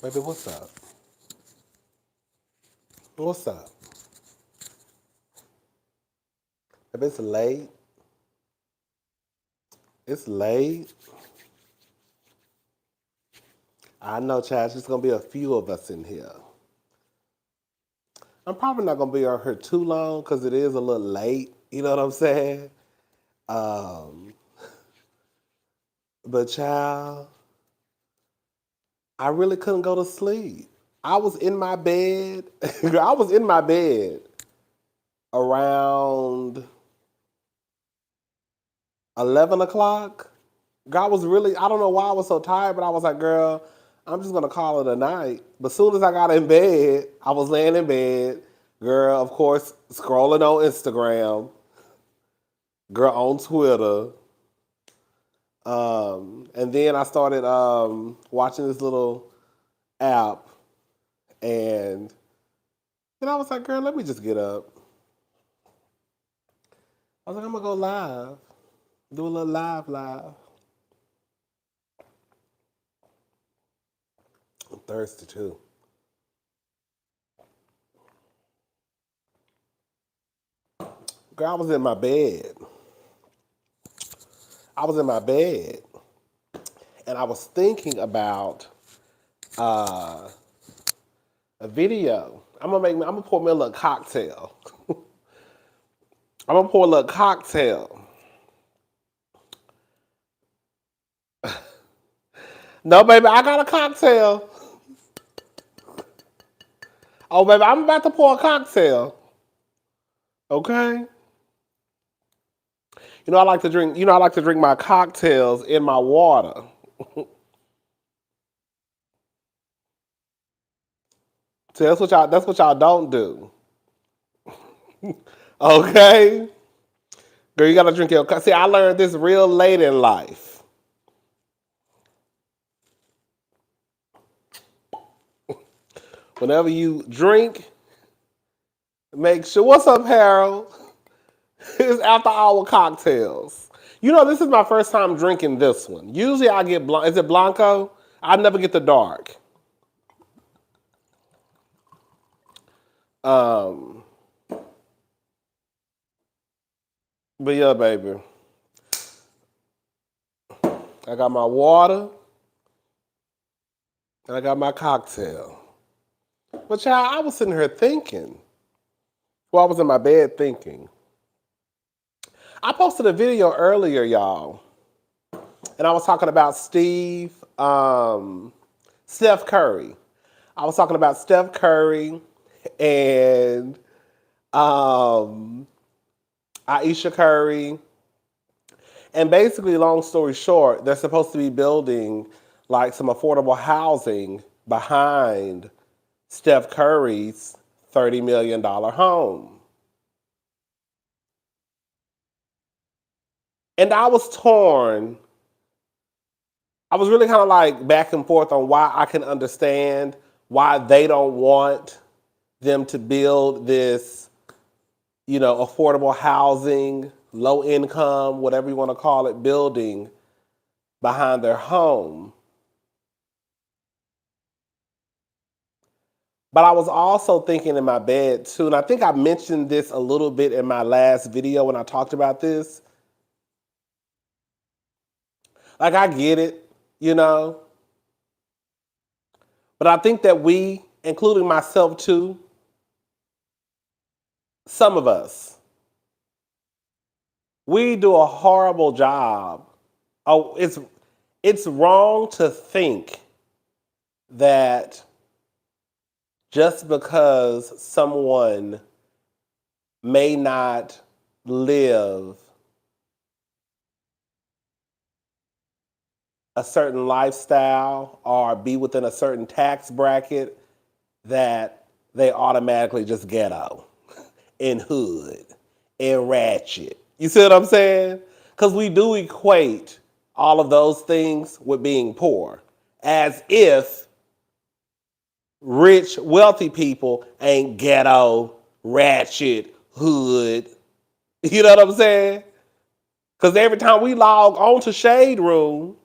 Baby, what's up? What's up? Baby, it's late. It's late. I know, Chad. There's gonna be a few of us in here. I'm probably not gonna be on here too long because it is a little late. You know what I'm saying? Um, but child, I really couldn't go to sleep. I was in my bed. I was in my bed around 11 o'clock. God was really, I don't know why I was so tired, but I was like, girl, I'm just gonna call it a night. But as soon as I got in bed, I was laying in bed, girl, of course, scrolling on Instagram, girl on Twitter. And then I started watching this little app, and then I was like, girl, let me just get up. I was like, I'm gonna go live, do a little live. I'm thirsty too. Girl, I was in my bed. I was in my bed, and I was thinking about uh, a video. I'm gonna pour me a little cocktail. I'm gonna pour a little cocktail. No, baby, I got a cocktail. Oh, baby, I'm about to pour a cocktail. Okay. I like to drink. I like to drink my cocktails in my water. So that's what y'all. That's what y'all don't do. Okay. Girl, you gotta drink your. See, I learned this real late in life. Whenever you drink, make sure. What's up, Harold? It's after hour cocktails. This is my first time drinking this one. Usually I get is it Blanco? I never get the dark. Um, but yeah, baby. I got my water and I got my cocktail. But child, I was sitting here thinking. Well, I was in my bed thinking. I posted a video earlier, y'all, and I was talking about Steph Curry. I was talking about Steph Curry and Ayesha Curry. And basically, long story short, they're supposed to be building like some affordable housing behind Steph Curry's $30 million home. And I was torn. I was really kind of like back and forth on why I can understand why they don't want them to build this, affordable housing, low income, whatever you want to call it, building behind their home. But I was also thinking in my bed too, and I think I mentioned this a little bit in my last video when I talked about this. Like, I get it, but I think that we, including myself too, some of us, we do a horrible job. Oh, it's wrong to think that just because someone may not live a certain lifestyle or be within a certain tax bracket that they automatically just ghetto and hood and ratchet. You see what I'm saying? Because we do equate all of those things with being poor, as if rich, wealthy people ain't ghetto, ratchet, hood. You know what I'm saying? Because every time we log on to Shade Room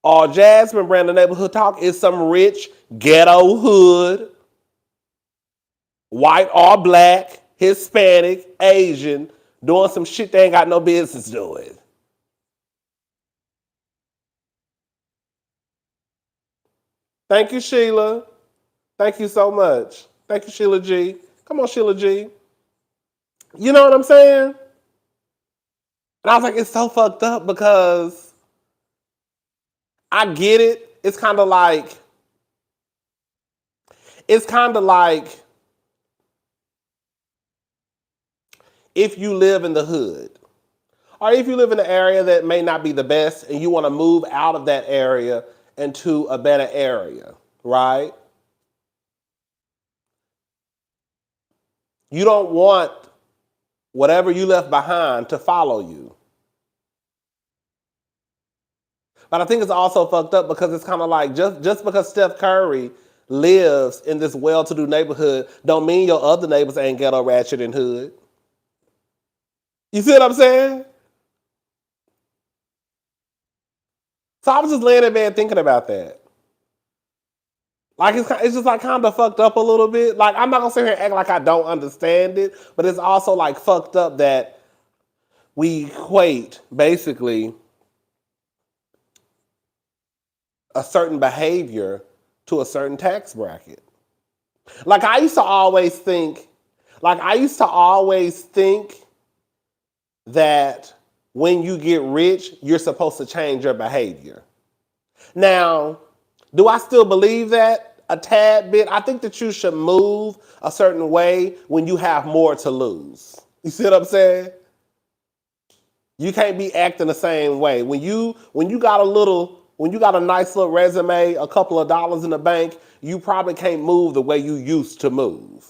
All Jasmine brand of neighborhood talk is some rich ghetto hood, white or black, Hispanic, Asian, doing some shit they ain't got no business doing. Thank you, Sheila. Thank you so much. Thank you, Sheila G. Come on, Sheila G. You know what I'm saying? And I was like, it's so fucked up because I get it. It's kind of like if you live in the hood or if you live in an area that may not be the best and you want to move out of that area into a better area, right? You don't want whatever you left behind to follow you. But I think it's also fucked up because it's kind of like just because Steph Curry lives in this well-to-do neighborhood don't mean your other neighbors ain't ghetto, ratchet, and hood. You see what I'm saying? So I was just laying in bed thinking about that. Like it's just like kind of fucked up a little bit. Like I'm not gonna sit here and act like I don't understand it, but it's also like fucked up that we equate basically a certain behavior to a certain tax bracket. Like I used to always think, that when you get rich, you're supposed to change your behavior. Now, do I still believe that a tad bit? I think that you should move a certain way when you have more to lose. You see what I'm saying? You can't be acting the same way. When you got a nice little resume, a couple of dollars in the bank, you probably can't move the way you used to move.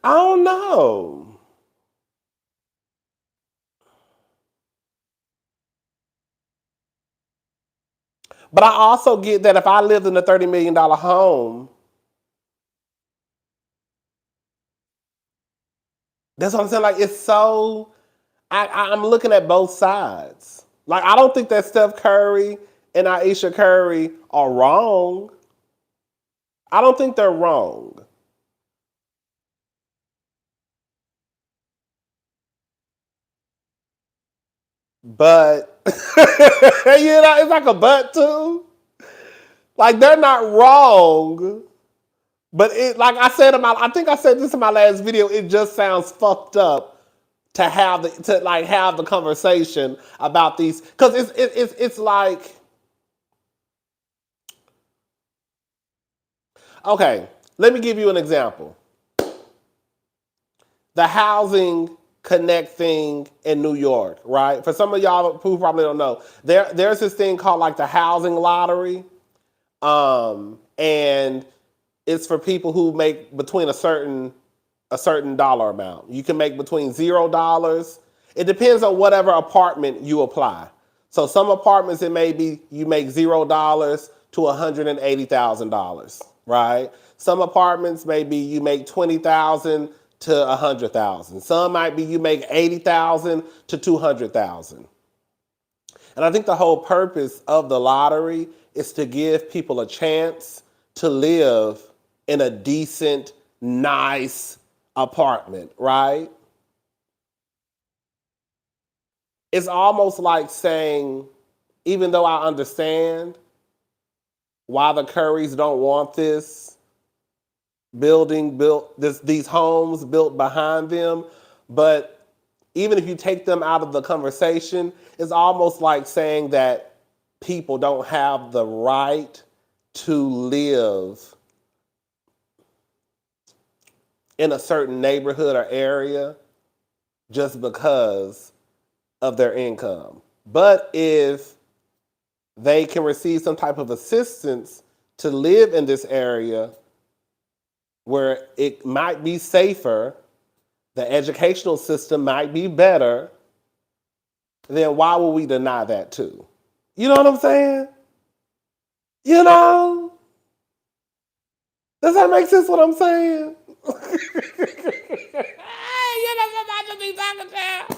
I don't know. But I also get that if I lived in a $30 million home, that's what I'm saying. Like it's so I'm looking at both sides. Like I don't think that Steph Curry and Ayesha Curry are wrong. I don't think they're wrong. But it's like a but too. Like they're not wrong. But it like I think I said this in my last video, it just sounds fucked up to have the conversation about these because it's like okay, let me give you an example. The housing connect thing in New York, right? For some of y'all who probably don't know, there's this thing called like the housing lottery. And it's for people who make between a certain dollar amount. You can make between $0. It depends on whatever apartment you apply. So some apartments it may be you make $0 to $180,000, right? Some apartments maybe you make 20,000 to 100,000. Some might be you make 80,000 to 200,000. And I think the whole purpose of the lottery is to give people a chance to live in a decent, nice apartment, right? It's almost like saying, even though I understand why the Currys don't want this these homes built behind them, but even if you take them out of the conversation, it's almost like saying that people don't have the right to live in a certain neighborhood or area just because of their income. But if they can receive some type of assistance to live in this area where it might be safer, the educational system might be better, then why would we deny that too? You know what I'm saying? You know? Does that make sense what I'm saying? You know somebody to be talking to.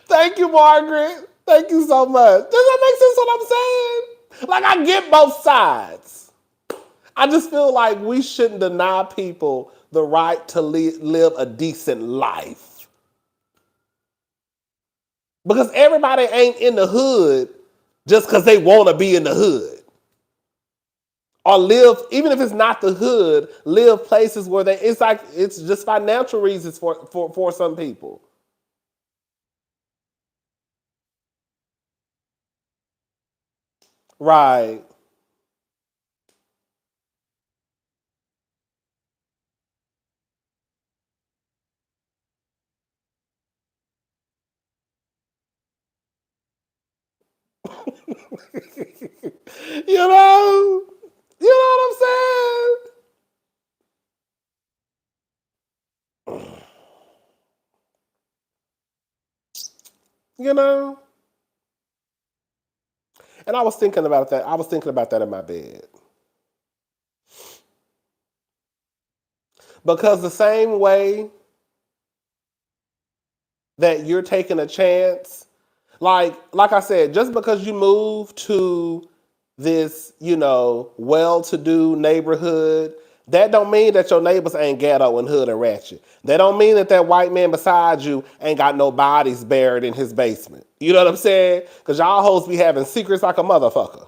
Thank you, Margaret. Thank you so much. Does that make sense what I'm saying? Like, I get both sides. I just feel like we shouldn't deny people the right to live a decent life. Because everybody ain't in the hood just because they want to be in the hood. Or live, even if it's not the hood, live places where it's just financial reasons for some people. Right. You know? You know what I'm saying? You know? And I was thinking about that. I was thinking about that in my bed. Because the same way that you're taking a chance, like I said, just because you move to this, well-to-do neighborhood, that don't mean that your neighbors ain't ghetto and hood and ratchet. That don't mean that white man beside you ain't got no bodies buried in his basement. You know what I'm saying? Because y'all hoes be having secrets like a motherfucker.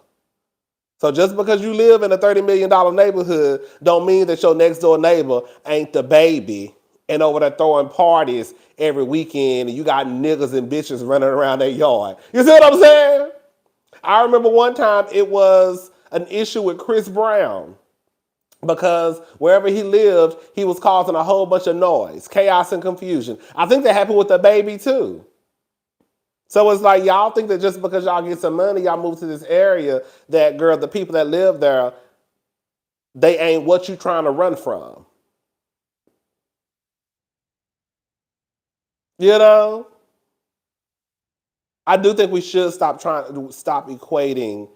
So just because you live in a $30 million neighborhood don't mean that your next door neighbor ain't the baby and over there throwing parties every weekend and you got niggas and bitches running around their yard. You see what I'm saying? I remember one time it was an issue with Chris Brown because wherever he lived, he was causing a whole bunch of noise, chaos, and confusion. I think that happened with the baby too. So it's like y'all think that just because y'all get some money, y'all move to this area, that girl, the people that live there, they ain't what you trying to run from. You know? I do think we should stop equating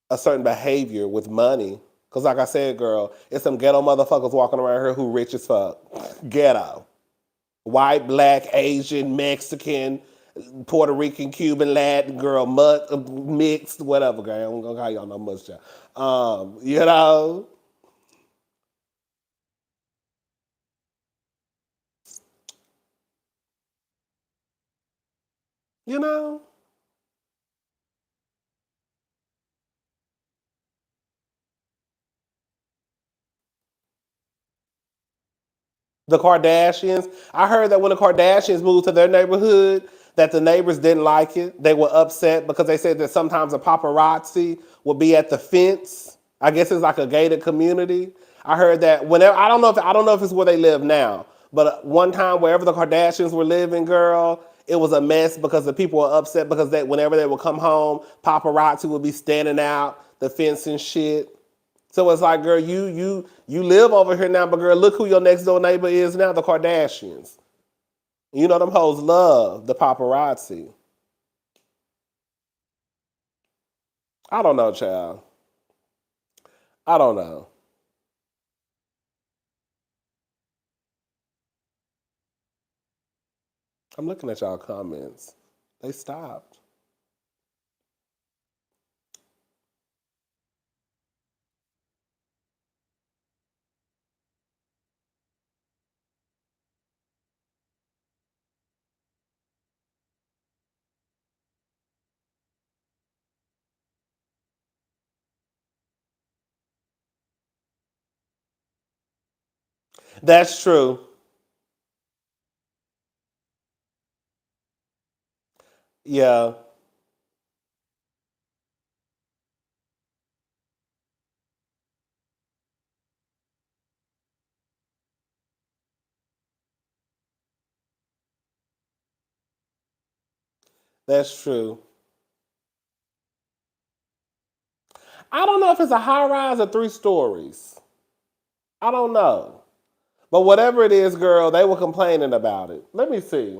a certain behavior with money. Cause like I said, girl, it's some ghetto motherfuckers walking around here who rich as fuck. Ghetto. White, black, Asian, Mexican, Puerto Rican, Cuban, Latin, girl, mixed, whatever, girl. I'm gonna call y'all no much. You know? You know? The Kardashians. I heard that when the Kardashians moved to their neighborhood, that the neighbors didn't like it. They were upset because they said that sometimes the paparazzi would be at the fence. I guess it's like a gated community. I heard that whenever I don't know if it's where they live now, but one time wherever the Kardashians were living, girl, it was a mess because the people were upset because whenever they would come home, paparazzi would be standing out the fence and shit. So it's like, girl, you live over here now, but girl, look who your next door neighbor is now, the Kardashians. You know them hoes love the paparazzi. I don't know, child. I don't know. I'm looking at y'all comments. They stopped. That's true. Yeah, that's true. I don't know if it's a high rise or 3 stories. I don't know. But whatever it is, girl, they were complaining about it. Let me see.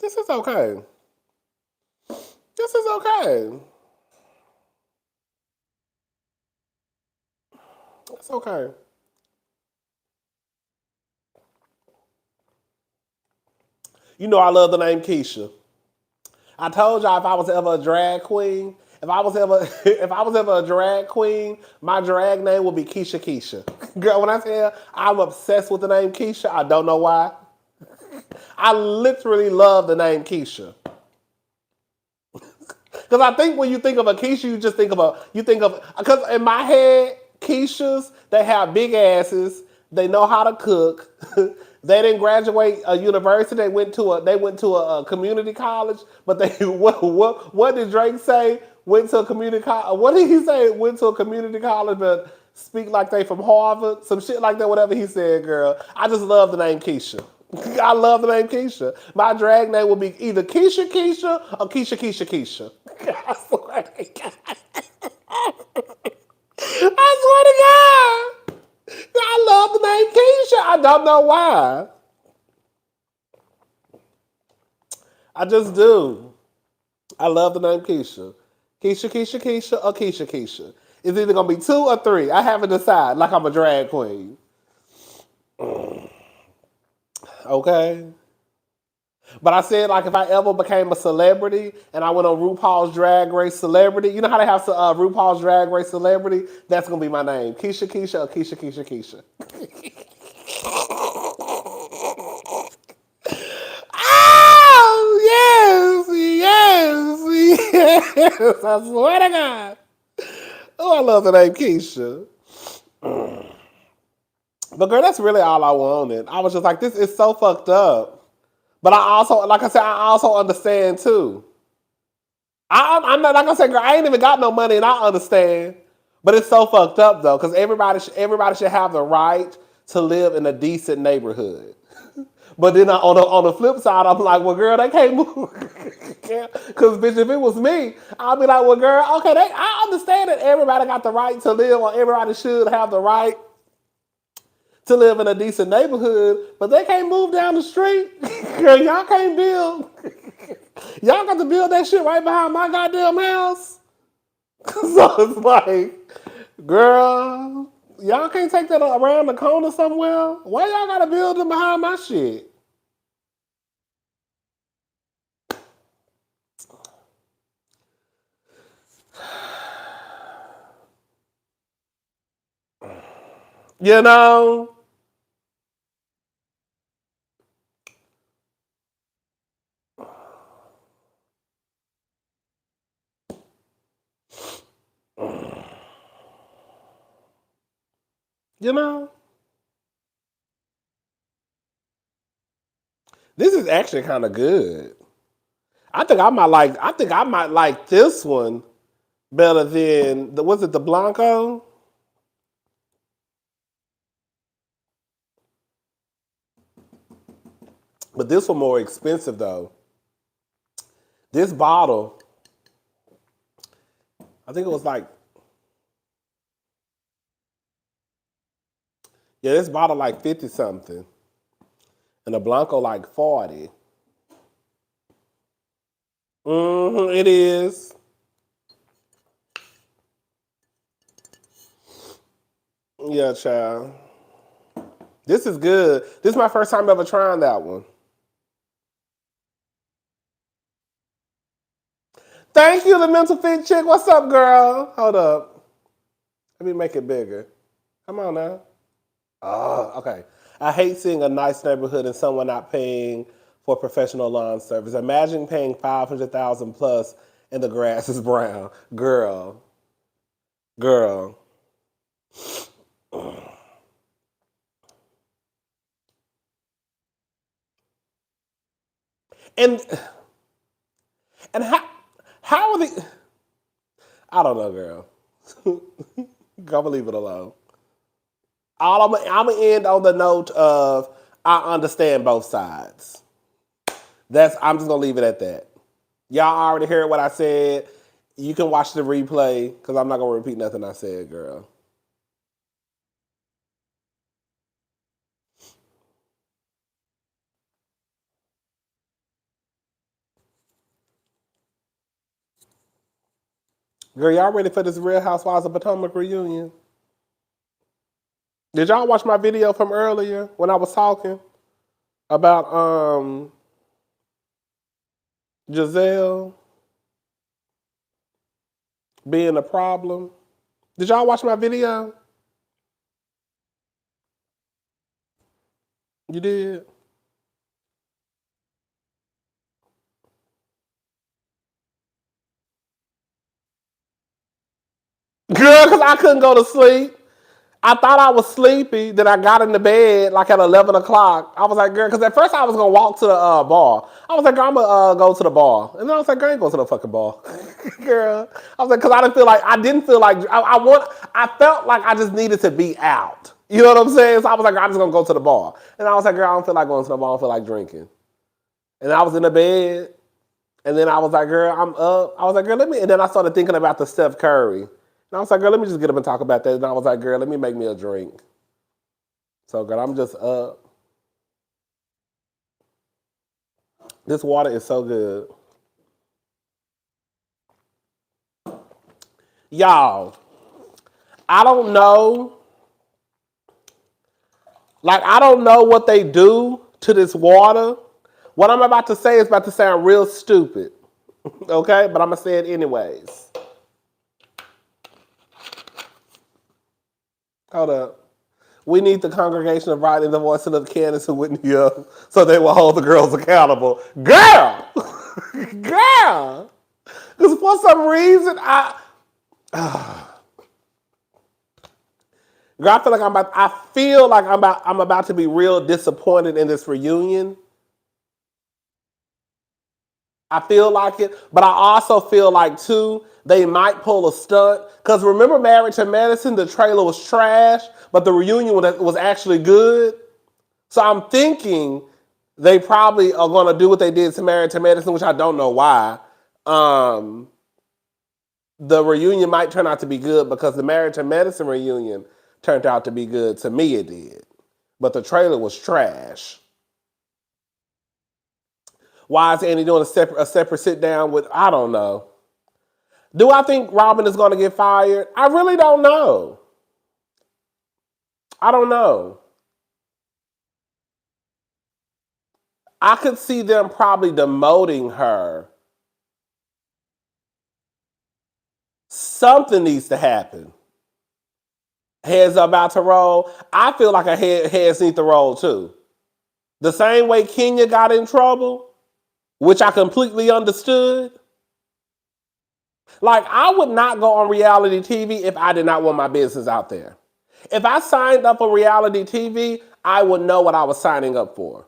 This is okay. This is okay. It's okay. You know I love the name Keisha. I told y'all if I was ever a drag queen, if I was ever a drag queen, my drag name would be Keisha Keisha. Girl, when I tell you I'm obsessed with the name Keisha, I don't know why. I literally love the name Keisha. Because I think when you think of a Keisha, because in my head, Keishas, they have big asses, they know how to cook, they didn't graduate a university, they went to a community college, but they, what did Drake say? Went to a community college, what did he say? Went to a community college, but speak like they from Harvard, some shit like that, whatever he said, girl. I just love the name Keisha. I love the name Keisha. My drag name will be either Keisha Keisha or Keisha Keisha Keisha. I swear to God. I swear to God. I love the name Keisha. I don't know why. I just do. I love the name Keisha. Keisha Keisha Keisha or Keisha Keisha. It's either gonna be 2 or 3. I haven't decided. Like I'm a drag queen. Okay. But I said, like, if I ever became a celebrity and I went on RuPaul's Drag Race Celebrity, you know how they have RuPaul's Drag Race Celebrity? That's gonna be my name, Keisha Keisha or Keisha Keisha Keisha. Oh yes, yes, yes! I swear to God. Oh, I love the name Keisha. But girl, that's really all I wanted. I was just like, this is so fucked up. But I also, like I said, I also understand too. I'm not like I said, girl. I ain't even got no money, and I understand. But it's so fucked up though, because everybody should have the right to live in a decent neighborhood. But then on the flip side, I'm like, well, girl, they can't move. Because bitch, if it was me, I'd be like, well, girl, okay, I understand that everybody got the right to live, or everybody should have the right to live in a decent neighborhood, but they can't move down the street. Girl, y'all can't build. Y'all got to build that shit right behind my goddamn house. So it's like, girl, y'all can't take that around the corner somewhere? Why y'all gotta build them behind my shit? You know? You know? This is actually kind of good. I think I might like this one better than was it the Blanco? But this one more expensive though. This bottle, I think it was like, yeah, this bottle like 50 something. And the Blanco like 40. It is. Yeah, child. This is good. This is my first time ever trying that one. Thank you, the mental fit chick. What's up, girl? Hold up. Let me make it bigger. Come on now. Oh, okay. I hate seeing a nice neighborhood and someone not paying for professional lawn service. Imagine paying 500,000 plus and the grass is brown. Girl, girl. And and how are they? I don't know, girl. Go leave it alone. I'm gonna end on the note of I understand both sides. I'm just gonna leave it at that. Y'all already heard what I said. You can watch the replay because I'm not gonna repeat nothing I said, girl. Girl, y'all ready for this Real Housewives of Potomac reunion? Did y'all watch my video from earlier when I was talking about Giselle being a problem? Did y'all watch my video? You did? Girl, because I couldn't go to sleep. I thought I was sleepy. Then I got into bed like at 11 o'clock. I was like, girl, because at first I was going to walk to the bar. I was like, girl, I'm going to go to the bar. And then I was like, girl, I ain't going to the fucking bar. Girl. I was like, because I didn't feel like, I felt like I just needed to be out. You know what I'm saying? So I was like, I'm just going to go to the bar. And I was like, girl, I don't feel like going to the bar. I don't feel like drinking. And I was in the bed. And then I was like, girl, I'm up. I was like, girl, let me. And then I started thinking about the Steph Curry. And I was like, girl, let me just get up and talk about that. And I was like, girl, let me make me a drink. So, girl, I'm just up. This water is so good. Y'all, I don't know. Like, I don't know what they do to this water. What I'm about to say is about to sound real stupid. Okay? But I'm going to say it anyways. Hold up. We need the congregation of Rodney, the voice of Candace and Whitney up so they will hold the girls accountable. Girl! Girl! Because for some reason, girl, I feel like I'm about to be real disappointed in this reunion. I feel like it, but I also feel like too they might pull a stunt. Cause remember Married to Medicine, the trailer was trash, but the reunion was actually good. So I'm thinking they probably are gonna do what they did to Married to Medicine, which I don't know why. The reunion might turn out to be good because the Married to Medicine reunion turned out to be good. To me, it did, but the trailer was trash. Why is Andy doing a separate sit down with? I don't know. Do I think Robin is going to get fired? I really don't know. I don't know. I could see them probably demoting her. Something needs to happen. Heads are about to roll. I feel like heads need to roll too. The same way Kenya got in trouble, which I completely understood. Like, I would not go on reality TV if I did not want my business out there. If I signed up for reality TV, I would know what I was signing up for.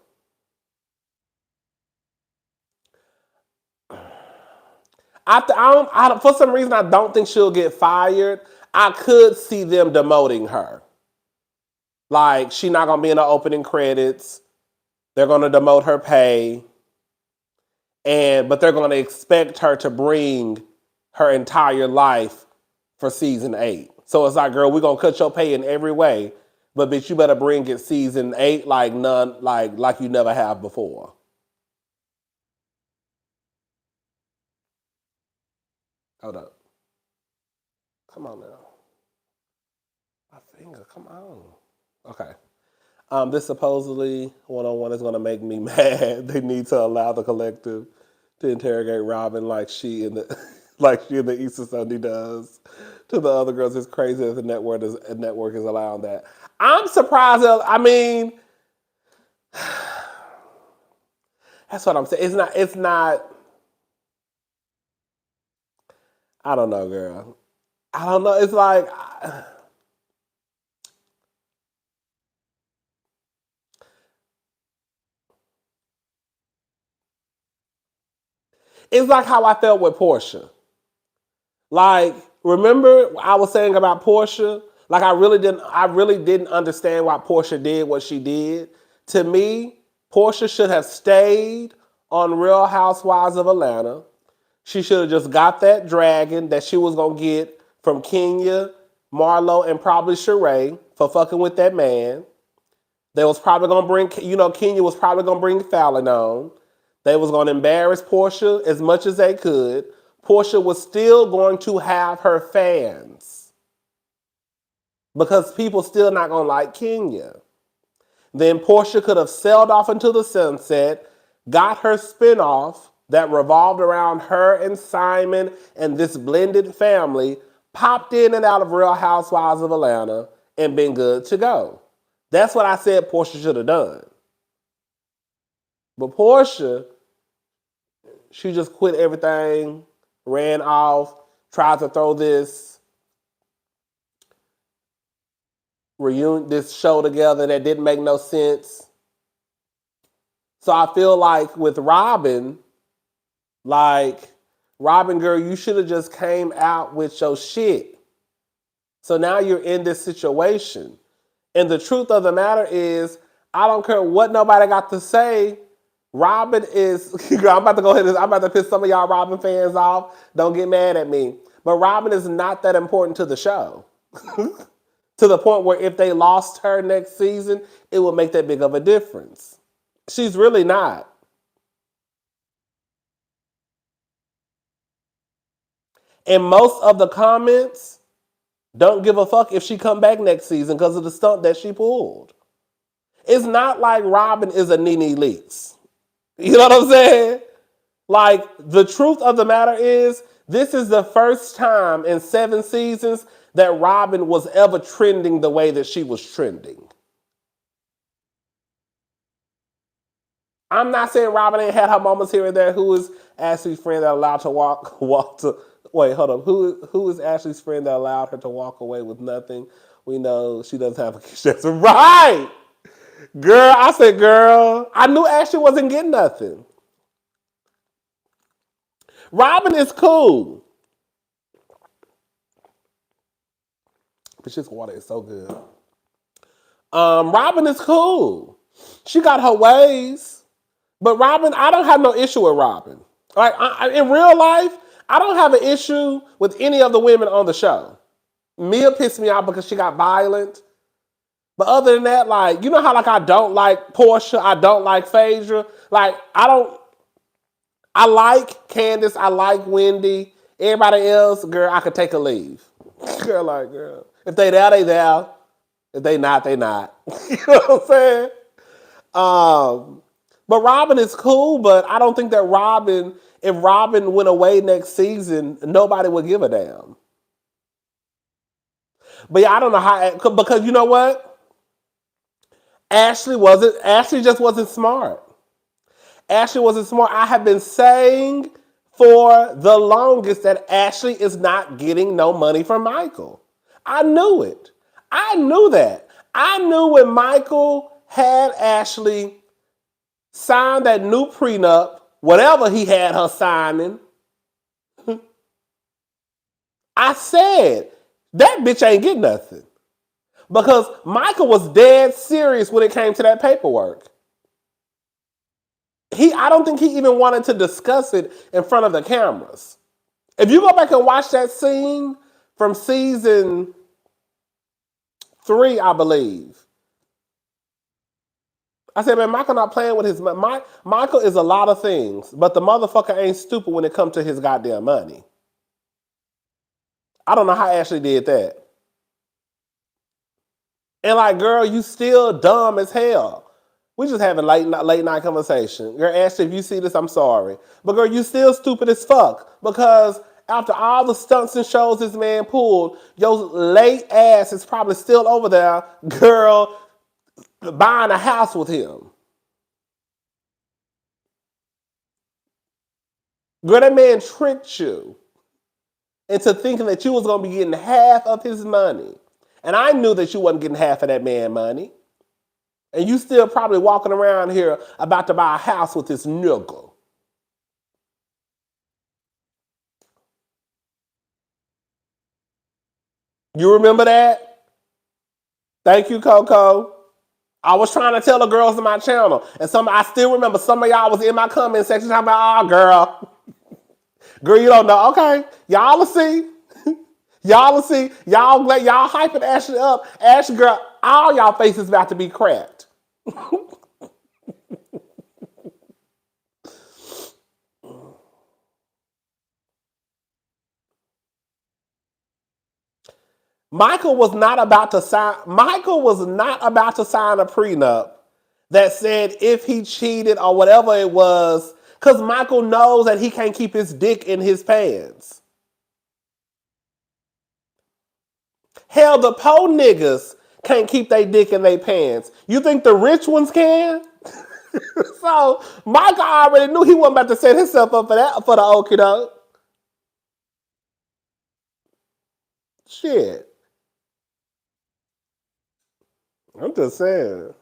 For some reason, I don't think she'll get fired. I could see them demoting her. Like, she's not going to be in the opening credits. They're going to demote her pay. But they're going to expect her to bring her entire life for season 8. So it's like, girl, we're going to cut your pay in every way. But bitch, you better bring it season 8 like you never have before. Hold up. Come on now. My finger, come on. Okay. This supposedly one-on-one is going to make me mad. They need to allow the collective to interrogate Robin like she in the Easter Sunday does to the other girls. It's crazy that the network is allowing that. I'm surprised. I mean, that's what I'm saying. It's not. I don't know, girl. I don't know. It's like. It's like how I felt with Portia. Like, remember I was saying about Portia? Like, I really didn't understand why Portia did what she did. To me, Portia should have stayed on Real Housewives of Atlanta. She should have just got that dragon that she was gonna get from Kenya, Marlo, and probably Sheree for fucking with that man. They was probably gonna bring, Kenya was probably gonna bring Fallon on. They was gonna embarrass Portia as much as they could. Portia was still going to have her fans because people still not going to like Kenya. Then Portia could have sailed off into the sunset, got her spinoff that revolved around her and Simon and this blended family, popped in and out of Real Housewives of Atlanta, and been good to go. That's what I said Portia should have done. But Portia, she just quit everything, ran off, tried to throw this show together that didn't make no sense. So I feel like with Robin, girl, you should have just came out with your shit. So now you're in this situation. And the truth of the matter is, I don't care what nobody got to say. Robin is, I'm about to go ahead and I'm about to piss some of y'all Robin fans off. Don't get mad at me. But Robin is not that important to the show. To the point where if they lost her next season, it would make that big of a difference. She's really not. And most of the comments don't give a fuck if she come back next season because of the stunt that she pulled. It's not like Robin is a Nene Leakes. You know what I'm saying? Like, the truth of the matter is, this is the first time in 7 seasons that Robin was ever trending the way that she was trending. I'm not saying Robin ain't had her moments here and there. Who is Ashley's friend that allowed to walk to? Wait, hold up. Who is Ashley's friend that allowed her to walk away with nothing? We know she doesn't have a that's right. Girl, I said, girl, I knew Ashley wasn't getting nothing. Robin is cool. But this water is so good. Robin is cool. She got her ways. But Robin, I don't have no issue with Robin. Like, in real life, I don't have an issue with any of the women on the show. Mia pissed me off because she got violent. But other than that, like, you know how like I don't like Portia, I don't like Phaedra. Like, I like Candace, I like Wendy. Everybody else, girl, I could take a leave. Girl. If they there, they there. If they not, they not. You know what I'm saying? But Robin is cool, but I don't think that if Robin went away next season, nobody would give a damn. But yeah, I don't know how, because you know what? Ashley just wasn't smart. Ashley wasn't smart. I have been saying for the longest that Ashley is not getting no money from Michael. I knew it. I knew that. I knew when Michael had Ashley sign that new prenup, whatever he had her signing, I said, that bitch ain't get nothing. Because Michael was dead serious when it came to that paperwork. I don't think he even wanted to discuss it in front of the cameras. If you go back and watch that scene from season 3, I believe. I said, man, Michael not playing with his money. Michael is a lot of things, but the motherfucker ain't stupid when it comes to his goddamn money. I don't know how Ashley did that. And like, girl, you still dumb as hell. We just having late night conversation. Girl, Ashley, if you see this, I'm sorry. But girl, you still stupid as fuck. Because after all the stunts and shows this man pulled, your late ass is probably still over there, girl, buying a house with him. Girl, that man tricked you into thinking that you was going to be getting half of his money. And I knew that you wasn't getting half of that man money. And you still probably walking around here about to buy a house with this nigga. You remember that? Thank you, Coco. I was trying to tell the girls in my channel. And I still remember some of y'all was in my comment section talking about, oh, girl. Girl, you don't know. Okay. Y'all will see. Y'all will see. Y'all hyping Ashley up. Ashley, girl, all y'all faces about to be cracked. Michael was not about to sign. Michael was not about to sign a prenup that said if he cheated or whatever it was, because Michael knows that he can't keep his dick in his pants. Hell, the po niggas can't keep their dick in their pants. You think the rich ones can? So Michael already knew he wasn't about to set himself up for that for the okie doke. Shit. I'm just saying.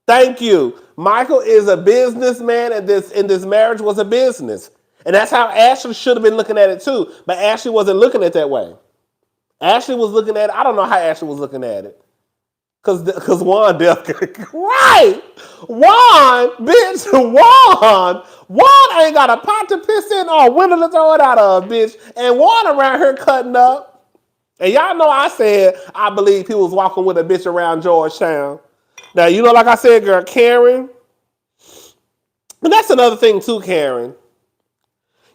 Thank you. Michael is a businessman, and this marriage was a business. And that's how Ashley should have been looking at it too. But Ashley wasn't looking at it that way. Ashley was looking at it. I don't know how Ashley was looking at it. Cause Juan definitely right. Juan, bitch, Juan ain't got a pot to piss in or a window to throw it out of, bitch. And Juan around here cutting up. And y'all know I said I believe he was walking with a bitch around Georgetown. Now you know, like I said, girl, Karen. And that's another thing too, Karen.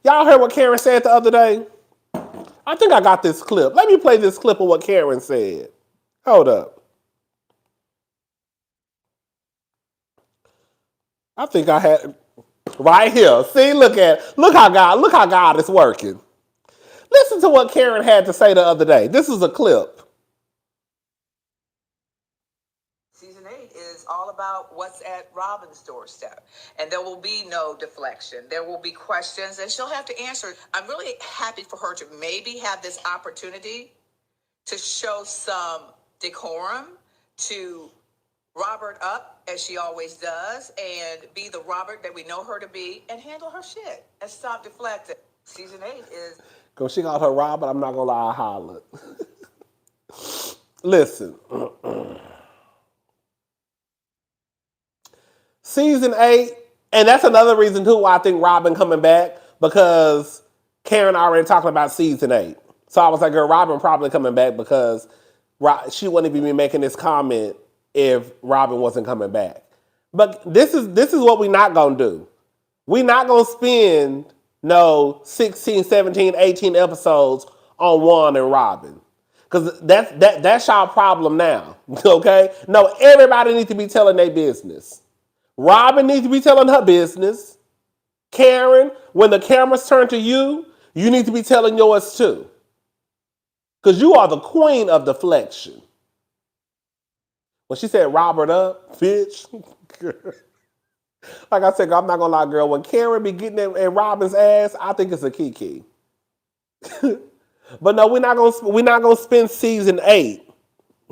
Y'all heard what Karen said the other day? I think I got this clip. Let me play this clip of what Karen said. Hold up. I think I had right here. See, look how God is working. Listen to what Karen had to say the other day. This is a clip. Season 8 is all about what's at Robin's doorstep. And there will be no deflection. There will be questions, and she'll have to answer. I'm really happy for her to maybe have this opportunity to show some decorum, to Robert up, as she always does, and be the Robert that we know her to be, and handle her shit, and stop deflecting. Season 8 is... Because she called her Robert, I'm not going to lie, I hollered. Listen. Season 8, and that's another reason too why I think Robin coming back, because Karen already talking about season 8. So I was like, girl, Robin probably coming back because she wouldn't even be making this comment if Robin wasn't coming back. But this is what we not gonna do. We not gonna spend no 16, 17, 18 episodes on Juan and Robin. Because that's y'all problem now. Okay? No, everybody needs to be telling their business. Robin needs to be telling her business. Karen, when the cameras turn to you, you need to be telling yours too. Because you are the queen of deflection. When she said Robert up, bitch. Like I said, I'm not gonna lie, girl. When Karen be getting in Robin's ass, I think it's a kiki. But no, we're not gonna spend season 8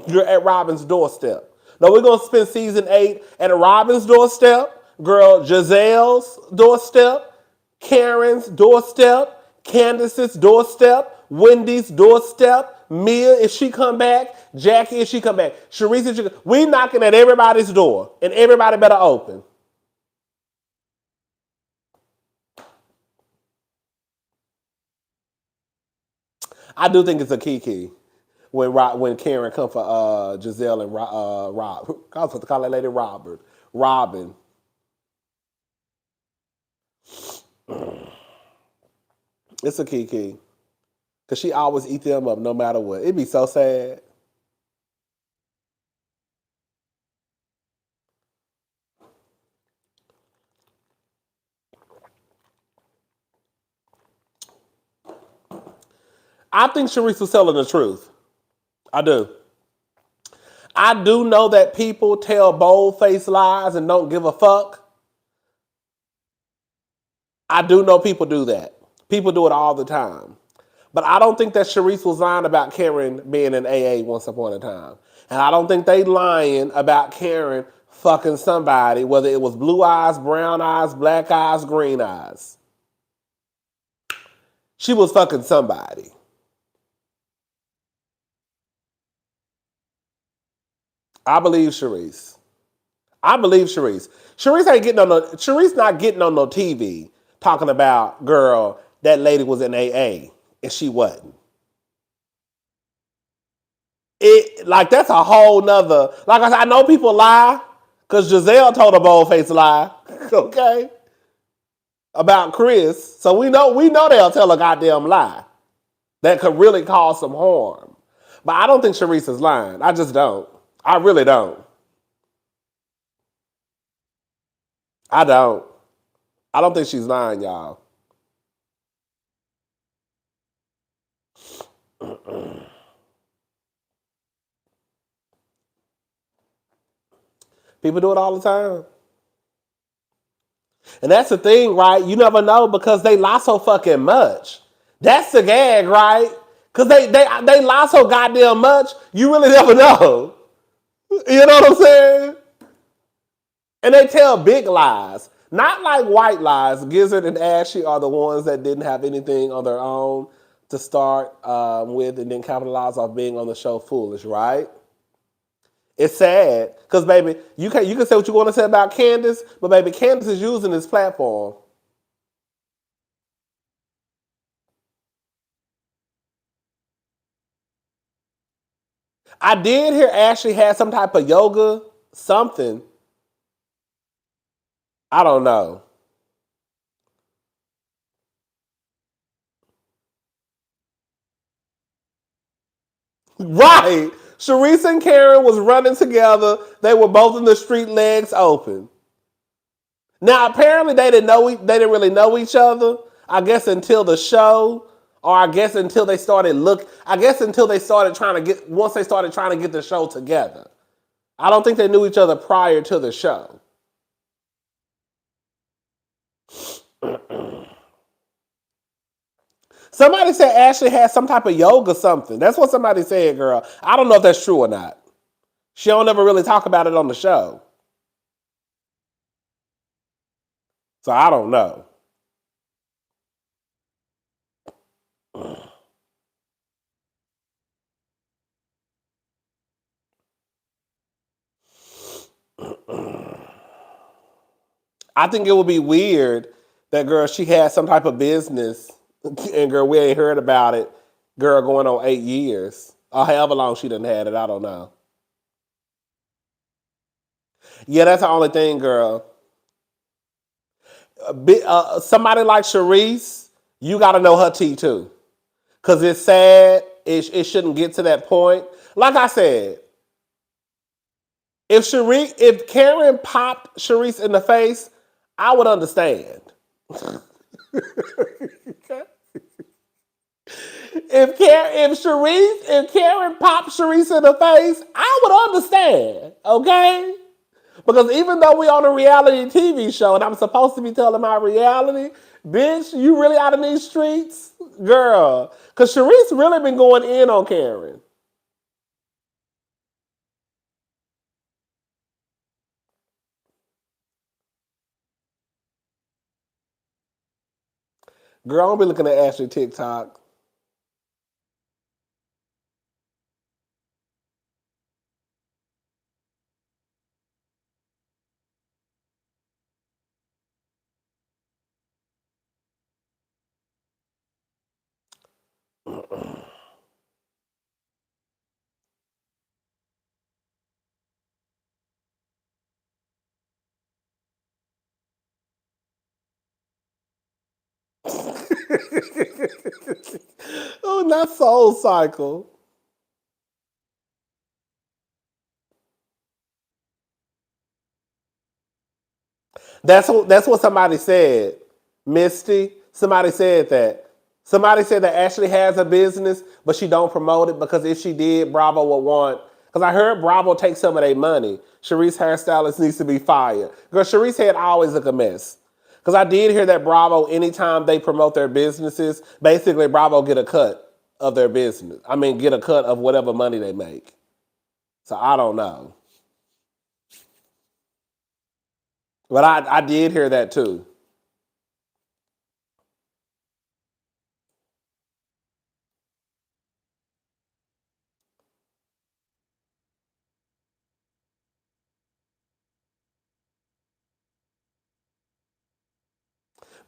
at Robin's doorstep. No, we're gonna spend season 8 at Robin's doorstep, girl, Giselle's doorstep, Karen's doorstep, Candace's doorstep, Wendy's doorstep, Mia if she come back, Jackie if she come back, Sharice if she come. We knocking at everybody's door, and everybody better open. I do think it's a kiki when Karen come for Giselle and Rob. I was supposed to call that lady Robin. It's a kiki. Because she always eat them up no matter what. It'd be so sad. I think Sharice was telling the truth. I do. I do know that people tell bold-faced lies and don't give a fuck. I do know people do that. People do it all the time. But I don't think that Sharice was lying about Karen being in AA once upon a time. And I don't think they lying about Karen fucking somebody, whether it was blue eyes, brown eyes, black eyes, green eyes. She was fucking somebody. I believe Sharice. Sharice not getting on no TV talking about, girl, that lady was in AA and she wasn't. That's a whole nother. Like I said, I know people lie because Giselle told a bold-faced lie. Okay? About Chris. So we know they'll tell a goddamn lie that could really cause some harm. But I don't think Sharice is lying. I just don't. I really don't. I don't. I don't think she's lying, y'all. People do it all the time. And that's the thing, right? You never know because they lie so fucking much. That's the gag, right? Because they lie so goddamn much, you really never know. You know what I'm saying? And they tell big lies. Not like white lies. Gizzard and Ashley are the ones that didn't have anything on their own to start with and then capitalize off being on the show foolish, right? It's sad. Because baby, you can say what you want to say about Candace, but baby, Candace is using this platform. I did hear Ashley had some type of yoga, something. I don't know. Right. Sharice and Karen was running together. They were both in the street, legs open. Now apparently they didn't really know each other. I guess until the show, or I guess until they started look. I guess until they started trying to get once they started trying to get the show together. I don't think they knew each other prior to the show. Somebody said Ashley had some type of yoga something. That's what somebody said, girl. I don't know if that's true or not. She don't ever really talk about it on the show. So I don't know. I think it would be weird that girl, she had some type of business and girl, we ain't heard about it. Girl, going on 8 years. Or however long she done had it. I don't know. Yeah, that's the only thing, girl. Somebody like Sharice, you got to know her tea too. Because it's sad. It shouldn't get to that point. Like I said, if Karen popped Sharice in the face, I would understand. If Karen popped Sharice in the face, I would understand. Okay? Because even though we on a reality TV show and I'm supposed to be telling my reality, bitch, you really out in these streets? Girl. Because Sharice really been going in on Karen. Girl, I don't be looking at Ashley TikTok. Oh, not Soul Cycle. That's what somebody said. Misty, somebody said that. Somebody said that Ashley has a business, but she don't promote it because if she did, Bravo would want. Because I heard Bravo take some of their money. Sharice hairstylist needs to be fired. Because Sharice head always look a mess. Because I did hear that Bravo, anytime they promote their businesses, basically Bravo get a cut of their business. I mean, get a cut of whatever money they make. So I don't know. But I did hear that too.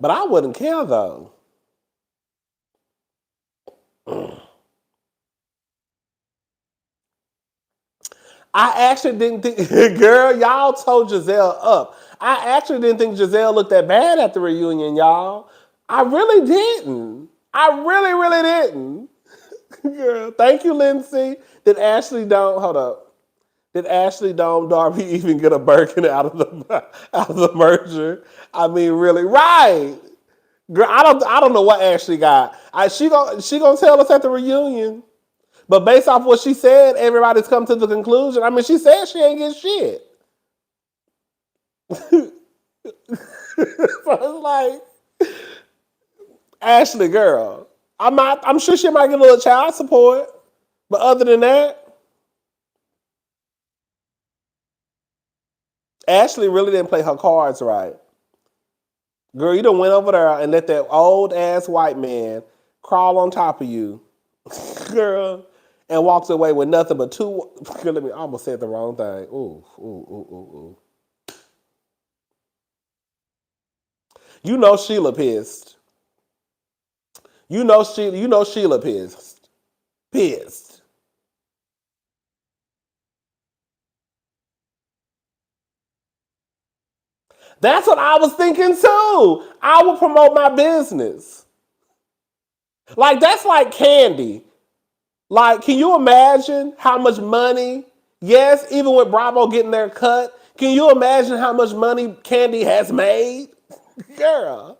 But I wouldn't care though. I actually didn't think, girl, y'all told Giselle up. I actually didn't think Giselle looked that bad at the reunion, y'all. I really didn't. I really, really didn't. Girl, thank you, Lindsay. Did Ashley don't hold up? Did Ashley Dome Darby even get a Birkin out of the out of the merger? I mean, really, right? Girl, I don't know what Ashley got. She gonna tell us at the reunion. But based off what she said, everybody's come to the conclusion. I mean, she said she ain't get shit. So it's like, Ashley, girl, I'm sure she might get a little child support. But other than that, Ashley really didn't play her cards right. Girl, you done went over there and let that old ass white man crawl on top of you, girl, and walks away with nothing but two. Let me I almost said the wrong thing. Ooh, ooh, ooh, ooh, ooh. You know Sheila pissed. You know Sheila pissed. Pissed. That's what I was thinking too. I will promote my business. Like that's like candy. Like, can you imagine how much money? Yes, even with Bravo getting their cut, can you imagine how much money Candy has made? Girl.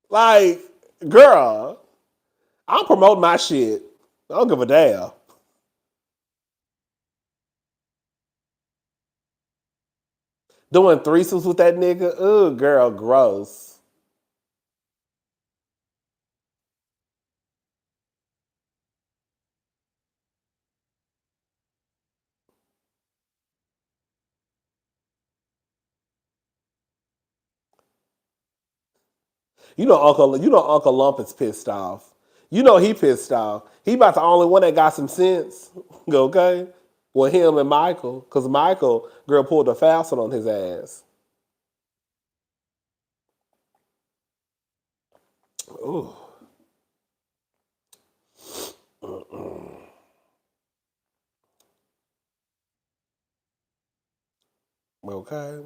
Like, girl, I'll promote my shit. I don't give a damn. Doing threesomes with that nigga? Ooh, girl, gross. You know Uncle Lump is pissed off. You know he pissed off. He about the only one that got some sense. Okay? Well, him and Michael. Because Michael, girl, pulled a fast one on his ass. Ooh. Okay.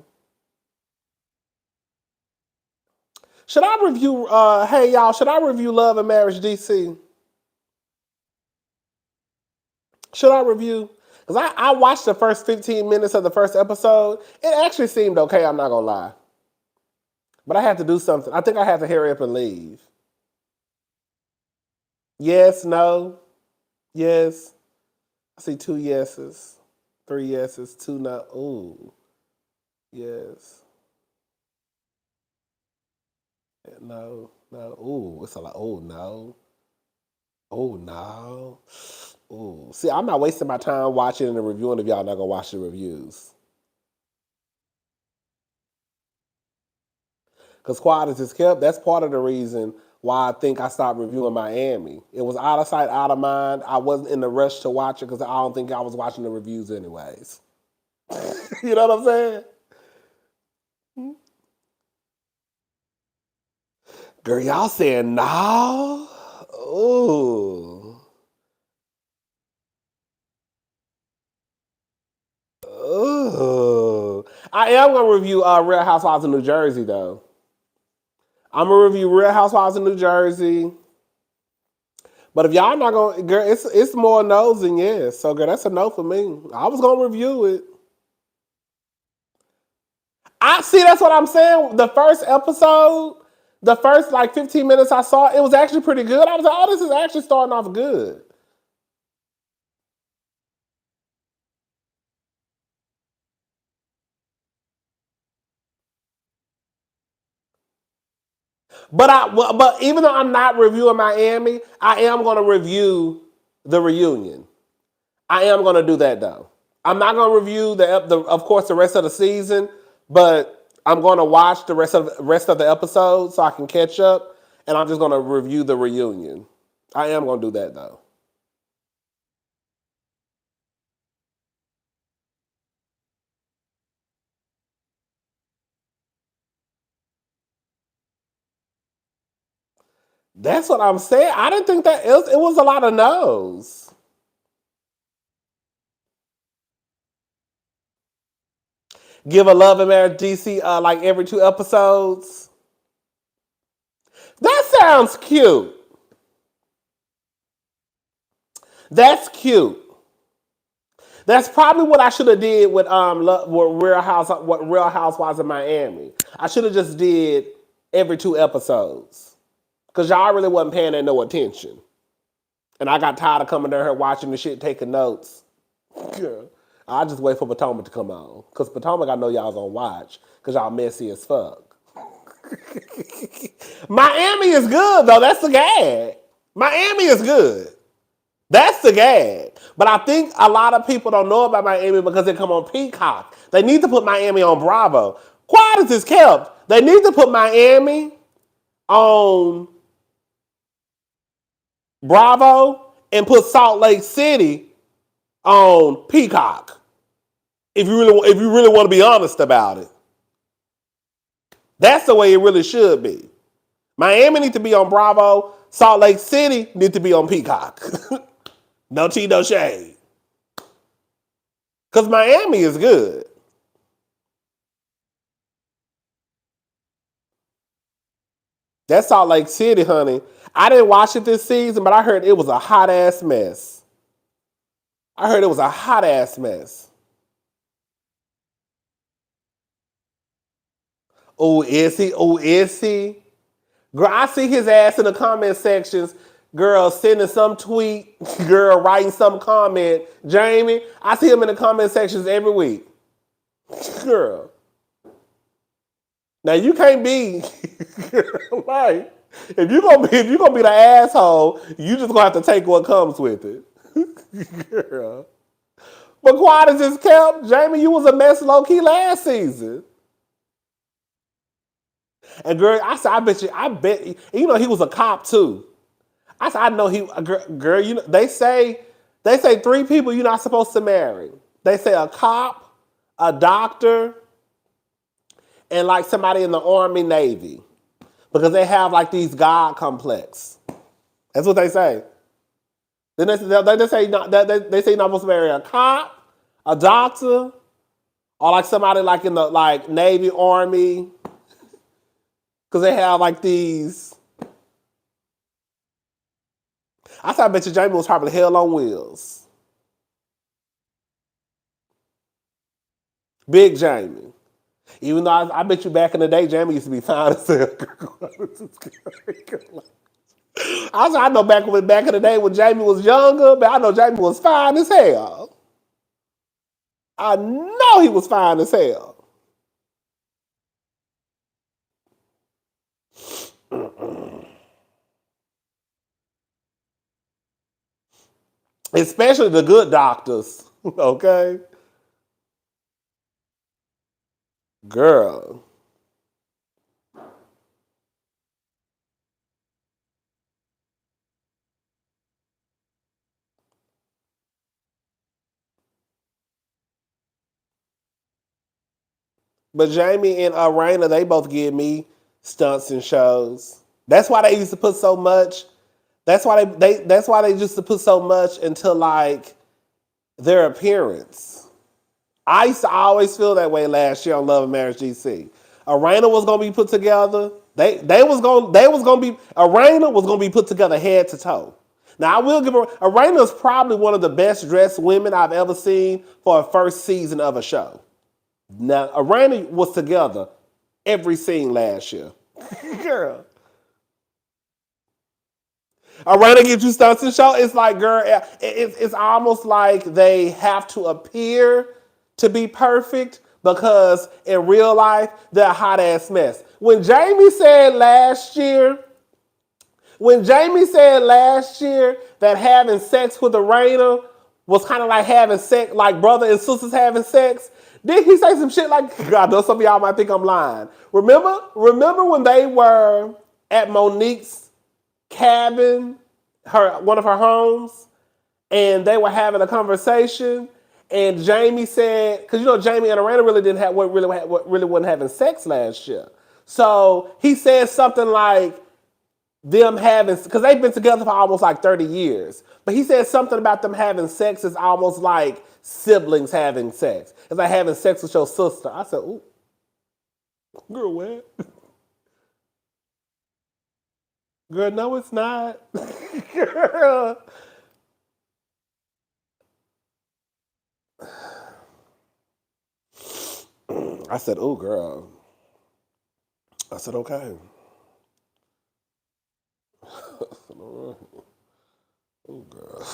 Should I review hey y'all, should I review Love and Marriage DC? Should I review? Because I watched the first 15 minutes of the first episode. It actually seemed okay, I'm not gonna lie. But I have to do something. I think I have to hurry up and leave. Yes, no, yes. I see two yeses, three yeses, two no. Ooh, yes. No, no. Ooh, it's a lot. Oh no. Oh no. Ooh. See, I'm not wasting my time watching and reviewing if y'all not gonna watch the reviews. Because quiet as it's kept, that's part of the reason why I think I stopped reviewing Miami. It was out of sight, out of mind. I wasn't in the rush to watch it because I don't think I was watching the reviews anyways. You know what I'm saying? Girl, y'all saying no? Ooh. Ooh. I am gonna review Real Housewives of New Jersey though. I'm gonna review Real Housewives of New Jersey. But if y'all not gonna, girl, it's more no's than yes. So girl, that's a no for me. I was gonna review it. I see. That's what I'm saying. The first episode, the first like 15 minutes I saw, it was actually pretty good. I was like, oh, this is actually starting off good. But even though I'm not reviewing Miami, I am going to review the reunion. I am going to do that though. I'm not going to review the of course the rest of the season, but I'm going to watch the rest of the episodes so I can catch up, and I'm just going to review the reunion. I am going to do that though. That's what I'm saying. I didn't think that it was a lot of no's. Give a Love and Marriage DC like every 2 episodes. That sounds cute. That's cute. That's probably what I should have did with Real Housewives of Miami. I should have just did every 2 episodes because y'all really wasn't paying that no attention, and I got tired of coming down here watching the shit, taking notes. I just wait for Potomac to come on because Potomac I know y'all gonna watch because y'all messy as fuck. Miami is good though. That's the gag. Miami is good. That's the gag. But I think a lot of people don't know about Miami because they come on Peacock. They need to put Miami on Bravo. Quiet as it's kept. They need to put Miami on Bravo and put Salt Lake City on Peacock. If you really want to be honest about it. That's the way it really should be. Miami needs to be on Bravo. Salt Lake City needs to be on Peacock. No tea, no shade. Because Miami is good. That's Salt Lake City, honey. I didn't watch it this season, but I heard it was a hot ass mess. Oh, is he? Oh, is he? Girl, I see his ass in the comment sections. Girl, sending some tweet. Girl, writing some comment. Jamie, I see him in the comment sections every week. Girl. Now you can't be like if you're gonna be the asshole, you just gonna have to take what comes with it. Girl. But quiet as it's kept, Jamie, you was a mess low key last season. And girl, I said, I bet he was a cop too. I said, I know he girl, you know, they say 3 people you're not supposed to marry. They say a cop, a doctor, and like somebody in the Army, Navy. Because they have like these God complex. That's what they say. Then they say you're not supposed to marry a cop, a doctor, or like somebody like in the like Navy, Army. Because they have like these. I bet you Jamie was probably hell on wheels. Big Jamie. Even though I bet you back in the day, Jamie used to be fine as hell. I know back in the day when Jamie was younger, but I know Jamie was fine as hell. I know he was fine as hell. Especially the good doctors, okay? Girl. But Jamie and Raina, they both give me stunts and shows. That's why they used to put so much. That's why they used to put so much into like their appearance. I used to always feel that way last year on Love and Marriage DC. Arena was gonna be put together. Arena was gonna be put together head to toe. Now I will give her Arena is probably one of the best dressed women I've ever seen for a first season of a show. Now Arena was together every scene last year. Girl. Arena gives you stunts and show. It's like, girl, it's almost like they have to appear to be perfect because in real life, they're a hot ass mess. When Jamie said last year that having sex with Arena was kind of like having sex, like brother and sisters having sex, did he say some shit like, God, some of y'all might think I'm lying. Remember when they were at Monique's cabin, one of her homes, and they were having a conversation, and Jamie said, because Jamie and Arena really wasn't having sex last year, so he said something like them having, because they've been together for almost like 30 years, but he said something about them having sex is almost like siblings having sex. It's like having sex with your sister. I said, ooh, girl, what? Girl, no, it's not. Girl. I said, oh, girl. I said, okay. Oh, girl.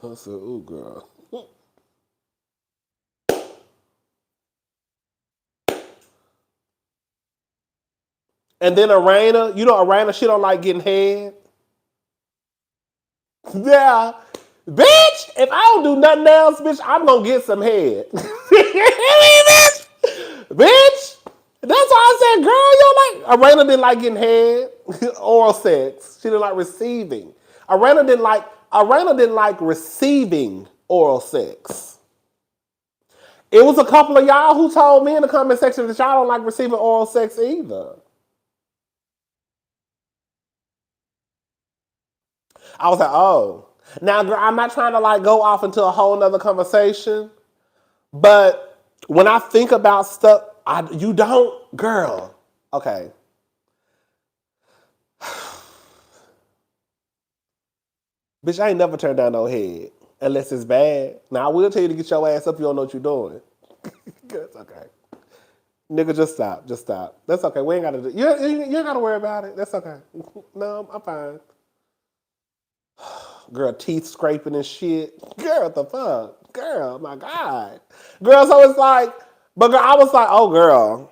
I said, oh, girl. And then Arena, you know, Arena, she don't like getting head. Yeah. Bitch, if I don't do nothing else, bitch, I'm gonna get some head. bitch. Bitch. That's why I said, girl, you like Arena didn't like getting head, oral sex. She didn't like receiving. Arena didn't like receiving oral sex. It was a couple of y'all who told me in the comment section that y'all don't like receiving oral sex either. I was like, oh. Now, girl, I'm not trying to like go off into a whole nother conversation, but when I think about stuff, you don't, girl. Okay. Bitch, I ain't never turned down no head unless it's bad. Now, I will tell you to get your ass up if you don't know what you're doing. It's okay. Nigga, just stop. Just stop. That's okay. We ain't got to do you ain't got to worry about it. That's okay. No, I'm fine. Girl, teeth scraping and shit. Girl, what the fuck? Girl, my God. Girl, so it's like, but girl, I was like, oh girl.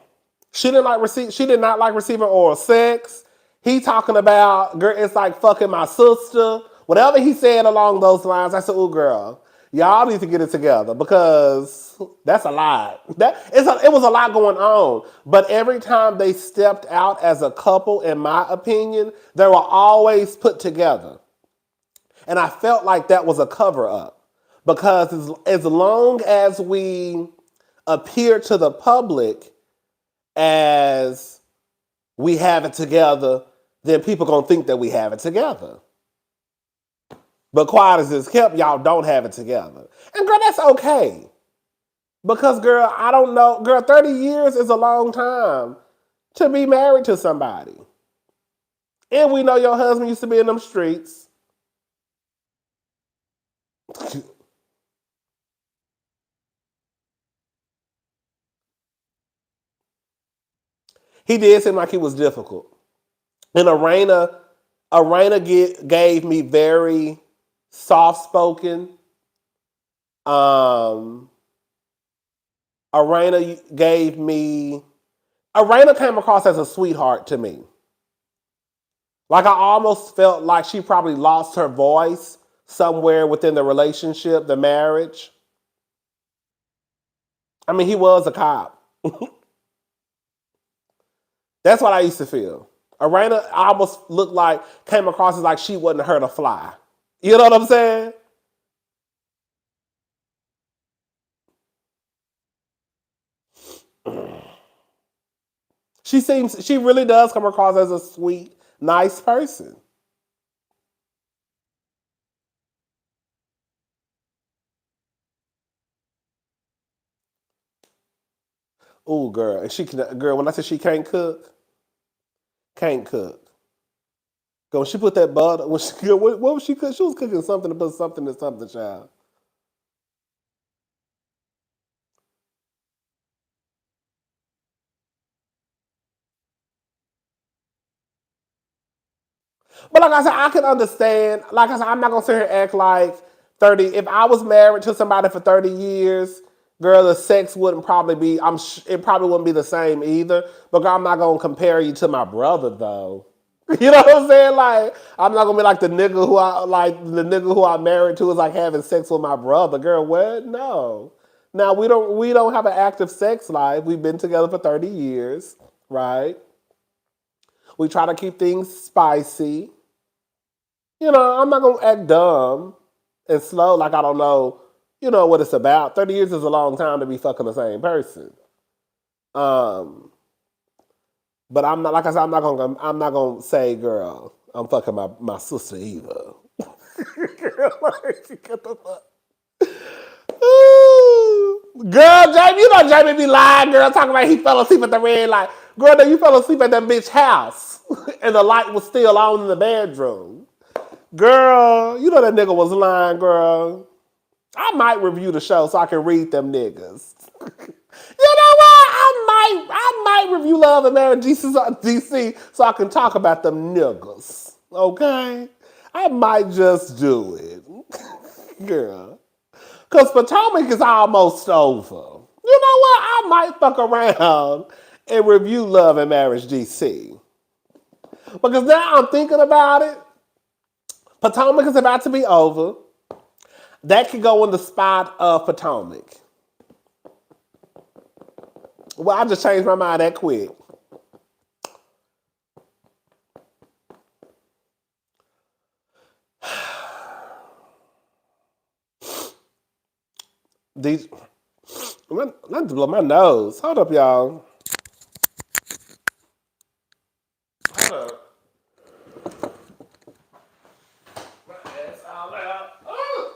She did not like receiving oral sex. He talking about, girl, it's like fucking my sister. Whatever he said along those lines, I said, oh girl, y'all need to get it together because that's a lot. It was a lot going on. But every time they stepped out as a couple, in my opinion, they were always put together. And I felt like that was a cover up because as long as we appear to the public as we have it together, then people gonna think that we have it together. But quiet as it's kept, y'all don't have it together. And girl, that's okay. Because girl, I don't know, girl, 30 years is a long time to be married to somebody. And we know your husband used to be in them streets. He did seem like he was difficult. And Arena gave me very soft spoken. Arena gave me. Arena came across as a sweetheart to me. Like I almost felt like she probably lost her voice somewhere within the relationship, the marriage. I mean, he was a cop. That's what I used to feel. Arena almost came across as like she wouldn't hurt a fly. You know what I'm saying? She really does come across as a sweet, nice person. Ooh, girl, and girl. When I said she can't cook, can't cook. Girl, when she put that butter, what was she cooking? She was cooking something to put something in something, child. But like I said, I can understand. Like I said, I'm not gonna sit here and act like 30. If I was married to somebody for 30 years, girl, the sex wouldn't probably be. It probably wouldn't be the same either. But girl, I'm not gonna compare you to my brother though. You know what I'm saying? Like, I'm not gonna be like the nigga who I married to is like having sex with my brother. Girl, what? No. Now we don't have an active sex life. We've been together for 30 years, right? We try to keep things spicy. You know, I'm not gonna act dumb and slow like I don't know, what it's about. 30 years is a long time to be fucking the same person. Um, but I'm not like I said, I'm not gonna say, girl. I'm fucking my sister Eva. Get the fuck. Girl, Jamie, you know Jamie be lying, girl, talking about he fell asleep at the red light. Girl, no, you fell asleep at that bitch house. And the light was still on in the bedroom. Girl, you know that nigga was lying, girl. I might review the show so I can read them niggas. You know what? I might review Love and Marriage DC so I can talk about them niggas. Okay? I might just do it. Girl. Because Potomac is almost over. You know what? I might fuck around and review Love and Marriage DC. Because now I'm thinking about it. Potomac is about to be over. That could go in the spot of Potomac. Well, I just changed my mind that quick. These, not to blow my nose. Hold up, y'all. Hold up. My ass all out. Oh.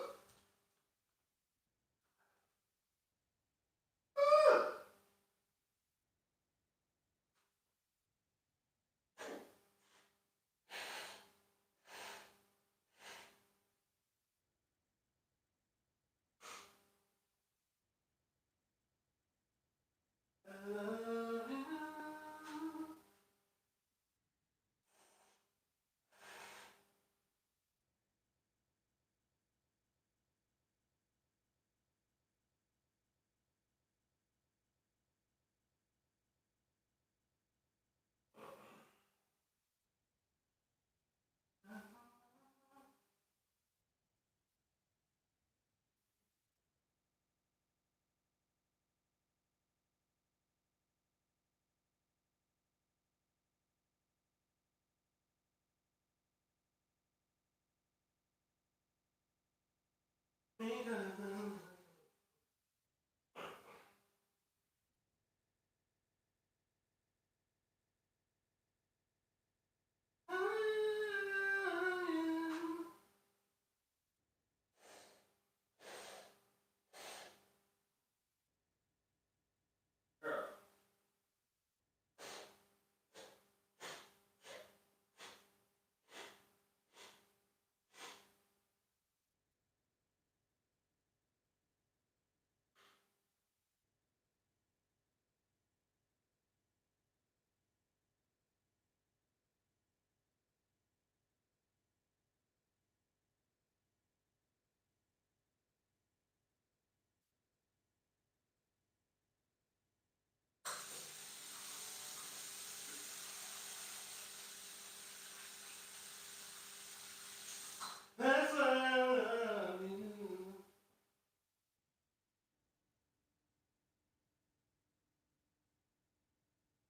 That's what I love you.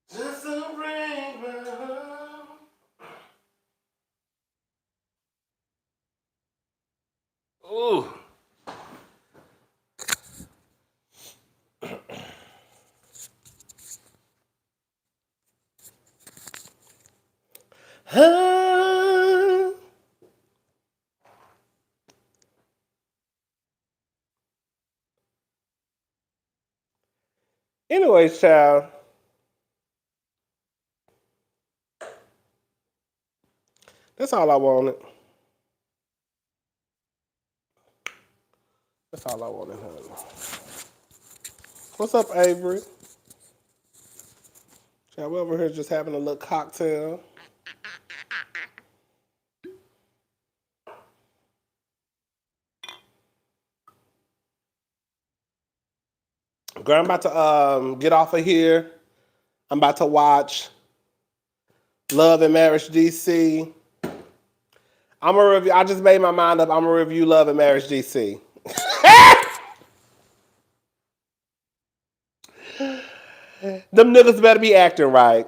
Just to bring my love. Ooh. Anyways, child. That's all I wanted. That's all I wanted, honey. What's up, Avery? Child, we over here just having a little cocktail. Girl, I'm about to get off of here. I'm about to watch Love and Marriage DC. I'm gonna review. I just made my mind up. I'm gonna review Love and Marriage DC. Them niggas better be acting right.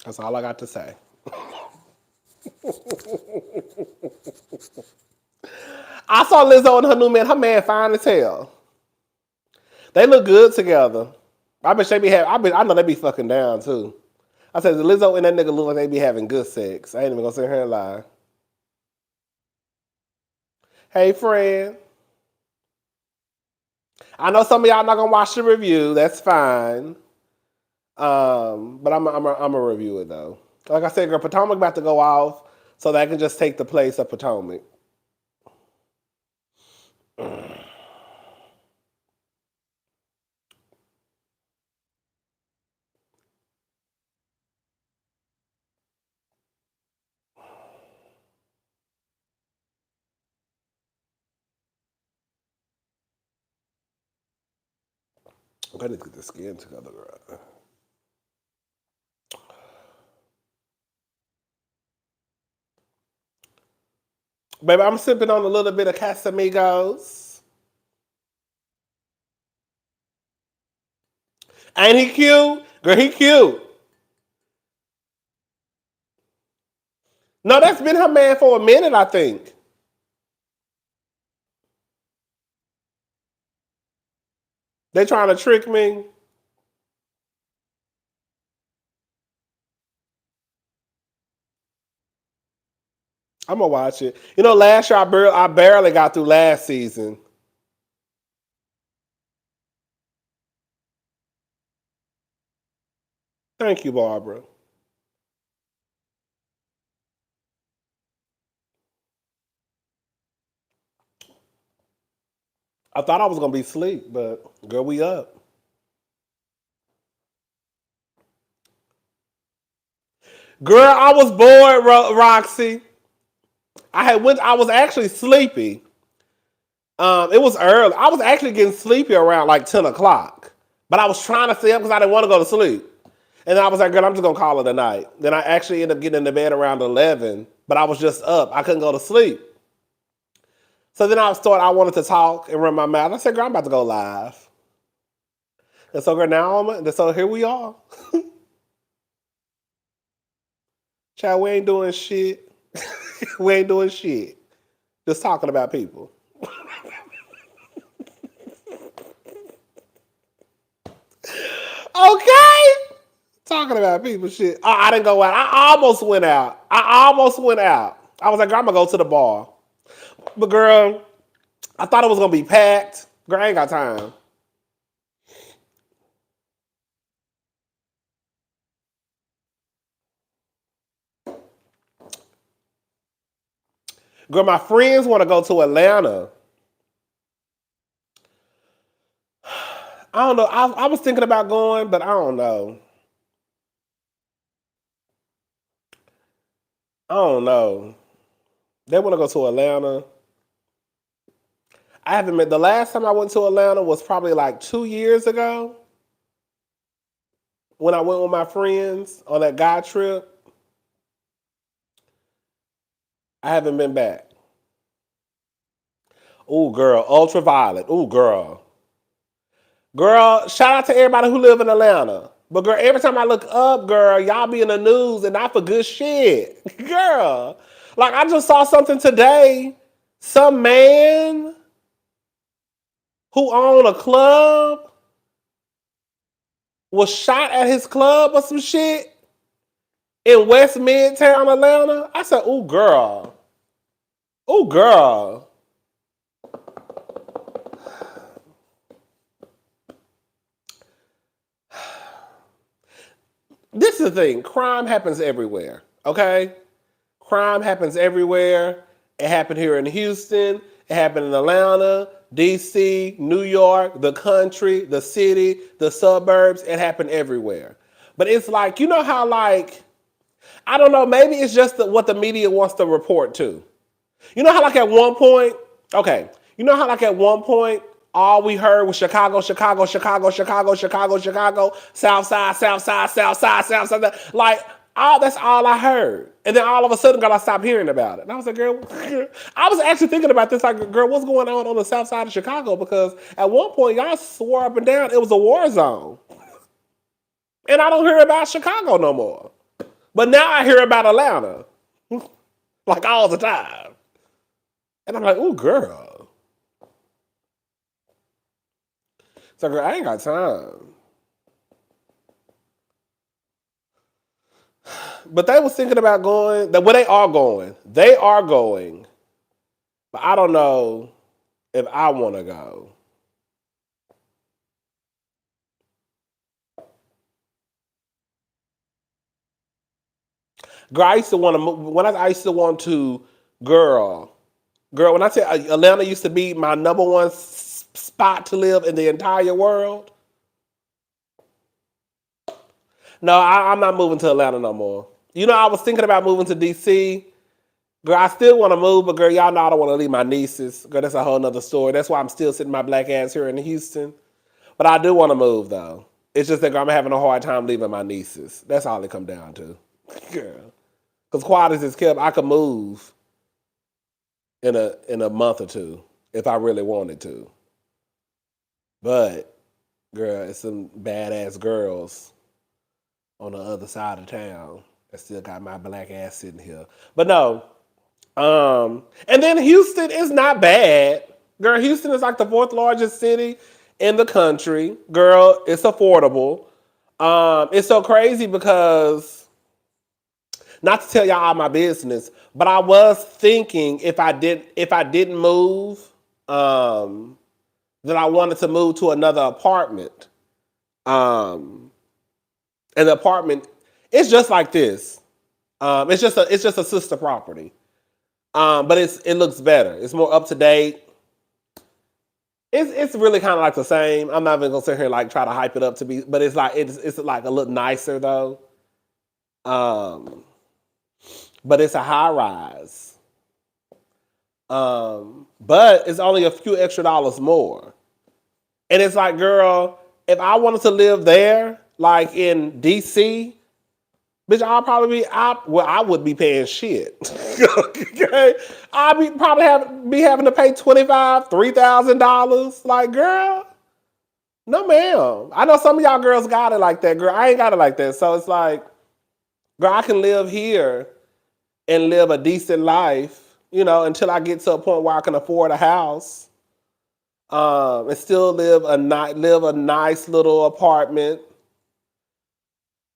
That's all I got to say. I saw Lizzo and her new man. Her man fine as hell. They look good together. I bet they be having. I know they be fucking down too. I said the Lizzo and that nigga look like they be having good sex. I ain't even gonna sit here and lie. Hey, friend. I know some of y'all not gonna watch the review. That's fine. But I'm a review it though. Like I said, girl, Potomac about to go off, so that I can just take the place of Potomac. I need to get the skin together, girl. Baby, I'm sipping on a little bit of Casamigos. Ain't he cute? Girl, he cute. No, that's been her man for a minute, I think. They trying to trick me. I'm gonna watch it. You know, last year I barely got through last season. Thank you, Barbara. I thought I was gonna be asleep, but girl, we up. Girl, I was bored, Roxy. I was actually sleepy. It was early. I was actually getting sleepy around like 10 o'clock. But I was trying to stay up because I didn't want to go to sleep. And then I was like, girl, I'm just gonna call it a night. Then I actually ended up getting into bed around 11, but I was just up. I couldn't go to sleep. So then I wanted to talk and run my mouth. I said, girl, I'm about to go live. And so girl, so here we are. Child, we ain't doing shit. We ain't doing shit. Just talking about people. Okay. Talking about people shit. I didn't go out. I almost went out. I was like, girl, I'm gonna go to the bar. But girl, I thought it was gonna be packed. Girl, I ain't got time. Girl, my friends want to go to Atlanta. I don't know. I was thinking about going, but I don't know. I don't know. They want to go to Atlanta. I haven't been. The last time I went to Atlanta was probably like 2 years ago when I went with my friends on that guy trip. I haven't been back. Ooh, girl, ultraviolet. Ooh, girl. Girl, shout out to everybody who live in Atlanta. But girl, every time I look up, girl, y'all be in the news and not for good shit. Girl. Like I just saw something today. Some man who owned a club was shot at his club or some shit in West Midtown, Atlanta. I said, ooh, girl. Ooh, girl. This is the thing. Crime happens everywhere. Okay? Crime happens everywhere. It happened here in Houston. It happened in Atlanta, DC, New York, the country, the city, the suburbs. It happened everywhere. But it's like, you know how like, I don't know, maybe it's just what the media wants to report to. You know how like at one point, okay, you know how like at one point, all we heard was Chicago, Chicago, Chicago, Chicago, Chicago, Chicago, South Side, South Side, South Side, South Side. Like, that's all I heard. And then all of a sudden, girl, I stopped hearing about it. And I was like, girl, I was actually thinking about this, like, girl, what's going on the South Side of Chicago? Because at one point, y'all swore up and down it was a war zone. And I don't hear about Chicago no more. But now I hear about Atlanta, like all the time. And I'm like, ooh, girl. So, girl, I ain't got time. But they was thinking about going. Well, they are going. They are going. But I don't know if I want to go. Girl, I used to want to move. I used to want to, girl, girl. When I say Atlanta used to be my number one spot to live in the entire world. No, I'm not moving to Atlanta no more. You know, I was thinking about moving to DC. Girl, I still want to move, but girl, y'all know I don't want to leave my nieces. Girl, that's a whole nother story. That's why I'm still sitting my black ass here in Houston. But I do want to move though. It's just that girl, I'm having a hard time leaving my nieces. That's all it come down to. Girl. Because quiet as it's kept, I could move in a month or two if I really wanted to. But girl, it's some badass girls on the other side of town that still got my black ass sitting here. But no, and then Houston is not bad. Girl, Houston is like the fourth largest city in the country. Girl, it's affordable. It's so crazy because not to tell y'all all my business, but I was thinking if I didn't move, that I wanted to move to another apartment. And the apartment, it's just like this. It's just a sister property. But it looks better. It's more up to date. It's really kind of like the same. I'm not even gonna sit here like try to hype it up to be, but it's like a little nicer though. But it's a high rise. But it's only a few extra dollars more. And it's like, girl, if I wanted to live there, like in DC, bitch, I would be paying shit. Okay, I'd be probably be having to pay $3,000. Like, girl, no ma'am. I know some of y'all girls got it like that, girl. I ain't got it like that. So it's like, girl, I can live here and live a decent life, until I get to a point where I can afford a house, and still live a nice little apartment,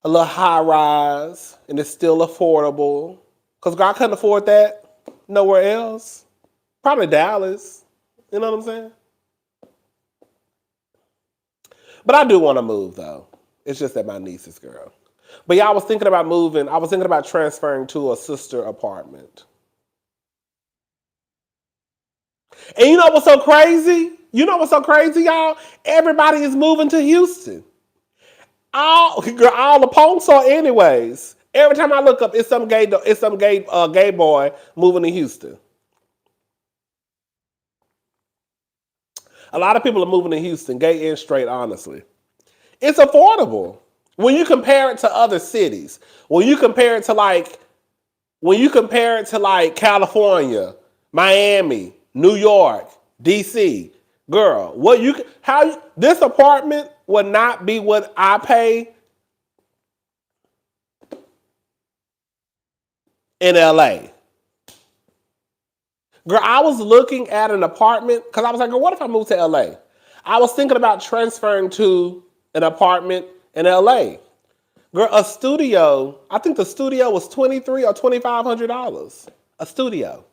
a little high rise, and it's still affordable. Cause girl, I couldn't afford that nowhere else. Probably Dallas. You know what I'm saying? But I do want to move though. It's just that my niece is girl. But yeah, I was thinking about moving. I was thinking about transferring to a sister apartment. And you know what's so crazy? Y'all? Everybody is moving to Houston. All the punks are anyways. Every time I look up, it's some gay boy moving to Houston. A lot of people are moving to Houston, gay and straight, honestly. It's affordable. When you compare it to other cities, when you compare it to like California, Miami, New York, DC, girl, this apartment would not be what I pay in LA. Girl, I was looking at an apartment because I was like, girl, what if I moved to LA? I was thinking about transferring to an apartment in LA. Girl, a studio, I think the studio was $2,300 or $2,500. A studio.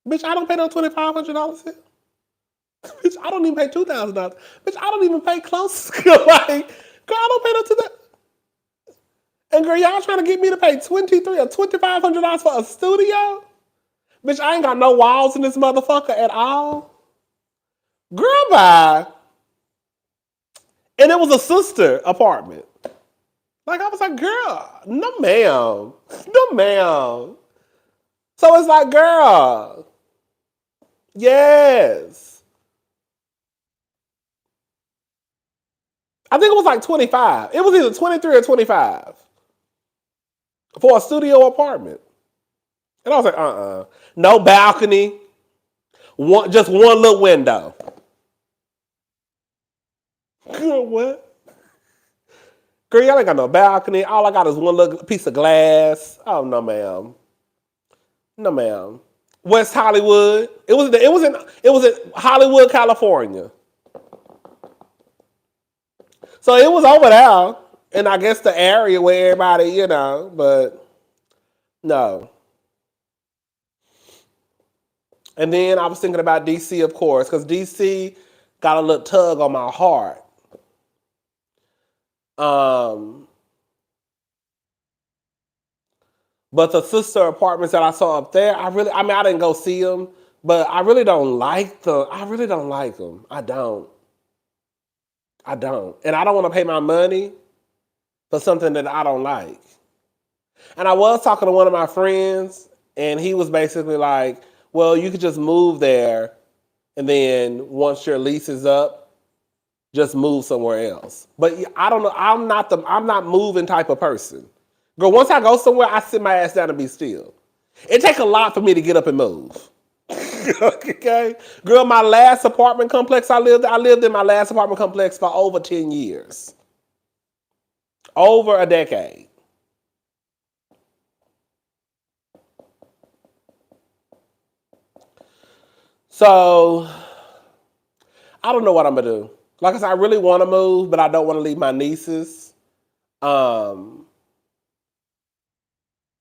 Bitch, I don't pay no $2,500 here. Bitch, I don't even pay $2,000. Bitch, I don't even pay close. Girl, I don't pay no $2,000. And girl, y'all trying to get me to pay $2,300 or $2,500 for a studio? Bitch, I ain't got no walls in this motherfucker at all. Girl, bye. And it was a sister apartment. Like, I was like, girl, no ma'am. No ma'am. So it's like, girl, yes. I think it was like 25. It was either 23 or 25 for a studio apartment. And I was like, no balcony, just one little window. Girl, what? Girl, y'all ain't got no balcony. All I got is one little piece of glass. Oh, no, ma'am. No, ma'am. West Hollywood. It was in Hollywood, California. So it was over there. And I guess the area where everybody, but no. And then I was thinking about DC, of course, because DC got a little tug on my heart. Um, but the sister apartments that I saw up there, I didn't go see them, but I really don't like them. I really don't like them. I don't. I don't. And I don't want to pay my money for something that I don't like. And I was talking to one of my friends, and he was basically like, well, you could just move there, and then once your lease is up, just move somewhere else. But I don't know. I'm not moving type of person. Girl, once I go somewhere, I sit my ass down and be still. It takes a lot for me to get up and move. Okay? Girl, my last apartment complex I lived in my last apartment complex for over 10 years. Over a decade. So I don't know what I'm gonna do. Like I said, I really want to move, but I don't want to leave my nieces. Um,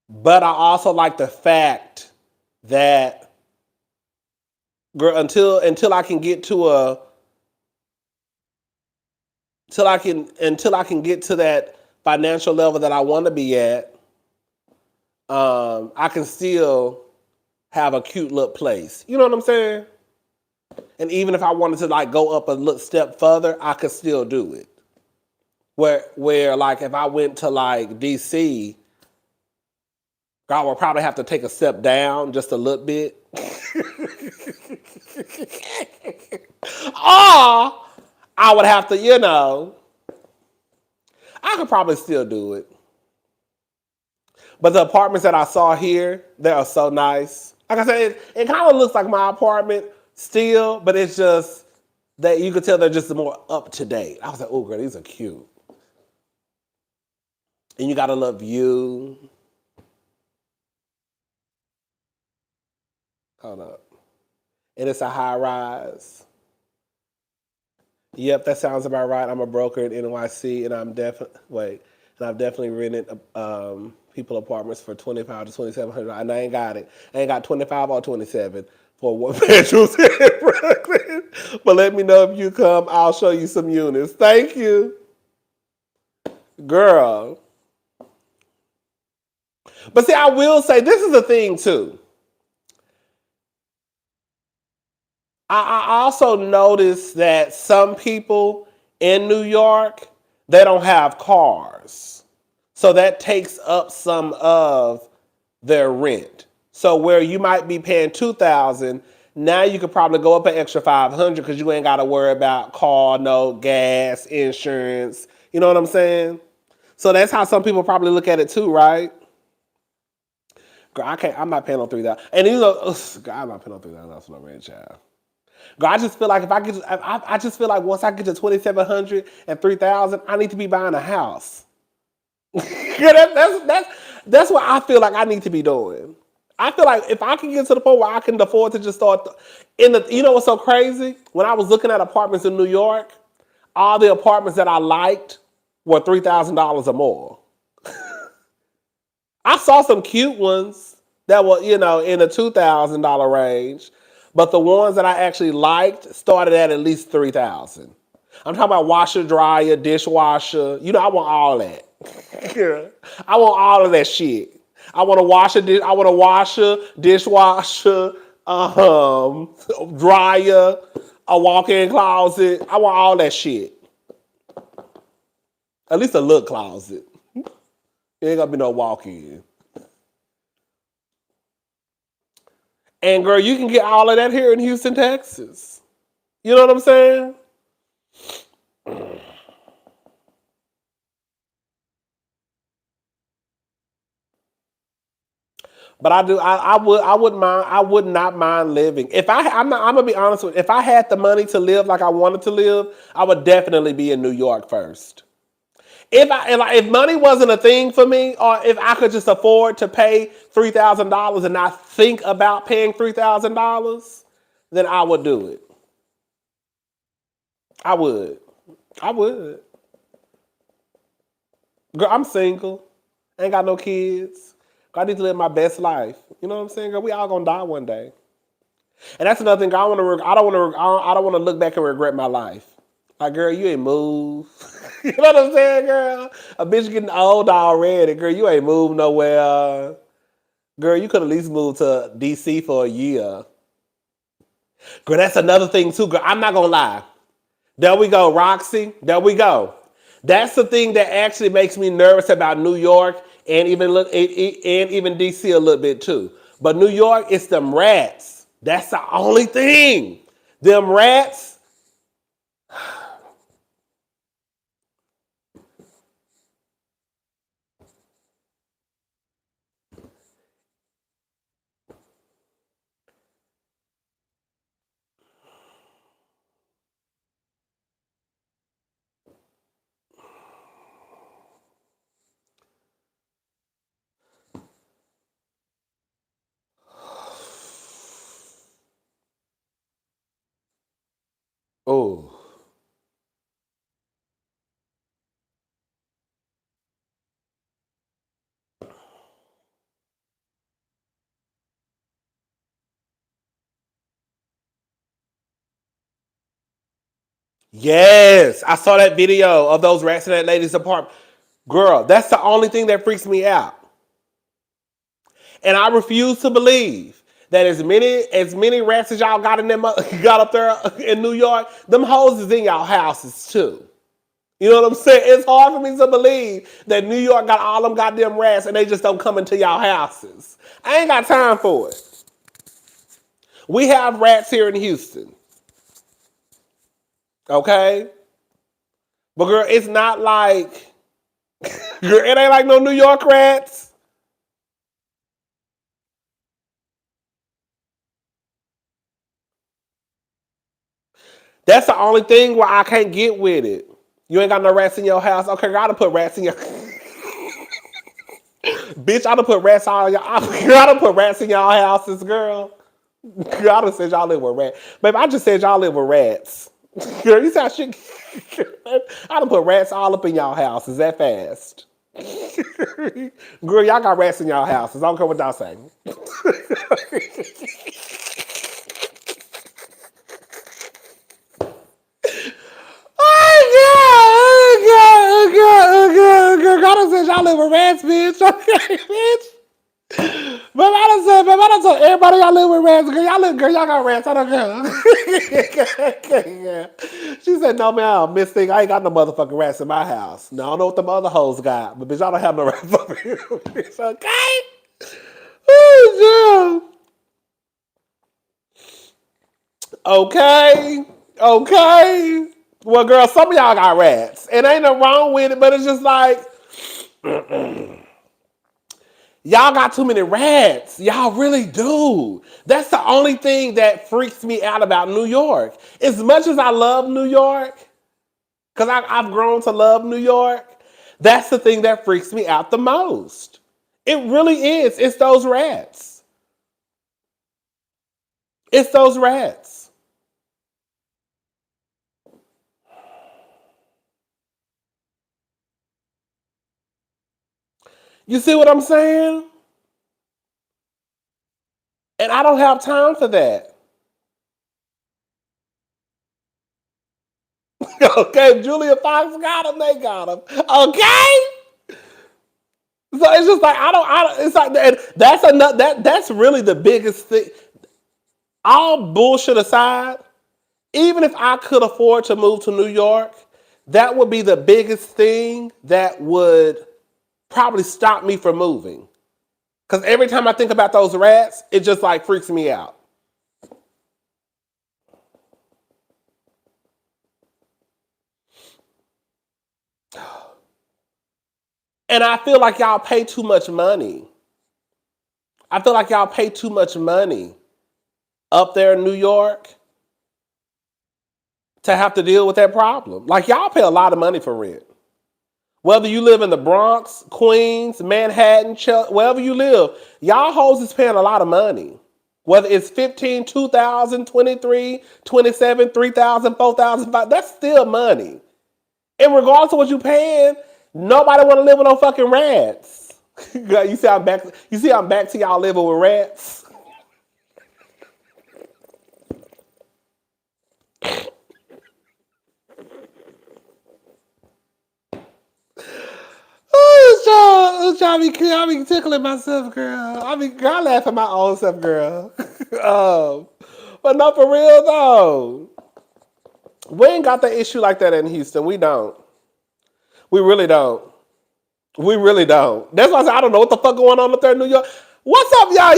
but I also like the fact that, girl, until I can get to a until I can get to that financial level that I want to be at, I can still have a cute little place. You know what I'm saying? And even if I wanted to like go up a little step further, I could still do it. Where like if I went to like DC, I would probably have to take a step down just a little bit. Or I would have to, I could probably still do it. But the apartments that I saw here, they are so nice. Like I said, it kind of looks like my apartment still, but it's just that you could tell they're just more up to date. I was like, oh, girl, these are cute. And you got a little view. Hold up. And it's a high rise. Yep, that sounds about right. I'm a broker in NYC, and I've definitely rented people apartments for 25 to 2,700. And I ain't got it. I ain't got 25 or 27 for one bedrooms in Brooklyn. But let me know if you come. I'll show you some units. Thank you, girl. But see, I will say this is the thing too. I also noticed that some people in New York, they don't have cars. So that takes up some of their rent. So where you might be paying 2,000, now you could probably go up an extra 500 because you ain't got to worry about car note, gas, insurance. You know what I'm saying? So that's how some people probably look at it too, right? Girl, I can't. I'm not paying on 3,000. And girl, I'm not paying on 3,000 for no rent, child. Girl, I just feel like if I get, I just feel like once I get to 2,700 and 3,000, I need to be buying a house. Yeah, that's what I feel like I need to be doing. I feel like if I can get to the point where I can afford to just start you know what's so crazy? When I was looking at apartments in New York, all the apartments that I liked were $3,000 or more. I saw some cute ones that were, in the $2,000 range, but the ones that I actually liked started at least 3,000. I'm talking about washer, dryer, dishwasher. I want all that. I want all of that shit. I want a washer, dishwasher, dryer, a walk-in closet. I want all that shit. At least a little closet. It ain't gonna be no walk-in. And girl, you can get all of that here in Houston, Texas. You know what I'm saying? But I would not mind living. I'm gonna be honest with you. If I had the money to live like I wanted to live, I would definitely be in New York first. If money wasn't a thing for me, or if I could just afford to pay $3,000 and not think about paying $3,000, then I would do it. I would. I would. Girl, I'm single. Ain't got no kids. Girl, I need to live my best life. You know what I'm saying, girl? We all gonna die one day. And that's another thing. I don't want to look back and regret my life. Like, girl, you ain't moved. You know what I'm saying, girl? A bitch getting old already. Girl, you ain't moved nowhere. Girl, you could at least move to DC for a year. Girl, that's another thing too, girl. I'm not gonna lie. There we go, Roxy. There we go. That's the thing that actually makes me nervous about New York and even DC a little bit too. But New York, it's them rats. That's the only thing. Them rats. Oh. Yes, I saw that video of those rats in that lady's apartment. Girl, that's the only thing that freaks me out. And I refuse to believe that as many rats as y'all got in them got up there in New York, them hoes is in y'all houses too. You know what I'm saying? It's hard for me to believe that New York got all them goddamn rats and they just don't come into y'all houses. I ain't got time for it. We have rats here in Houston. Okay? But girl, it's not like girl, it ain't like no New York rats. That's the only thing where I can't get with it. You ain't got no rats in your house. Okay, I gotta put rats in your bitch. I done put rats all y'all. I done put rats in y'all houses, girl. Girl, I done said y'all live with rats. Baby, I just said y'all live with rats. Girl, you sound shit. I done put rats all up in y'all houses that fast. Girl, y'all got rats in y'all houses. I don't care what y'all say. Oh, God. God done said y'all live with rats, bitch. Okay, bitch. But I done told everybody y'all live with rats. Girl, y'all got rats. I don't care. She said, no, man, Miss Thing, I ain't got no motherfucking rats in my house. No, I don't know what them other hoes got, but bitch, y'all don't have no rats over here. Bitch, okay? Oh, yeah. Okay. Okay. Well, girl, some of y'all got rats. And ain't nothing wrong with it, but it's just like, y'all got too many rats. Y'all really do. That's the only thing that freaks me out about New York. As much as I love New York, because I've grown to love New York, that's the thing that freaks me out the most. It really is. It's those rats. It's those rats. You see what I'm saying? And I don't have time for that. Okay, Julia Fox got him, they got him. Okay? So it's just like it's like that's really the biggest thing. All bullshit aside, even if I could afford to move to New York, that would be the biggest thing that would probably stop me from moving. Because every time I think about those rats, it just like freaks me out. And I feel like y'all pay too much money. I feel like y'all pay too much money up there in New York to have to deal with that problem. Like y'all pay a lot of money for rent. Whether you live in the Bronx, Queens, Manhattan, wherever you live, y'all hoes is paying a lot of money. Whether it's 15, 2,000, 23, 27, 3,000, 4,000, that's still money. And regardless of what you're paying, Nobody want to live with no fucking rats. Girl, you see I'm back. You see I'm back to y'all living with rats. I be tickling myself, girl. Girl, I laugh at my own self, girl. But no, for real though, we ain't got that issue like that in Houston. We don't. We really don't. We really don't. That's why I said I don't know what the fuck going on up there in New York. What's up, y'all?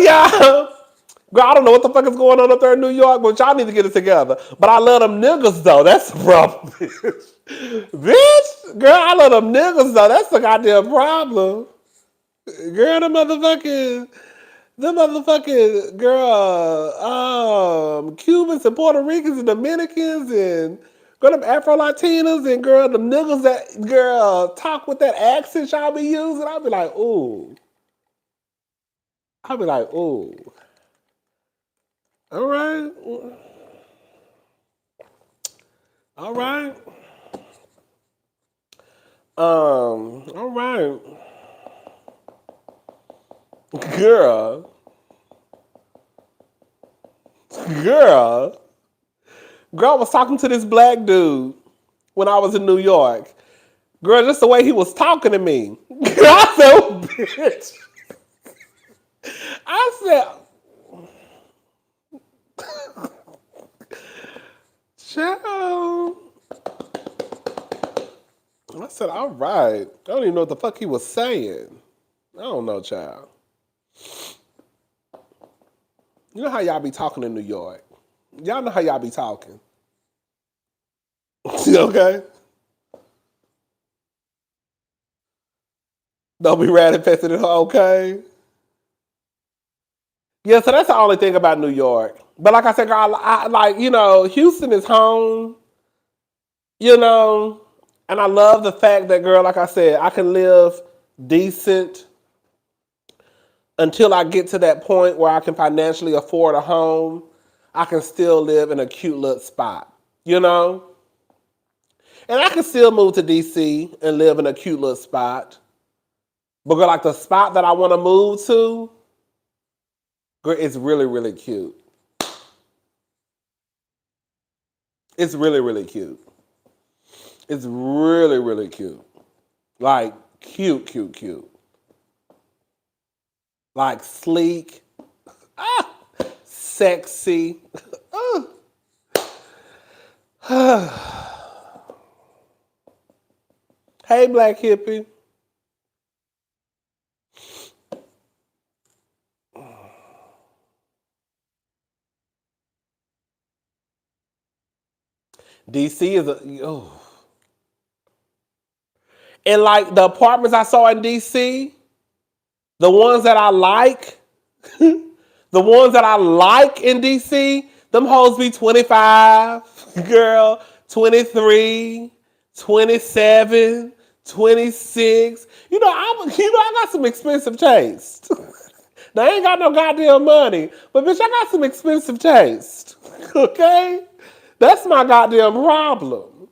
Girl, I don't know what the fuck is going on up there in New York, but y'all need to get it together. But I love them niggas though. That's the problem, bitch. Bitch, girl, I love them niggas though. That's the goddamn problem. Girl, the motherfucking girl, Cubans and Puerto Ricans and Dominicans and girl, them Afro Latinas and girl, them niggas that girl talk with that accent y'all be using. I'll be like, ooh. I'll be like, ooh. All right. All right. All right. Girl. Girl. Girl, I was talking to this black dude when I was in New York. Girl, just the way he was talking to me. I said, oh, bitch. I said, child. I said, all right. I don't even know what the fuck he was saying. I don't know, child. You know how y'all be talking in New York. Y'all know how y'all be talking. Okay? Don't be rat infested in her, okay? Yeah, so that's the only thing about New York. But like I said, girl, I like, Houston is home, you know, and I love the fact that, girl, like I said, I can live decent until I get to that point where I can financially afford a home. I can still live in a cute little spot, you know? And I can still move to DC and live in a cute little spot. But girl, like the spot that I want to move to, girl, it's really, really cute. It's really, really cute. It's really, really cute. Like cute, cute, cute. Like sleek, sexy. Hey, black hippie. DC is a and like the apartments I saw in DC, the ones that I like, the ones that I like in DC, them hoes be 25, girl, 23, 27, 26. I got some expensive taste. Now I ain't got no goddamn money, but bitch, I got some expensive taste. Okay? That's my goddamn problem.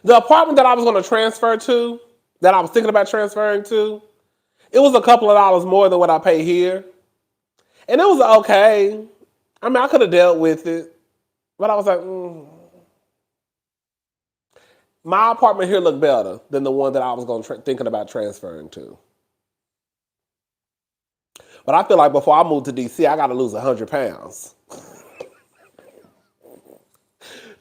The apartment that I was going to transfer to, that I was thinking about transferring to, it was a couple of dollars more than what I pay here. And it was okay. I mean, I could have dealt with it. But I was like, my apartment here looked better than the one that I was thinking about transferring to. But I feel like before I move to DC, I got to lose 100 pounds.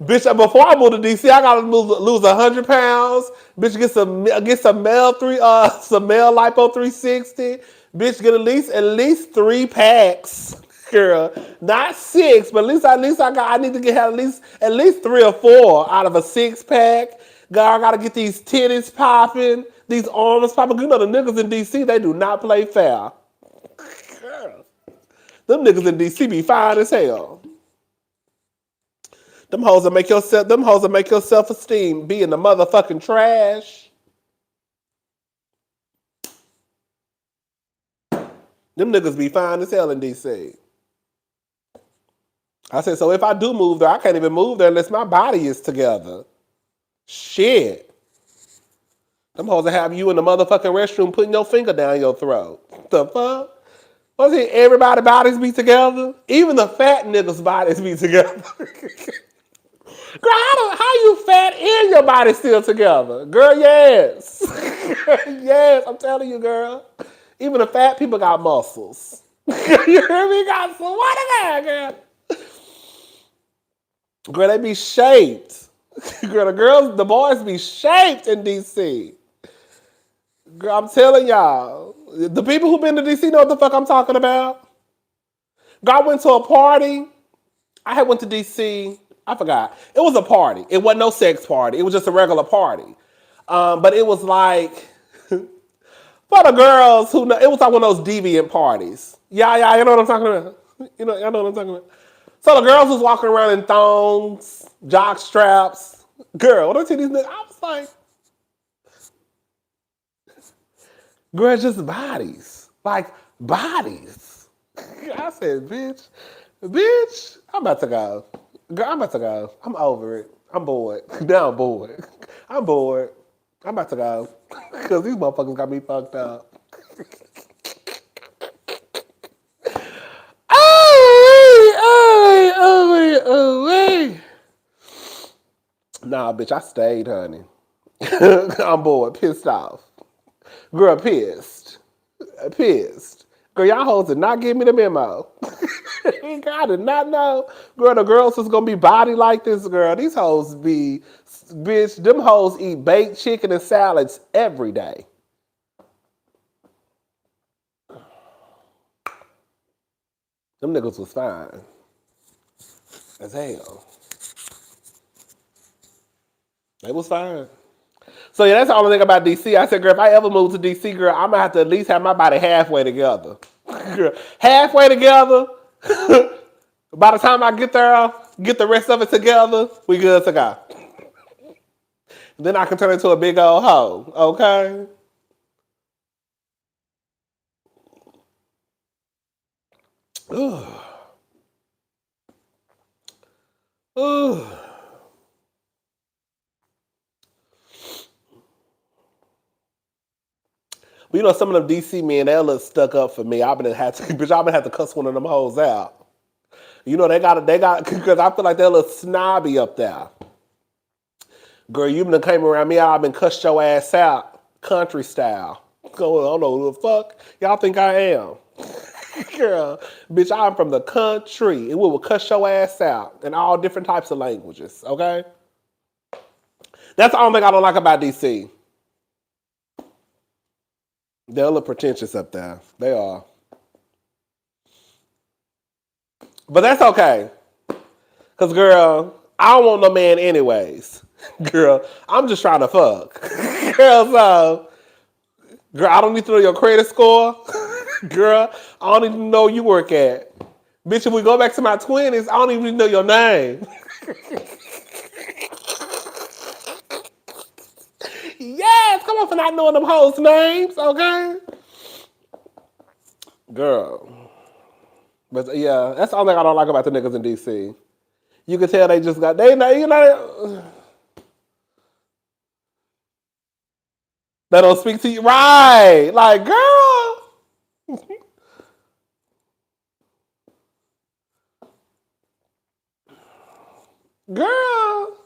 Bitch, before I move to DC, I gotta lose 100 pounds. Bitch, get some some male lipo 360. Bitch, get at least 3 packs, girl. Not six, but I need to get at least 3 or 4 out of a 6 pack. Girl, I gotta get these titties popping, these arms popping. You know the niggas in DC, they do not play fair. Girl, them niggas in DC be fine as hell. Them hoes that make your self-esteem be in the motherfucking trash. Them niggas be fine as hell in DC. I said, so if I do move there, I can't even move there unless my body is together. Shit. Them hoes that have you in the motherfucking restroom putting your finger down your throat. The fuck? What's it? Everybody's bodies be together? Even the fat niggas' bodies be together. Girl, how you fat and your body still together? Girl, yes. Yes, I'm telling you, girl. Even the fat people got muscles. You hear me? Got some what again, girl? Girl, they be shaped. Girl, the boys be shaped in DC. Girl, I'm telling y'all. The people who been to DC know what the fuck I'm talking about. Girl, I went to a party. I had went to DC. I forgot. It was a party. It wasn't no sex party. It was just a regular party. But it was like for the girls who know. It was like one of those deviant parties. Yeah, you know what I'm talking about. I know what I'm talking about. So the girls was walking around in thongs, jock straps. Girl, when I see these niggas, I was like, girl, just bodies. Like, bodies. I said, bitch, I'm about to go. Girl, I'm about to go. I'm over it. I'm bored. Now I'm bored. I'm bored. I'm about to go. Because these motherfuckers got me fucked up. Oh, wait. Nah, bitch, I stayed, honey. I'm bored, pissed off. Girl, pissed. Pissed. Girl, y'all hoes did not give me the memo. Girl, I did not know. Girl, the girls was gonna be body like this, girl. These hoes be, bitch, them hoes eat baked chicken and salads every day. Them niggas was fine. As hell. They was fine. So yeah, that's the only thing about DC. I said, girl, if I ever move to DC, girl, I'm gonna have to at least have my body halfway together. Girl, halfway together. By the time I get there, get the rest of it together, we good to go. Then I can turn into a big old hoe, okay? Ugh. Ugh. But you know, some of them DC men, they look stuck up for me. I've been had to cuss one of them hoes out. You know, they got, because I feel like they're a little snobby up there. Girl, you been came around me, I've been cussed your ass out, country style. Going, I don't know who the fuck y'all think I am. Girl, bitch, I'm from the country, and we will cuss your ass out in all different types of languages, okay? That's the only thing I don't like about DC. They're a little pretentious up there. They are. But that's okay. Because, girl, I don't want no man anyways. Girl, I'm just trying to fuck. Girl, so, girl, I don't need to know your credit score. Girl, I don't even know where you work at. Bitch, if we go back to my 20s, I don't even know your name. Yes, come on for not knowing them hoes' names, okay? Girl. But yeah, that's the only thing I don't like about the niggas in DC. You can tell they just got, they don't speak to you. Right. Like, girl. Girl.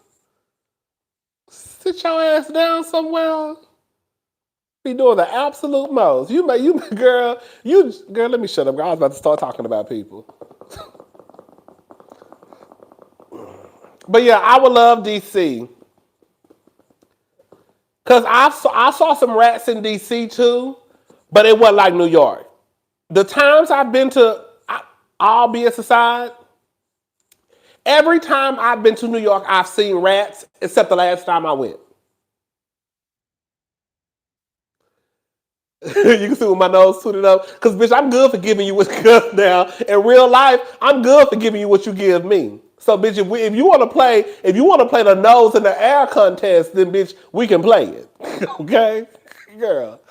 Sit your ass down somewhere. Be doing the absolute most. Girl, let me shut up, girl. I was about to start talking about people. But yeah, I would love DC. Because I saw some rats in DC too, but it wasn't like New York. The times I've been to, all BS aside, every time I've been to New York, I've seen rats, except the last time I went. You can see with my nose tooted up. Because, bitch, I'm good for giving you what's good now. In real life, I'm good for giving you what you give me. So, bitch, if you want to play the nose in the air contest, then, bitch, we can play it. Okay? Girl.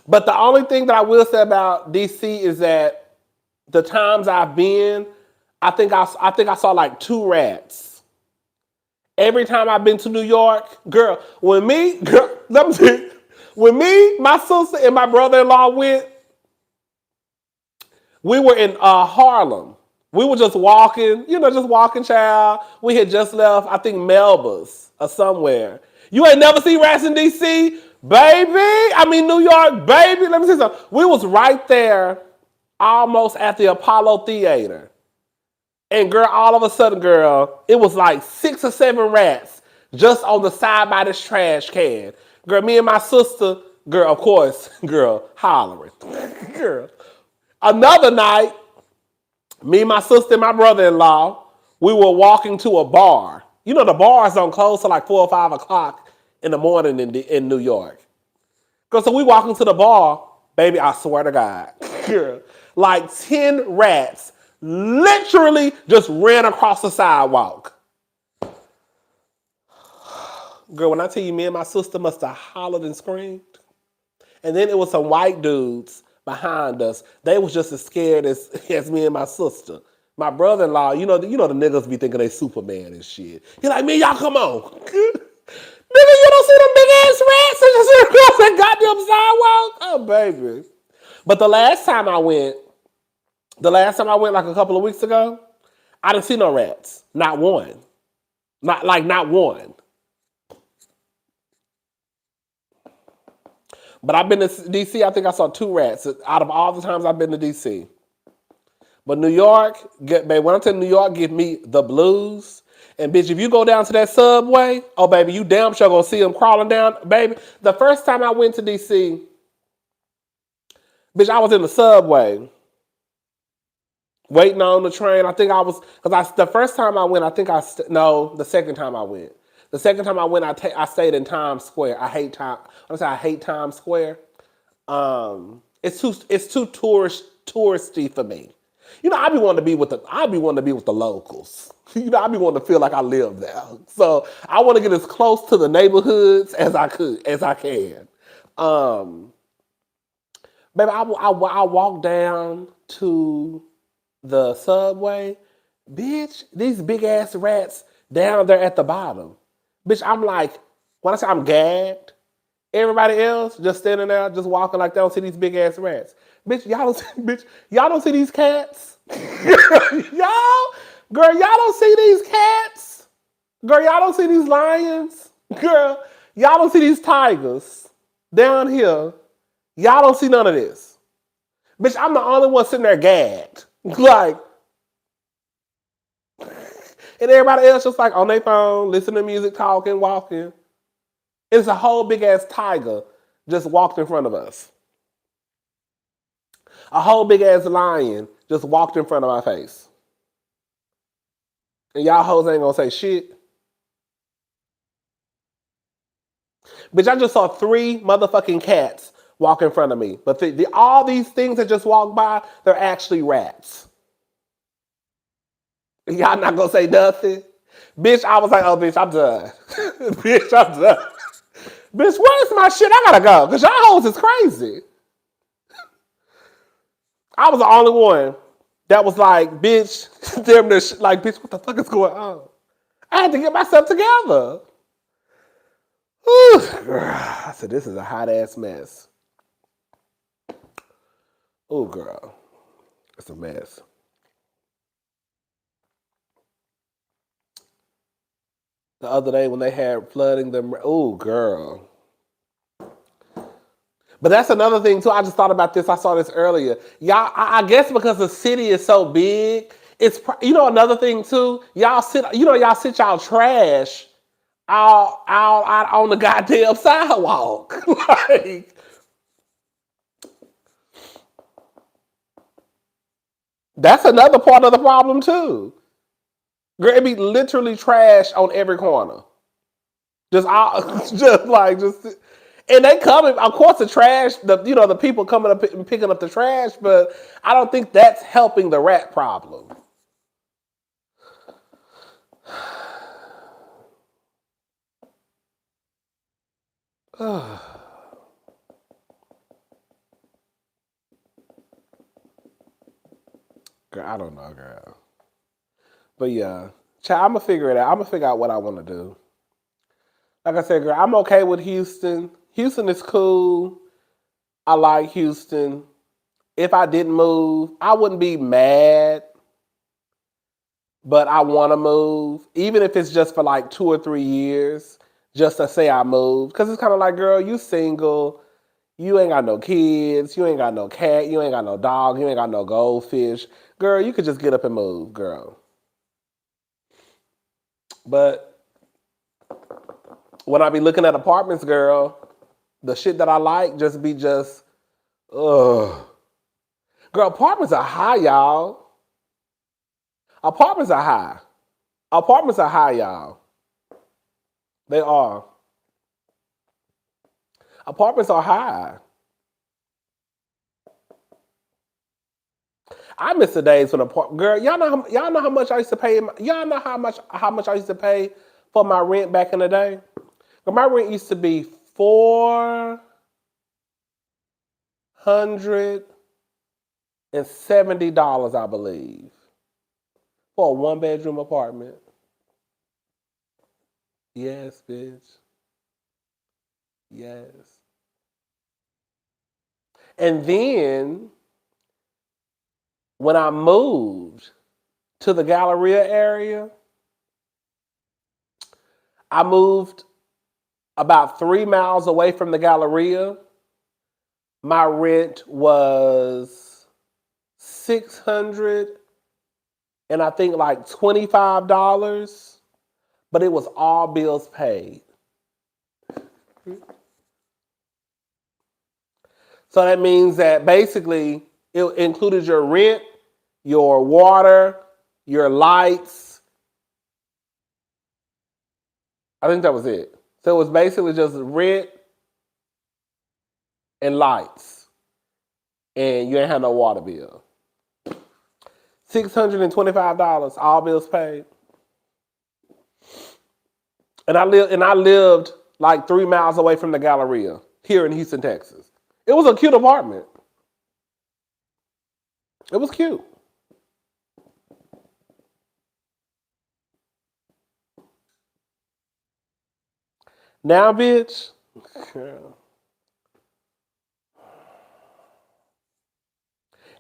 But the only thing that I will say about DC is that the times I've been, I think I saw like 2 rats. Every time I've been to New York, girl, let me see, when me, my sister, and my brother-in-law went, we were in Harlem. We were just walking, just walking, child. We had just left, I think, Melba's or somewhere. You ain't never seen rats in D.C., baby? I mean, New York, baby. Let me see something. We was right there, almost at the Apollo Theater. And girl, all of a sudden, girl, it was like 6 or 7 rats just on the side by this trash can. Girl, me and my sister, girl, of course, girl, hollering. Girl. Another night, me, my sister, and my brother-in-law, we were walking to a bar. You know, the bars don't close till like 4 or 5 o'clock in the morning in New York. Girl, so we walking to the bar, baby, I swear to God, girl, like 10 rats literally just ran across the sidewalk. Girl, when I tell you, me and my sister must have hollered and screamed. And then it was some white dudes behind us. They was just as scared as me and my sister. My brother-in-law, the niggas be thinking they Superman and shit. He like, man, y'all come on. Nigga, you don't see them big ass rats that just sit across that goddamn sidewalk? Oh, baby. But the last time I went like a couple of weeks ago, I didn't see no rats. Not one. Not one. But I've been to DC, I think I saw 2 rats out of all the times I've been to DC. But New York, baby, when I tell New York, give me the blues. And bitch, if you go down to that subway, oh baby, you damn sure gonna see them crawling down, baby. The first time I went to DC, bitch, I was in the subway waiting on the train. I think I was, the first time I went, no, the second time I went. The second time I went, I stayed in Times Square. I hate Times Square. It's too touristy for me. I be wanting to be with the locals. I be wanting to feel like I live there. So I want to get as close to the neighborhoods as I can. Baby, I walk down to the subway. Bitch, these big ass rats down there at the bottom. Bitch, I'm like, when I say I'm gagged, everybody else just standing there, just walking like they don't see these big ass rats. Bitch, y'all don't see these cats? Y'all don't see these cats? Girl, y'all don't see these lions? Girl, y'all don't see these tigers down here? Y'all don't see none of this. Bitch, I'm the only one sitting there gagged. Like, and everybody else just like on their phone, listening to music, talking, walking. It's a whole big ass tiger just walked in front of us. A whole big ass lion just walked in front of my face. And y'all hoes ain't gonna say shit. Bitch, I just saw 3 motherfucking cats walk in front of me. But all these things that just walk by, they're actually rats. Y'all not gonna say nothing? Bitch, I was like, oh, bitch, I'm done. Bitch, I'm done. Bitch, where's my shit? I gotta go. Because y'all hoes is crazy. I was the only one that was like, bitch, damn near like, bitch, what the fuck is going on? I had to get myself together. Whew. I said, this is a hot ass mess. Oh, girl. It's a mess. The other day when they had flooding them, oh, girl. But that's another thing too. I just thought about this. I saw this earlier. Y'all, I guess because the city is so big, it's another thing too. Y'all sit y'all trash out on the goddamn sidewalk. Like, that's another part of the problem too. Girl, it be literally trash on every corner. Just and they coming. Of course, the trash. The people coming up and picking up the trash, but I don't think that's helping the rat problem. Girl, I don't know, girl. But yeah, child, I'm gonna figure it out. I'm gonna figure out what I want to do. Like I said, girl, I'm okay with Houston. Houston is cool. I like Houston. If I didn't move, I wouldn't be mad, but I want to move, even if it's just for like 2 or 3 years, just to say I moved. Because it's kind of like, girl, you single, you ain't got no kids, you ain't got no cat, you ain't got no dog, you ain't got no goldfish. Girl, you could just get up and move, girl. But when I be looking at apartments, girl, the shit that I like ugh. Girl, apartments are high, y'all. Apartments are high. Apartments are high, y'all. They are. Apartments are high. I miss the days when girl, y'all know how much I used to pay. Y'all know how much I used to pay for my rent back in the day. But my rent used to be $470, I believe, for a 1-bedroom apartment. Yes, bitch. Yes. And then when I moved to the Galleria area, I moved about 3 miles away from the Galleria. My rent was 600 and I think like $25, but it was all bills paid. So that means that basically it included your rent, your water, your lights. I think that was it. So it was basically just rent and lights, and you ain't had no water bill. $625, all bills paid. And I lived like 3 miles away from the Galleria here in Houston, Texas. It was a cute apartment. It was cute. Now, bitch, girl.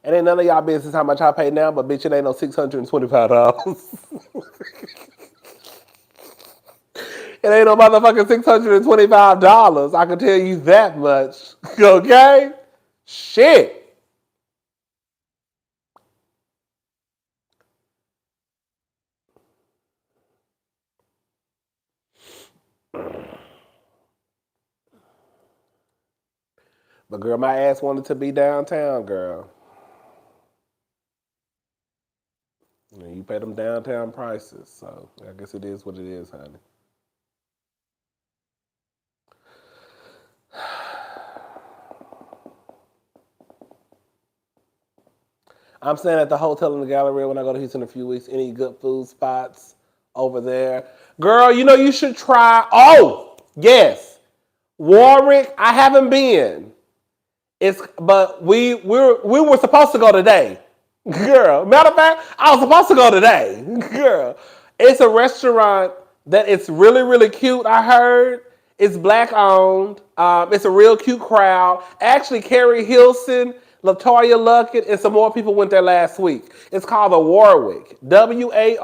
It ain't none of y'all business how much I pay now, but bitch, it ain't no $625. It ain't no motherfucking $625. I can tell you that much. Okay? Shit. But girl, my ass wanted to be downtown, girl. You pay them downtown prices, so I guess it is what it is, honey. I'm staying at the hotel in the Galleria when I go to Houston in a few weeks. Any good food spots over there? Girl, you know you should try. Oh, yes. Warwick, I haven't been. But we were supposed to go today. Girl. Matter of fact, I was supposed to go today. Girl. It's a restaurant that it's really, really cute, I heard. It's black owned. It's a real cute crowd. Actually, Carrie Hilson, Latoya Luckett, and some more people went there last week. It's called the Warwick. Warwick.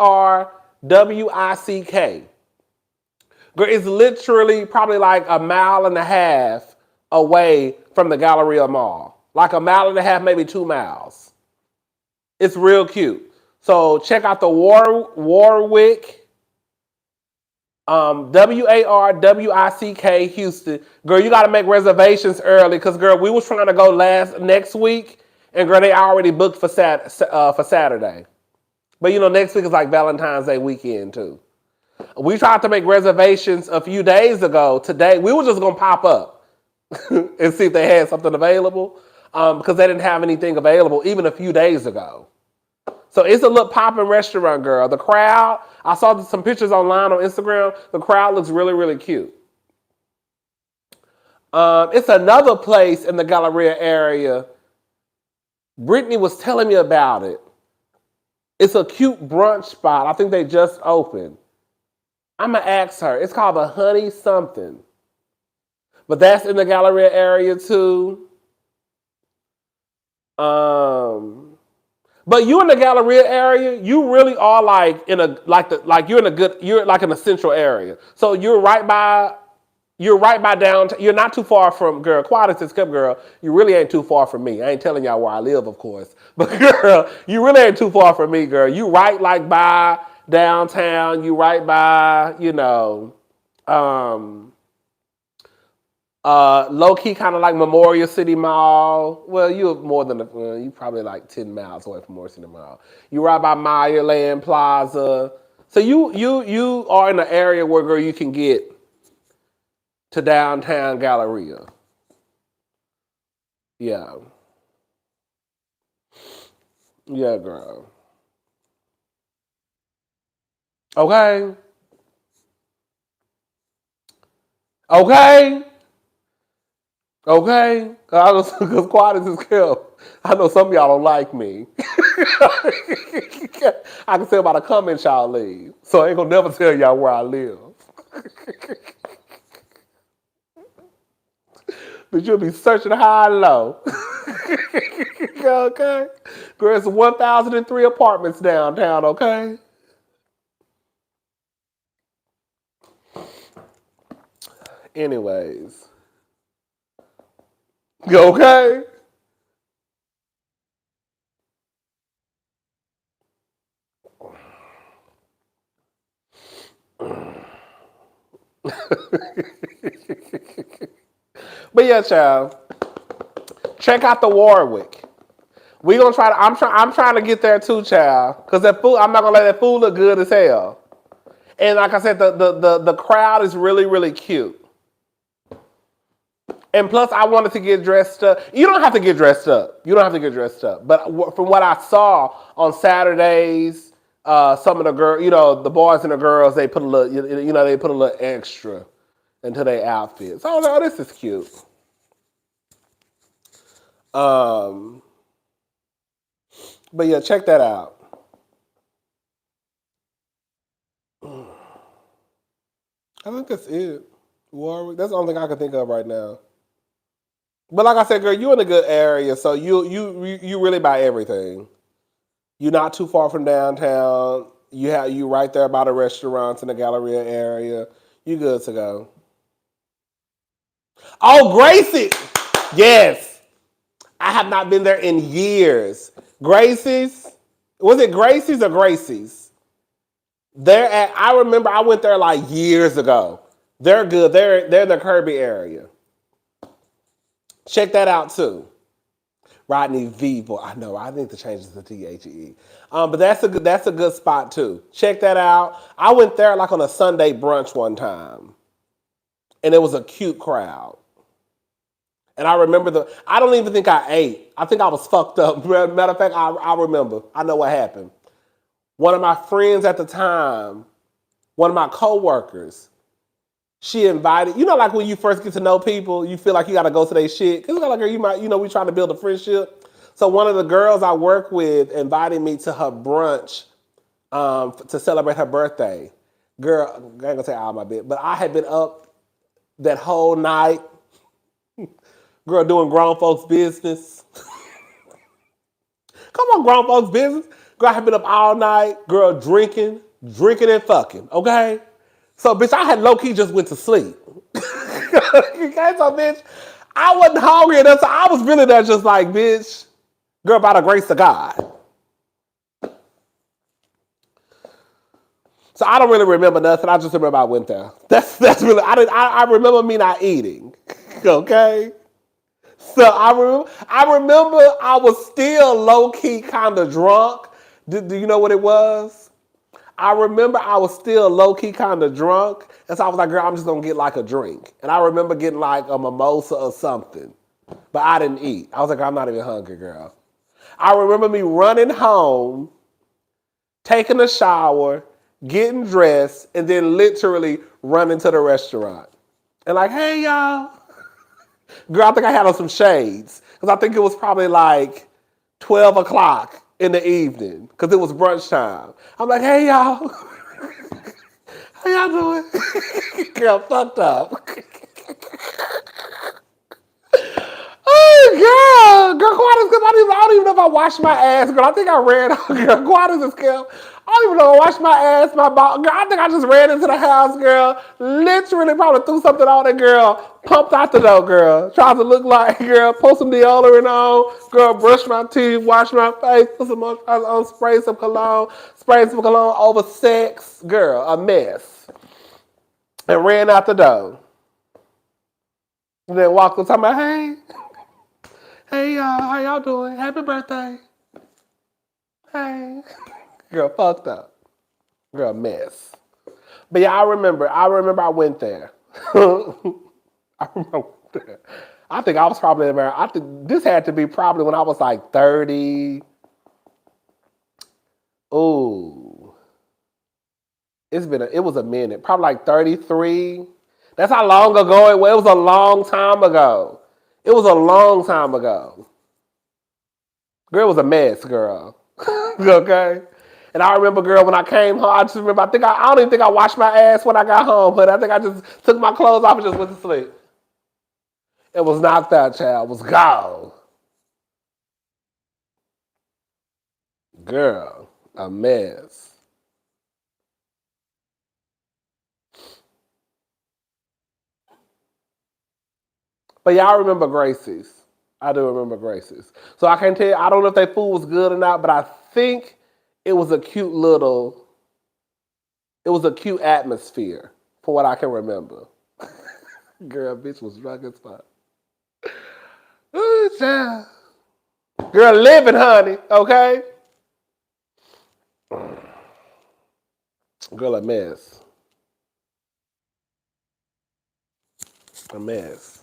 Girl, it's literally probably like a mile and a half away from the Galleria Mall. Like a mile and a half, maybe 2 miles. It's real cute. So check out the Warwick, Warwick Houston. Girl, you got to make reservations early because girl, we was trying to go next week, and girl, they already booked for Saturday. But you know, next week is like Valentine's Day weekend too. We tried to make reservations a few days ago. Today, we were just gonna pop up and see if they had something available because they didn't have anything available even a few days ago. So it's a little popping restaurant, girl. The crowd, I saw some pictures online on Instagram. The crowd looks really, really cute. It's another place in the Galleria area. Brittany was telling me about it. It's a cute brunch spot. I think they just opened. I'm gonna ask her. It's called the Honey something, but that's in the Galleria area too. Um, but you in the Galleria area, you really are like in a like you're in a good you're like in a central area. So you're right by downtown. You're not too far from girl. Quiet as kept, girl. You really ain't too far from me. I ain't telling y'all where I live, of course, but girl, you really ain't too far from me, girl. You right like by downtown. You right by um, low key, kind of like Memorial City Mall. Well, you're more than you probably like 10 miles away from Memorial City Mall. You right by Meyerland Plaza. So you are in an area where girl you can get to downtown Galleria. Yeah. Yeah, girl. Okay. Okay. Okay. Because quiet as is kept. I know some of y'all don't like me. I can tell by the comments y'all leave. So I ain't gonna never tell y'all where I live. But you'll be searching high and low. Okay? Girl, it's 1,003 apartments downtown, okay? Anyways. Okay? But yeah, child. Check out the Warwick. We gonna try to. I'm trying to get there too, child. Cause that food. I'm not gonna let that food look good as hell. And like I said, the crowd is really really cute. And plus, I wanted to get dressed up. You don't have to get dressed up. You don't have to get dressed up. But from what I saw on Saturdays, some of the girls, the boys and the girls, they put a little, they put a little extra into their outfits. Oh no, this is cute. Um, but yeah, check that out. I think that's it. Warwick. That's the only thing I can think of right now. But like I said, girl, you in a good area, so you really buy everything. You're not too far from downtown. You right there by the restaurants in the Galleria area. You good to go. Oh, Gracie! Yes. I have not been there in years. Gracie's? Was it Gracie's or Gracie's? I remember I went there like years ago. They're good. They're in the Kirby area. Check that out too. Rodney Vivo. I know. I think the change is the THE. But that's a good spot too. Check that out. I went there like on a Sunday brunch one time, and it was a cute crowd. And I remember I don't even think I ate. I think I was fucked up. Matter of fact, I remember. I know what happened. One of my friends at the time, one of my coworkers, she invited, like when you first get to know people, you feel like you got to go to their shit. Because like, you might, we trying to build a friendship. So one of the girls I work with invited me to her brunch to celebrate her birthday. Girl, I ain't gonna say all my bit, but I had been up that whole night, girl, doing grown folks business. Come on, grown folks business. Girl, I had been up all night, girl, drinking and fucking, okay? So, bitch, I had low-key just went to sleep. Okay, so, bitch, I wasn't hungry enough, so I was really there just like, bitch, girl, by the grace of God. So I don't really remember nothing. I just remember I went there. That's really, I remember me not eating, okay? So I remember I was still low-key kind of drunk. Do you know what it was? I remember I was still low-key kind of drunk. And so I was like, girl, I'm just going to get like a drink. And I remember getting like a mimosa or something. But I didn't eat. I was like, I'm not even hungry, girl. I remember me running home, taking a shower, getting dressed, and then literally running to the restaurant. And like, hey, y'all. Girl, I think I had on some shades. Because I think it was probably like 12 o'clock. in the evening because it was brunch time. I'm like, hey y'all, how y'all doing? Girl, fucked up. Oh, girl, Quad is I don't even know if I washed my ass, girl. I think I ran. Girl, Quad is scale. I don't even know if I washed my ass, my ball. Girl, I think I just ran into the house, girl. Literally probably threw something on it, girl. Pumped out the door, girl. Tried to look like, girl, put some deodorant on, girl, brush my teeth, wash my face, put some moisturizer on, spray some cologne over sex. Girl, a mess. And ran out the door. And then walked up talking about, hey y'all, how y'all doing? Happy birthday. Hey. Girl, fucked up. Girl, mess. But yeah, I remember I went there. I remember I went there. I think I was probably around, I think this had to be probably when I was like 30. Ooh. It was a minute. Probably like 33. That's how long ago it was. It was a long time ago. It was a long time ago. Girl, it was a mess, girl. Okay? And I remember, girl, when I came home, I just remember, I don't even think I washed my ass when I got home, but I think I just took my clothes off and just went to sleep. It was knocked out, child. It was gone. Girl, a mess. But yeah, I remember Gracie's. I do remember Gracie's. So I can't tell you, I don't know if their food was good or not, but I think it was a cute little, it was a cute atmosphere for what I can remember. Girl, bitch was drunk as fuck. Ooh, child. Girl, living, honey, okay? Girl, a mess. A mess.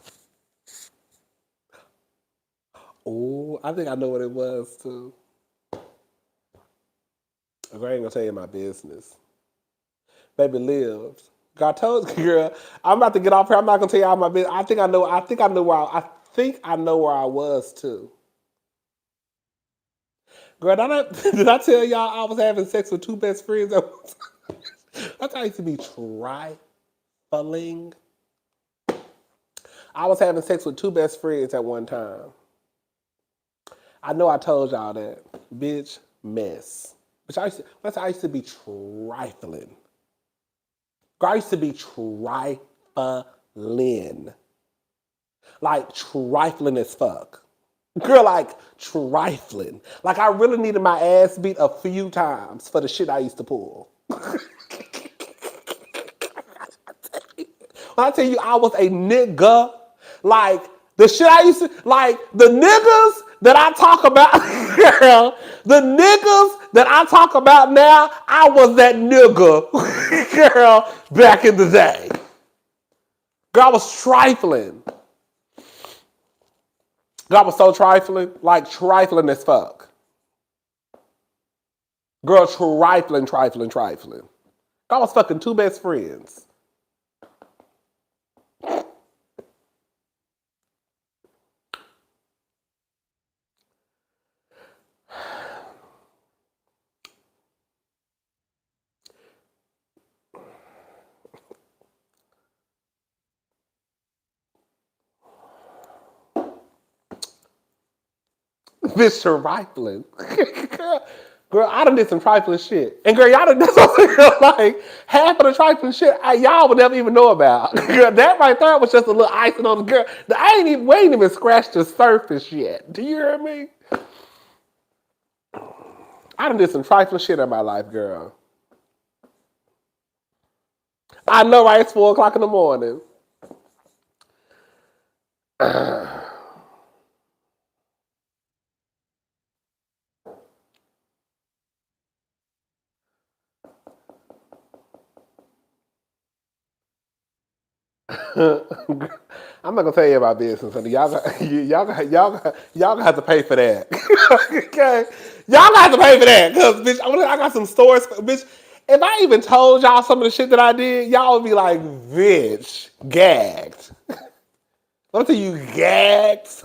Oh, I think I know what it was, too. Girl, I ain't gonna tell you my business. Baby lived. Girl, I told you, girl, I'm about to get off here. I'm not gonna tell you all my business. I think I know where I was, too. Girl, did I tell y'all I was having sex with two best friends? I thought I used to be trifling. I was having sex with two best friends at one time. I know I told y'all that. Bitch, mess. I used to be trifling. Girl, I used to be trifling. Like trifling as fuck. Girl, like trifling. Like I really needed my ass beat a few times for the shit I used to pull. When I tell you I was a nigga, like the shit I used to, like the niggas that I talk about, girl, the niggas that I talk about now, I was that nigga, girl, back in the day. Girl, I was trifling. Girl, I was so trifling, like trifling as fuck. Girl, trifling. I was fucking two best friends. Bitch, trifling. Girl, I done did some trifling shit. And girl, y'all done did something like half of the trifling shit y'all would never even know about. Girl, that right there was just a little icing on the girl. We ain't even scratched the surface yet. Do you hear me? I done did some trifling shit in my life, girl. I know, right? It's 4 o'clock in the morning. I'm not gonna tell you about business, honey. Y'all gonna have to pay for that. Okay, y'all gonna have to pay for that, cause bitch, I got some stories, bitch. If I even told y'all some of the shit that I did, y'all would be like, bitch, gagged. Let me tell you, gagged.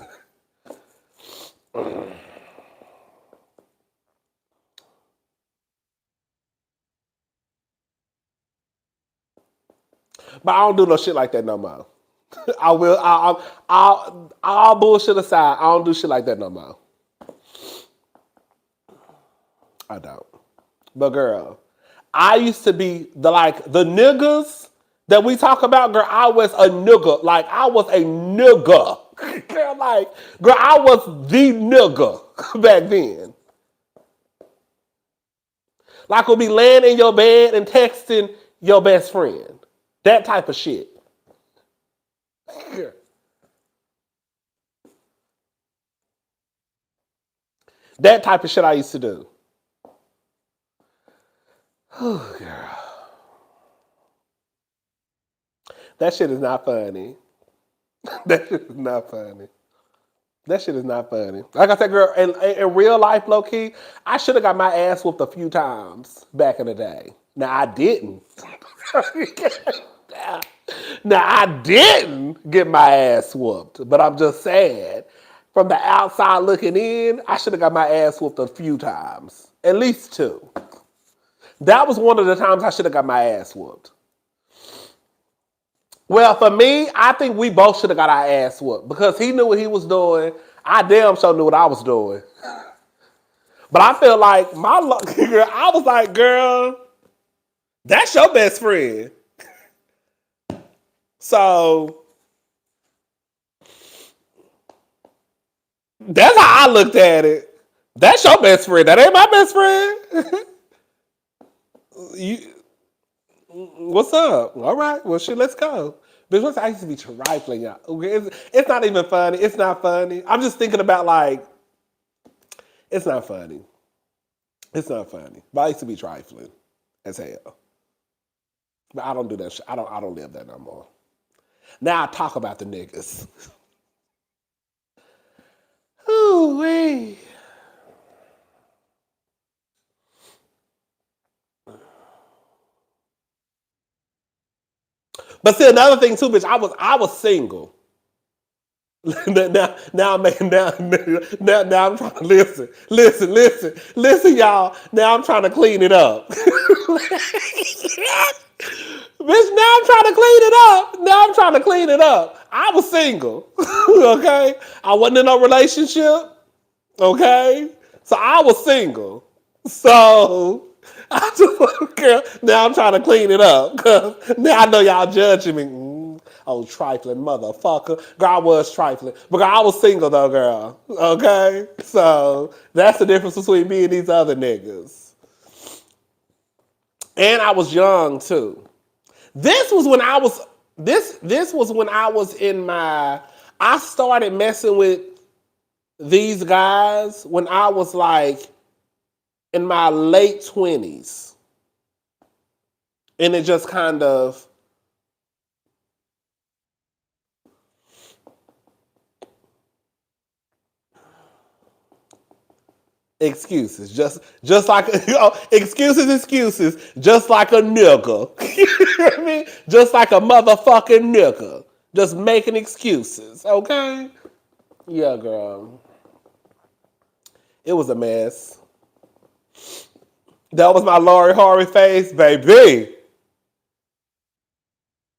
But I don't do no shit like that no more. I will. All bullshit aside, I don't do shit like that no more. I don't. But girl, I used to be the niggas that we talk about. Girl, I was a nigga. Like I was a nigga. Girl, girl, I was the nigga back then. Like we'll be laying in your bed and texting your best friend. That type of shit. That type of shit I used to do. Oh, girl. That shit is not funny. That shit is not funny. That shit is not funny. Like I said, girl, in real life, low key, I should have got my ass whooped a few times back in the day. Now I didn't. Now I didn't get my ass whooped, but I'm just saying, from the outside looking in, I should have got my ass whooped a few times, at least two. That was one of the times I should have got my ass whooped. Well, for me, I think we both should have got our ass whooped because he knew what he was doing. I damn sure knew what I was doing. But I feel like girl, I was like, girl, that's your best friend. So that's how I looked at it. That's your best friend. That ain't my best friend. you, what's up? All right. Well, shit, let's go. Bitch, I used to be trifling, y'all. It's not even funny. It's not funny. I'm just thinking about it's not funny. It's not funny. But I used to be trifling as hell. But I don't do that shit. I don't live that no more. Now I talk about the niggas. Ooh, wee. But see another thing too, bitch. I was single. now I'm making now I'm trying to listen, y'all. Now I'm trying to clean it up. Bitch, now I'm trying to clean it up. Now I'm trying to clean it up. I was single. Okay? I wasn't in a relationship. Okay? So I was single. So I just girl, now I'm trying to clean it up. Cause now I know y'all judging me. Oh, trifling motherfucker. Girl, I was trifling. But girl, I was single though, girl. Okay? So that's the difference between me and these other niggas. And I was young too. This was when I was this was when I was in my I started messing with these guys when I was in my late 20s. And it just kind of excuses. Just like excuses, just like a nigga. You hear me? Just like a motherfucking nigga. Just making excuses, okay? Yeah, girl. It was a mess. That was my Lori Harvey face, baby.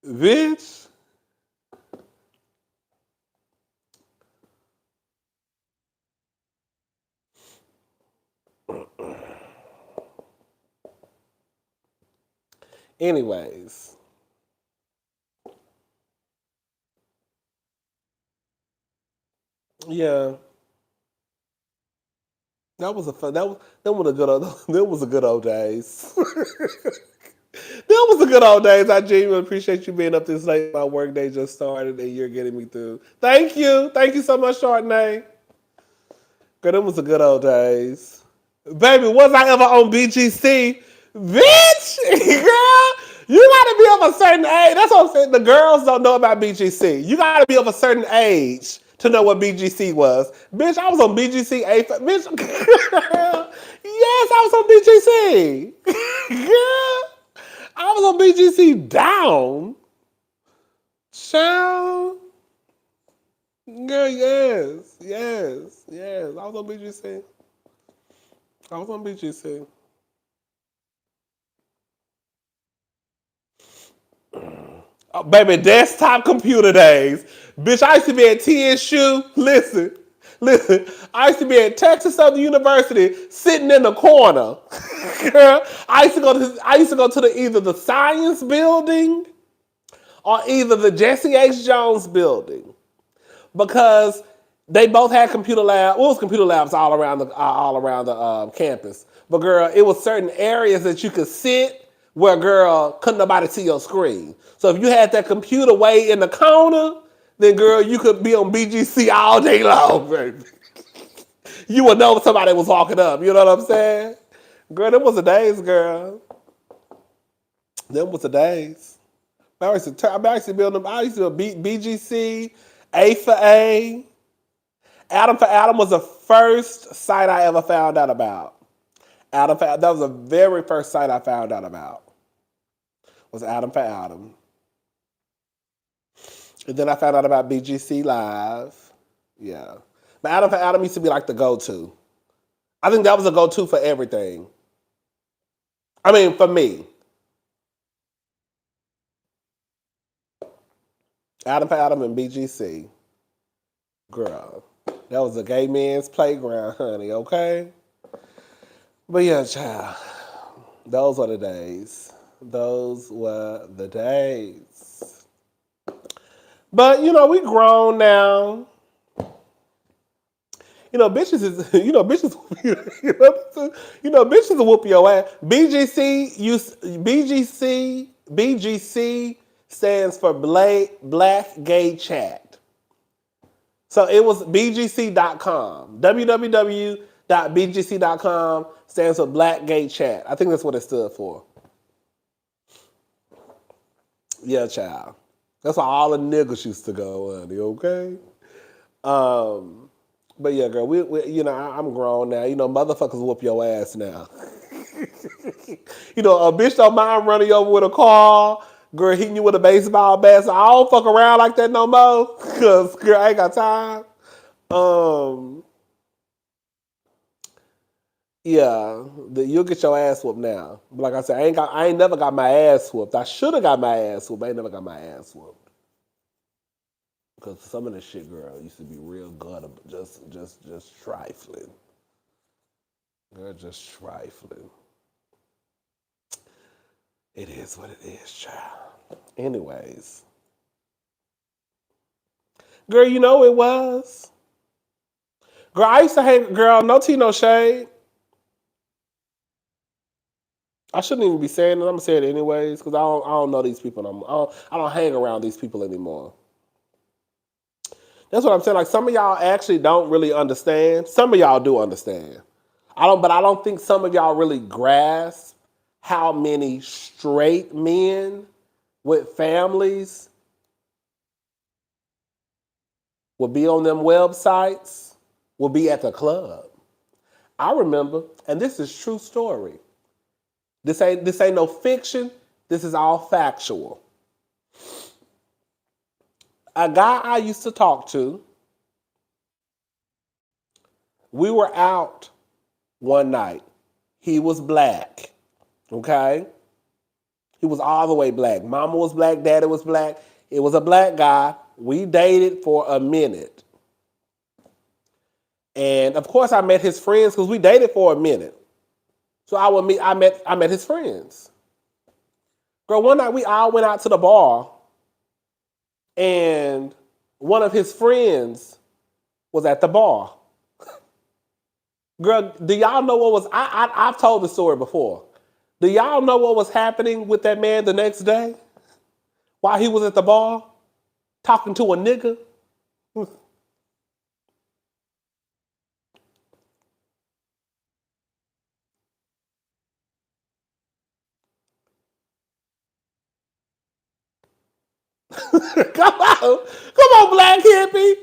Bitch. Anyways. Yeah. That was a fun. That was a good old. That was a good old days. That was a good old days. I genuinely appreciate you being up this late. My work day just started and you're getting me through. Thank you. Thank you so much, Chardonnay. Girl, them was the good old days. Baby, was I ever on BGC? Bitch! Girl, you gotta be of a certain age. That's what I'm saying. The girls don't know about BGC. You gotta be of a certain age to know what BGC was. Bitch, I was on BGC A4. Bitch, yes, I was on BGC. Girl, I was on BGC down. Child. Girl, yes. I was on BGC. I was on BGC. Baby, desktop computer days. Bitch, I used to be at TSU. Listen. I used to be at Texas Southern University, sitting in the corner. Girl, I used to go to either the science building or either the Jesse H. Jones building because they both had computer labs. Well, it was computer labs all around the campus. But girl, it was certain areas that you could sit where girl couldn't nobody see your screen. So if you had that computer way in the corner, then girl, you could be on BGC all day long, baby. You would know if somebody was walking up. You know what I'm saying? Girl, them was the days, girl. Them was the days. I used to build them. I used to build BGC, A4A. Adam for Adam was the first site I ever found out about. That was the very first site I found out about. Was Adam for Adam. And then I found out about BGC Live. Yeah. But Adam for Adam used to be like the go-to. I think that was a go-to for everything. I mean, for me. Adam for Adam and BGC. Girl. That was a gay man's playground, honey, okay? But yeah, child. Those were the days. Those were the days. But, we grown now. Bitches is, bitches will whoop your ass. BGC stands for Black Gay Chat. So it was BGC.com. www.bgc.com stands for Black Gay Chat. I think that's what it stood for. Yeah, child. That's why all the niggas used to go, honey, okay? But yeah, girl, I'm grown now. Motherfuckers whoop your ass now. A bitch don't mind running you over with a car, girl, hitting you with a baseball bat. So I don't fuck around like that no more. Cause girl, I ain't got time. Yeah, you'll get your ass whooped now. But like I said, I ain't never got my ass whooped. I should have got my ass whooped. I ain't never got my ass whooped. Because some of the shit, girl, used to be real good, just trifling. Girl, just trifling. It is what it is, child. Anyways. Girl, it was. Girl, I used to hang, girl, no tea, no shade. I shouldn't even be saying it. I'm going to say it anyways because I don't know these people. I don't hang around these people anymore. That's what I'm saying. Like, some of y'all actually don't really understand. Some of y'all do understand. But I don't think some of y'all really grasp how many straight men with families will be on them websites, will be at the club. I remember, and this is true story. This ain't no fiction. This is all factual. A guy I used to talk to, we were out one night. He was black, okay? He was all the way black. Mama was black, daddy was black. It was a black guy. We dated for a minute. And of course I met his friends because we dated for a minute. So I met his friends. Girl, one night we all went out to the bar and one of his friends was at the bar. Girl, do y'all know what was, I've told the story before. Do y'all know what was happening with that man the next day? While he was at the bar, talking to a nigga? Come on, black hippie.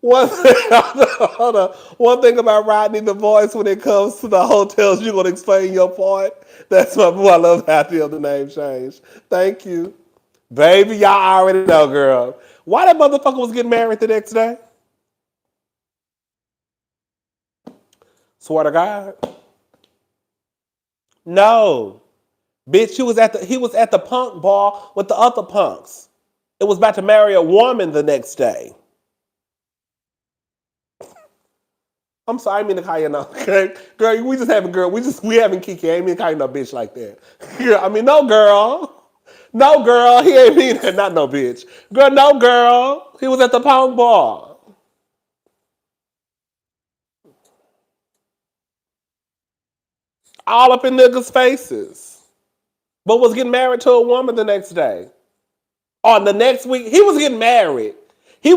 Hold on. One thing about Rodney the Voice when it comes to the hotels, you're gonna explain your part. That's my boy. I love how the other name changed. Thank you, baby. Y'all already know, girl. Why that motherfucker was getting married the next day? Swear to God. No, bitch. He was at the punk bar with the other punks. It was about to marry a woman the next day. I'm sorry, I didn't mean to call you no. Okay? Girl, we just having girl. We having Kiki. I ain't mean to call you no bitch like that. I mean, no girl. No girl. He ain't mean that. Not no bitch. Girl, no girl. He was at the punk bar. All up in niggas' faces. But was getting married to a woman the next day. Or the next week. He was getting married. He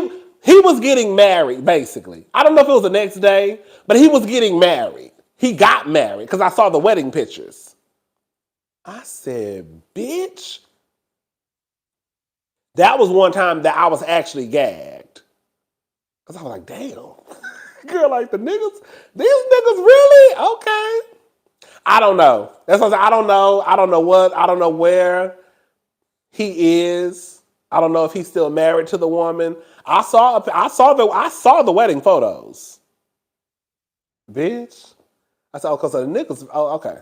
was getting married, basically. I don't know if it was the next day, but he was getting married. He got married because I saw the wedding pictures. I said, bitch. That was one time that I was actually gagged. Because I was like, damn. Girl, like the niggas, these niggas really? Okay. I don't know. That's what I said. I don't know. I don't know what. I don't know where he is. I don't know if he's still married to the woman. I saw the wedding photos. Bitch. I said, oh, because the niggas. Oh, okay.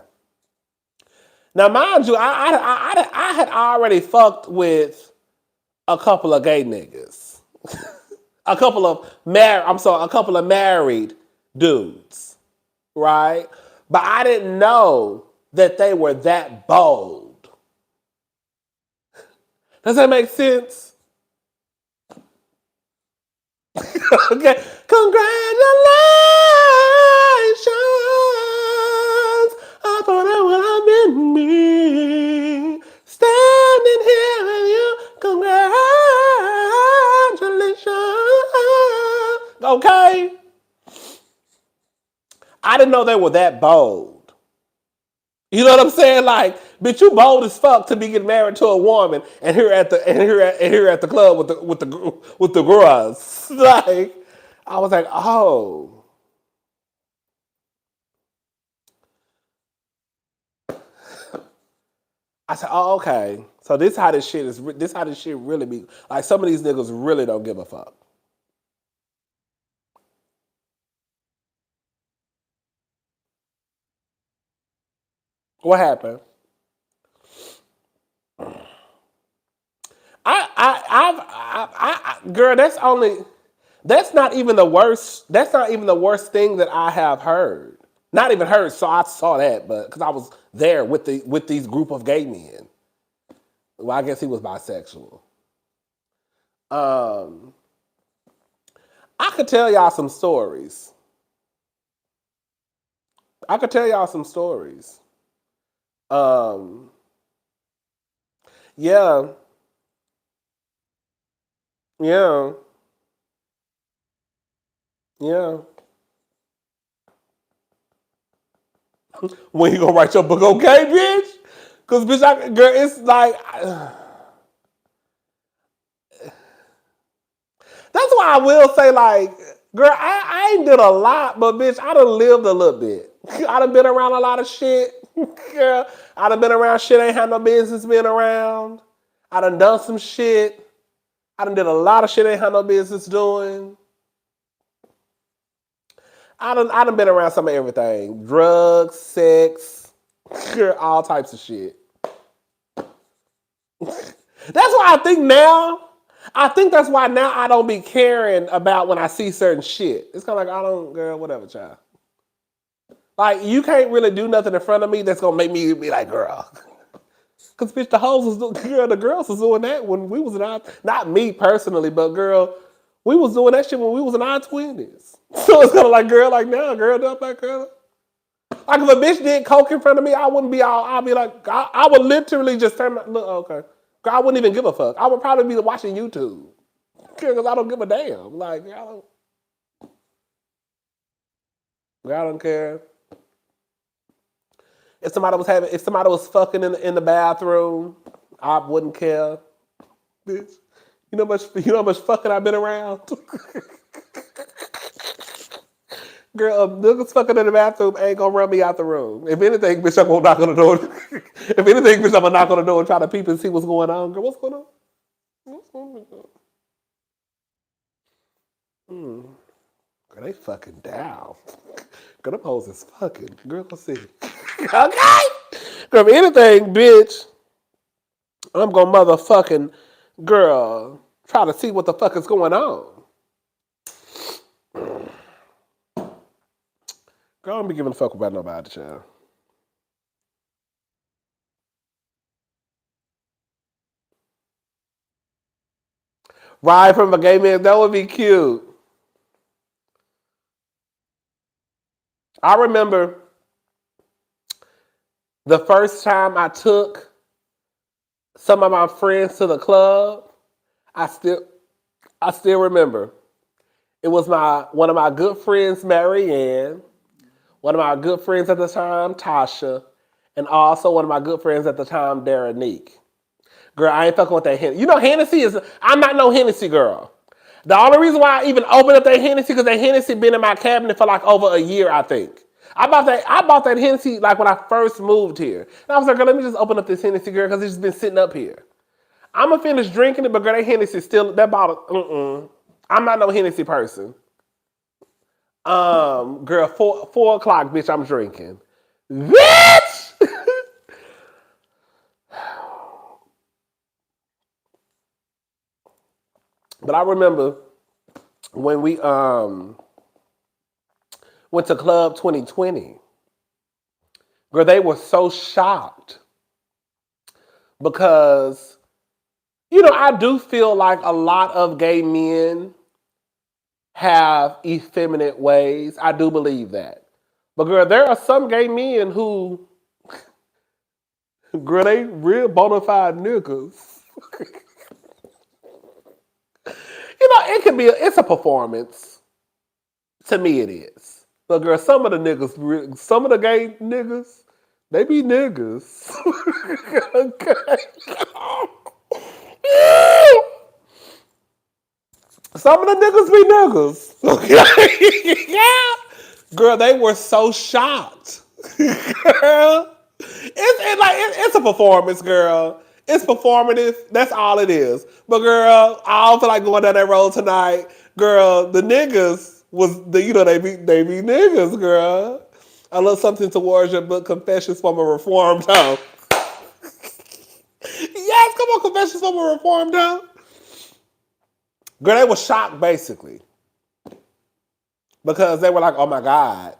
Now, mind you, I had already fucked with a couple of gay niggas. a couple of married dudes, right? But I didn't know that they were that bold. Does that make sense? Okay. Congratulations. I thought it would have been me standing here with you. Congratulations. Okay. I didn't know they were that bold. You know what I'm saying? Like, bitch, you bold as fuck to be getting married to a woman, and here at the club with the girls. Like, I was like, oh, I said, oh, okay. So this how this shit is. This how this shit really be. Like, some of these niggas really don't give a fuck. What happened? Girl, that's not even the worst. That's not even the worst thing that I have heard. Not even heard. So I saw that, but because I was there with these group of gay men. Well, I guess he was bisexual. Um, I could tell y'all some stories. I could tell y'all some stories. Um, yeah, yeah, yeah. When you gonna write your book, okay, bitch? Cause bitch, girl, it's like that's why I will say like, girl, I ain't did a lot, but bitch, I done lived a little bit. I done been around a lot of shit, girl. I done been around shit I ain't had no business being around. I done some shit. I done did a lot of shit I ain't had no business doing. I done been around some of everything. Drugs, sex, all types of shit. That's why I think now, I think that's why now I don't be caring about when I see certain shit. It's kind of like, I don't, girl, whatever, child. Like, you can't really do nothing in front of me that's gonna make me be like, girl. Cause bitch, the hoes was doing, girl, the girls was doing that when we was in our, not me personally, but girl, we was doing that shit when we was in our 20s. So it's kind of like, girl, like now, girl, don't like girl. Like if a bitch did coke in front of me, I wouldn't be all, I'd be like, I would literally just turn my, look, okay. Girl, I wouldn't even give a fuck. I would probably be watching YouTube. Because I don't give a damn. Like, girl, I don't care. If somebody was fucking in the bathroom, I wouldn't care. Bitch. You know how much fucking I've been around? Girl, niggas fucking in the bathroom ain't gonna run me out the room. If anything, bitch, I'm gonna knock on the door. If anything, bitch, I'm gonna knock on the door and try to peep and see what's going on. Girl, what's going on? What's going on? Girl, they fucking down. Girl, them hoes is fucking. Girl, let's see. Okay? Girl, if anything, bitch, I'm gonna motherfucking Girl, try to see what the fuck is going on. Girl, I don't be giving a fuck about nobody, child. Ride from a gay man, that would be cute. I remember the first time I took some of my friends to the club. I still I still remember. It was one of my good friends, Marianne, one of my good friends at the time, Tasha, and also one of my good friends at the time, Daranique. Girl, I ain't fucking with that Hennessy. You know, Hennessy is, I'm not no Hennessy girl. The only reason why I even opened up that Hennessy, because that Hennessy been in my cabinet for like over a year, I think. I bought that Hennessy like when I first moved here. And I was like, girl, let me just open up this Hennessy, girl, because it's just been sitting up here. I'm going to finish drinking it, but girl, that Hennessy still, that bottle, I'm not no Hennessy person. Girl, 4 o'clock, bitch, I'm drinking. Bitch! But I remember when we went to Club 2020, girl, they were so shocked because, I do feel like a lot of gay men have effeminate ways. I do believe that. But girl, there are some gay men who, girl, they real bona fide niggas. It's a performance. To me, it is. But girl, some of the niggas, some of the gay niggas, they be niggas. Some of the niggas be niggas. Yeah. Girl, they were so shocked. Girl. It's a performance, girl. It's performative. That's all it is. But girl, I don't feel like going down that road tonight. Girl, the niggas they be niggas, girl. I love something towards your book, Confessions from a Reformed Hoe. Yes, come on, Confessions from a Reformed Hoe. Girl, they were shocked basically. Because they were like, oh my God.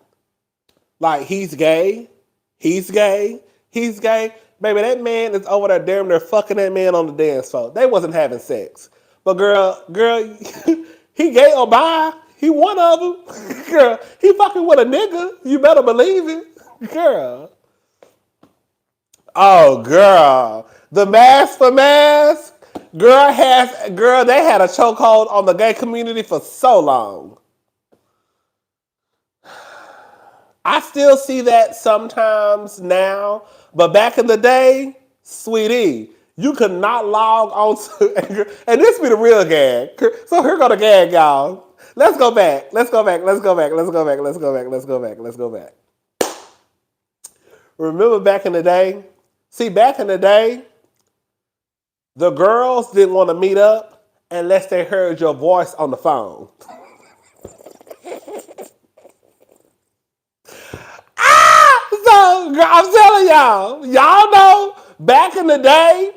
Like, he's gay. He's gay. He's gay. Baby, that man is over there damn near fucking that man on the dance floor. They wasn't having sex. But girl, he gay or bi. He one of them. Girl, he fucking with a nigga. You better believe it. Girl. Oh, girl. The mask for mask. Girl, they had a chokehold on the gay community for so long. I still see that sometimes now, but back in the day, sweetie, you could not log on to, and this be the real gag. So here go the gag, y'all. Let's go back. Let's go back. Let's go back. Let's go back. Let's go back. Let's go back. Let's go back. Remember back in the day? See, back in the day, the girls didn't want to meet up unless they heard your voice on the phone. So, girl, I'm telling y'all know back in the day,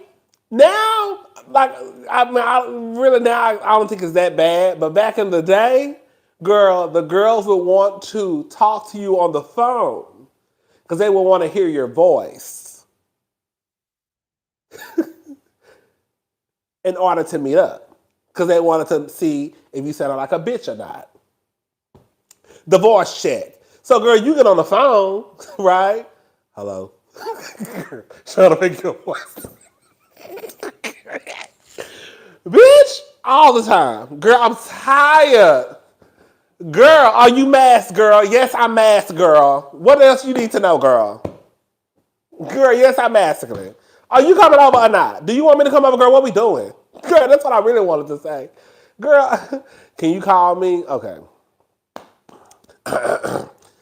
now, like, I don't think it's that bad, but back in the day, girl, the girls would want to talk to you on the phone because they would want to hear your voice in order to meet up because they wanted to see if you sounded like a bitch or not. The voice check. So, girl, you get on the phone, right? Hello. Trying to make your voice. Bitch, all the time. Girl, I'm tired. Girl, are you masked, girl? Yes, I'm masked, girl. What else you need to know, girl? Girl, yes, I'm masculine. Are you coming over or not? Do you want me to come over, girl? What we doing? Girl, that's what I really wanted to say. Girl, can you call me? Okay.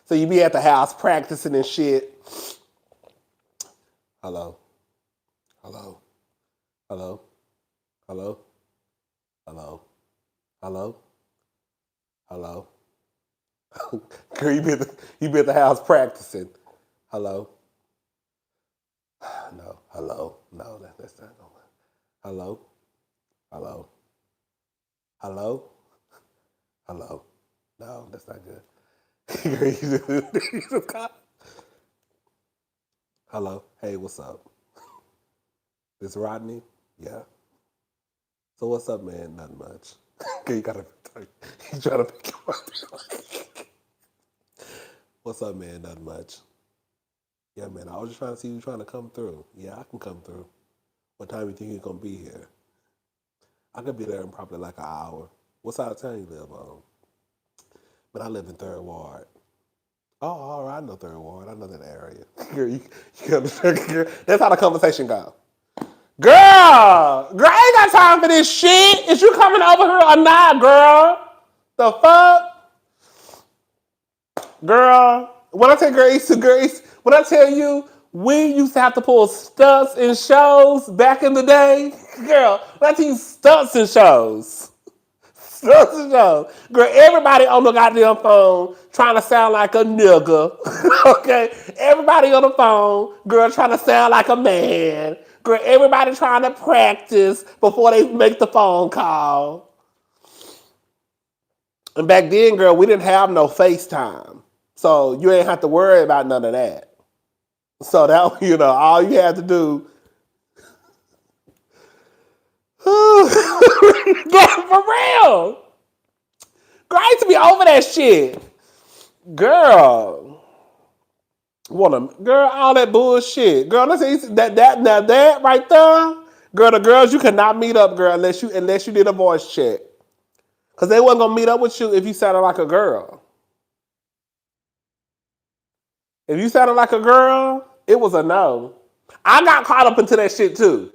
So you be at the house practicing and shit. Hello. Hello. Hello. Hello. Hello. Hello. Hello. Girl, you be at the house practicing. Hello. No. Hello. No, that's not going. Hello. Hello? Hello? Hello? No, that's not good. You just got- Hello? Hey, what's up? This Rodney? Yeah. So what's up, man? Nothing much. Okay, you gotta. You trying to pick your mind. What's up, man? Nothing much. Yeah, man. I was just trying to see you trying to come through. Yeah, I can come through. What time you think you're gonna be here? I could be there in probably like an hour. What side of town you live on? But I live in Third Ward. Oh, all right. I know Third Ward. I know that area. Girl, girl, that's how the conversation go. Girl, I ain't got time for this shit. Is you coming over here or not, girl? The fuck? Girl, when I tell when I tell you we used to have to pull stunts in shows back in the day, girl, when I tell you stunts in shows, stunts in shows, girl, everybody on the goddamn phone trying to sound like a nigga, okay? Everybody on the phone, girl, trying to sound like a man, girl, everybody trying to practice before they make the phone call. And back then, girl, we didn't have no FaceTime. So you ain't have to worry about none of that. So that, all you had to do, girl, for real. Girl, I used to be over that shit. Girl. Girl, all that bullshit. Girl, listen, that right there, girl, the girls you could not meet up, girl, unless you did a voice check. Cause they wasn't gonna meet up with you if you sounded like a girl. If you sounded like a girl, it was a no. I got caught up into that shit too.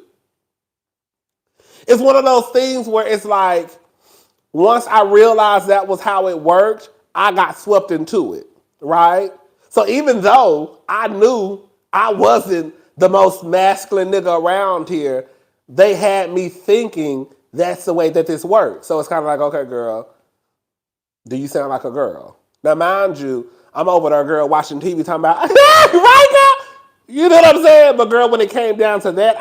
It's one of those things where it's like, once I realized that was how it worked, I got swept into it, right? So even though I knew I wasn't the most masculine nigga around here, they had me thinking that's the way that this works. So it's kind of like, okay, girl, do you sound like a girl? Now, mind you, I'm over there, girl, watching TV talking about, right, girl? You know what I'm saying? But girl, when it came down to that,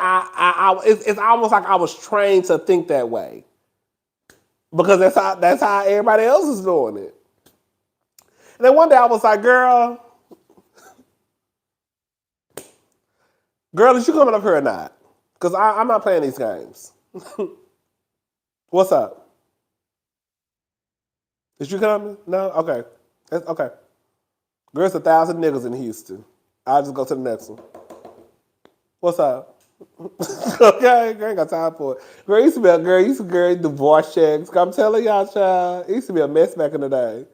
it's almost like I was trained to think that way because that's how everybody else is doing it. And then one day I was like, girl, is you coming up here or not? Because I'm not playing these games. What's up? Is you coming? No? Okay. Okay. Girl, it's 1,000 niggas in Houston. I'll just go to the next one. What's up? Okay, girl, ain't got time for it. Girl, used to be a girl, divorce checks. I'm telling y'all, child, it used to be a mess back in the day.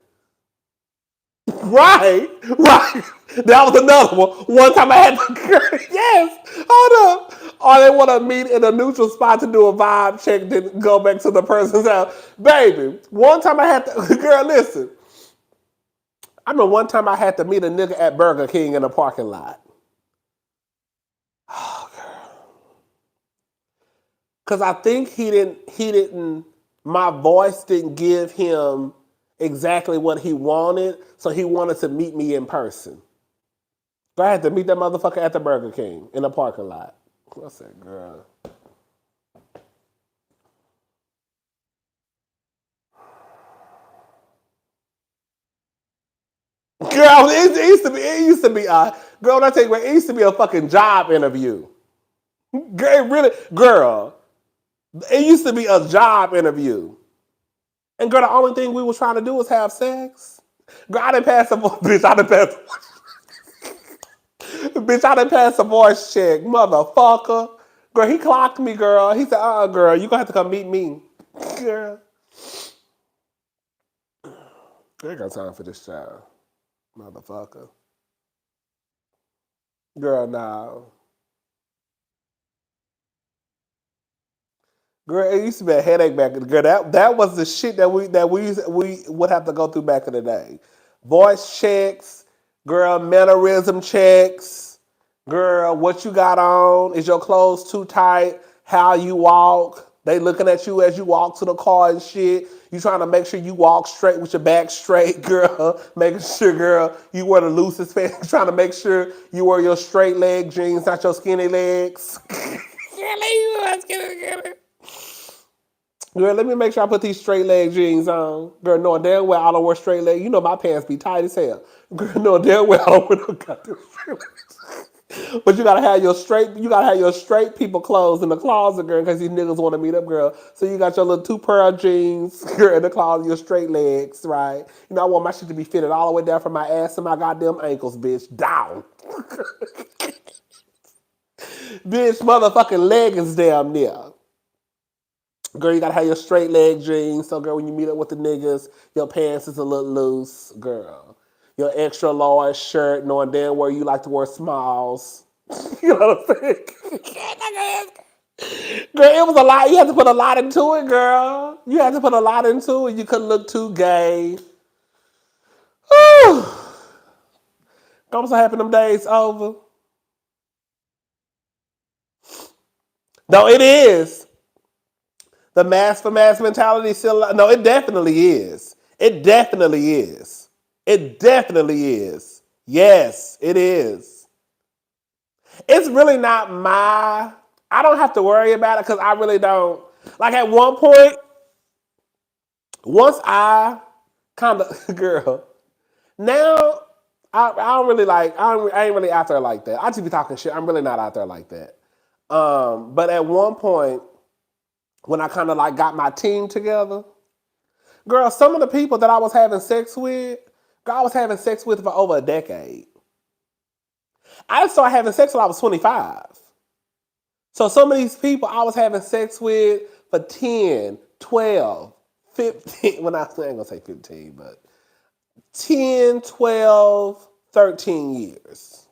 Right, right. That was another one. One time I had to, yes, hold up. Or they want to meet in a neutral spot to do a vibe check, then go back to the person's house. Baby, one time I had to, girl, listen. I remember one time I had to meet a nigga at Burger King in a parking lot. Oh, girl. Because I think my voice didn't give him exactly what he wanted, so he wanted to meet me in person. So I had to meet that motherfucker at the Burger King in the parking lot. I said, girl. Girl, it used to be, girl, I tell you what, it used to be a fucking job interview. Girl, it used to be a job interview. And girl, the only thing we was trying to do was have sex. Girl, I didn't pass the bitch. Bitch, I didn't pass the voice check, motherfucker. Girl, he clocked me, girl. He said, girl, you gonna have to come meet me. Girl. I ain't got time for this child. Motherfucker. Girl, nah. Girl, it used to be a headache back in the girl. That was the shit that we would have to go through back in the day. Voice checks, girl, mannerism checks, girl, what you got on? Is your clothes too tight? How you walk? They looking at you as you walk to the car and shit. You trying to make sure you walk straight with your back straight, girl. Making sure, girl, you wear the loosest pants. Trying to make sure you wear your straight leg jeans, not your skinny legs. Skinny. Girl, let me make sure I put these straight leg jeans on. Girl, knowing damn well I don't wear straight leg. You know my pants be tight as hell. Girl, knowing damn well I don't wear no goddamn straight legs. But you gotta have your straight people clothes in the closet, girl, because these niggas want to meet up, girl. So you got your little 2 pair of jeans, girl, in the closet, your straight legs, right? You know, I want my shit to be fitted all the way down from my ass to my goddamn ankles, bitch. Down. Bitch, motherfucking leggings damn near. Girl, you gotta have your straight leg jeans. So, girl, when you meet up with the niggas, your pants is a little loose, girl. Your extra large shirt, knowing damn well you like to wear smalls. You know what I'm saying? Girl, it was a lot. You had to put a lot into it, girl. You had to put a lot into it. You couldn't look too gay. Whew. I'm so happy them days over. No, it is. The mass for mass mentality still. No, it definitely is. It definitely is. It definitely is. Yes, it is. It's really not my. I don't have to worry about it because I really don't. Like at one point, once I kind of girl. Now I don't really like. I ain't really out there like that. I just be talking shit. I'm really not out there like that. But at one point, when I kind of like got my team together, girl, some of the people that I was having sex with, girl, I was having sex with for over a decade. I started having sex when I was 25. So some of these people I was having sex with for 10, 12, 15, well, I ain't gonna say 15, but 10, 12, 13 years.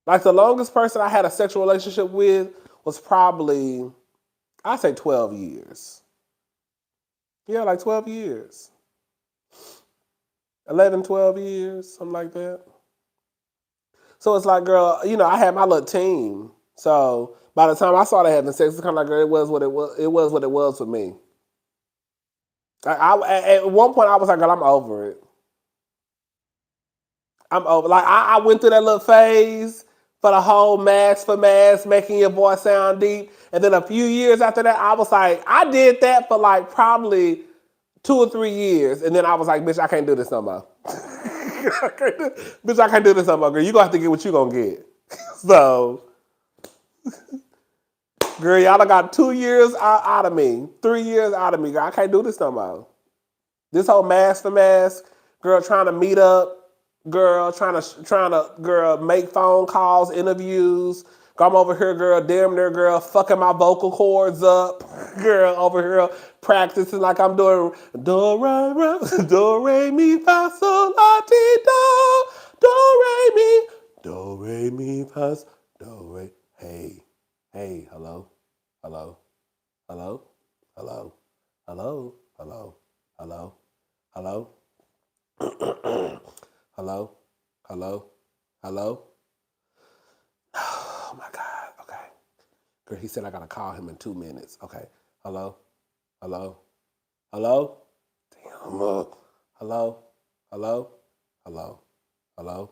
Like the longest person I had a sexual relationship with was probably, I'd say 12 years. Yeah, like 12 years. 11, 12 years, something like that. So it's like, girl, you know, I had my little team. So by the time I started having sex, it's kind of like, girl, it was what it was. It was what it was for me. At one point, I was like, girl, I'm over it. I'm over. Like I went through that little phase for the whole mask for mask, making your voice sound deep. And then a few years after that, I was like, I did that for like probably 2 or 3 years, and then I was like, bitch, I can't do this no more. Bitch, I can't do this no more, girl. You gonna have to get what you gonna get. So, girl, y'all done got 2 years out of me, 3 years out of me, girl. I can't do this no more. This whole mask for mask, girl, trying to meet up, girl, girl, make phone calls, interviews. I'm over here, girl, damn near, girl, fucking my vocal cords up, girl, over here practicing like I'm doing do re mi fa sol la ti do re mi fa do re. Hey, hey, hello, hello, hello, hello, hello, hello, hello, hello, hello, hello, hello. Oh my God. Okay. Girl, he said I gotta call him in 2 minutes. Okay. Hello? Hello? Hello? Damn. Hello? Hello? Hello? Hello?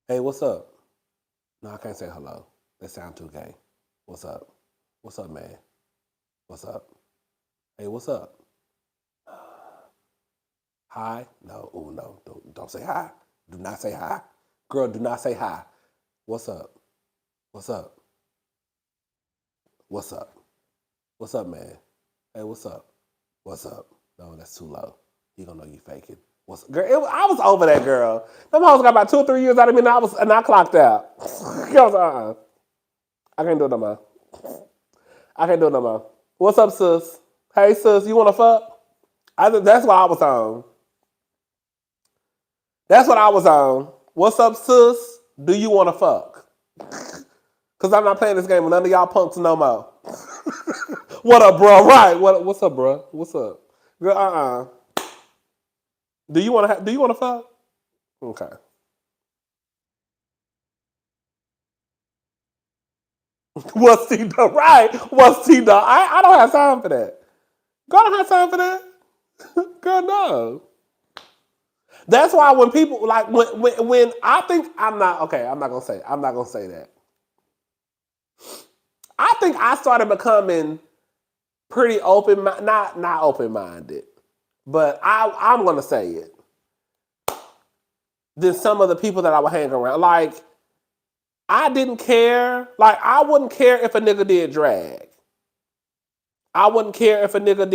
Hey, what's up? No, I can't say hello. That sound too gay. What's up? What's up, man? What's up? Hey, what's up? Hi? No. Oh no. Don't say hi. Do not say hi. Girl, do not say hi. What's up? What's up? What's up? What's up, man? Hey, what's up? What's up? No, that's too low. He gonna know you faking. What's girl? I was over that girl. Them hoes got about 2 or 3 years out of me, and I clocked out. I was I can't do it no more. I can't do it no more. What's up, sis? Hey, sis, you wanna fuck? That's what I was on. That's what I was on. What's up, sis? Do you wanna fuck? Cause I'm not playing this game with none of y'all punks no more. What up, bro? Right. What's up, bro? What's up? Girl, Do you wanna fuck? Okay. What's T dog? Right. What's T dog? I don't have time for that. Girl, I don't have time for that. Girl, no. That's why when people like when I think I'm not okay, I'm not gonna say that. I think I started becoming pretty open, not open minded, but I'm gonna say it. Than some of the people that I would hang around. Like I didn't care. Like I wouldn't care if a nigga did drag. I wouldn't care if a nigga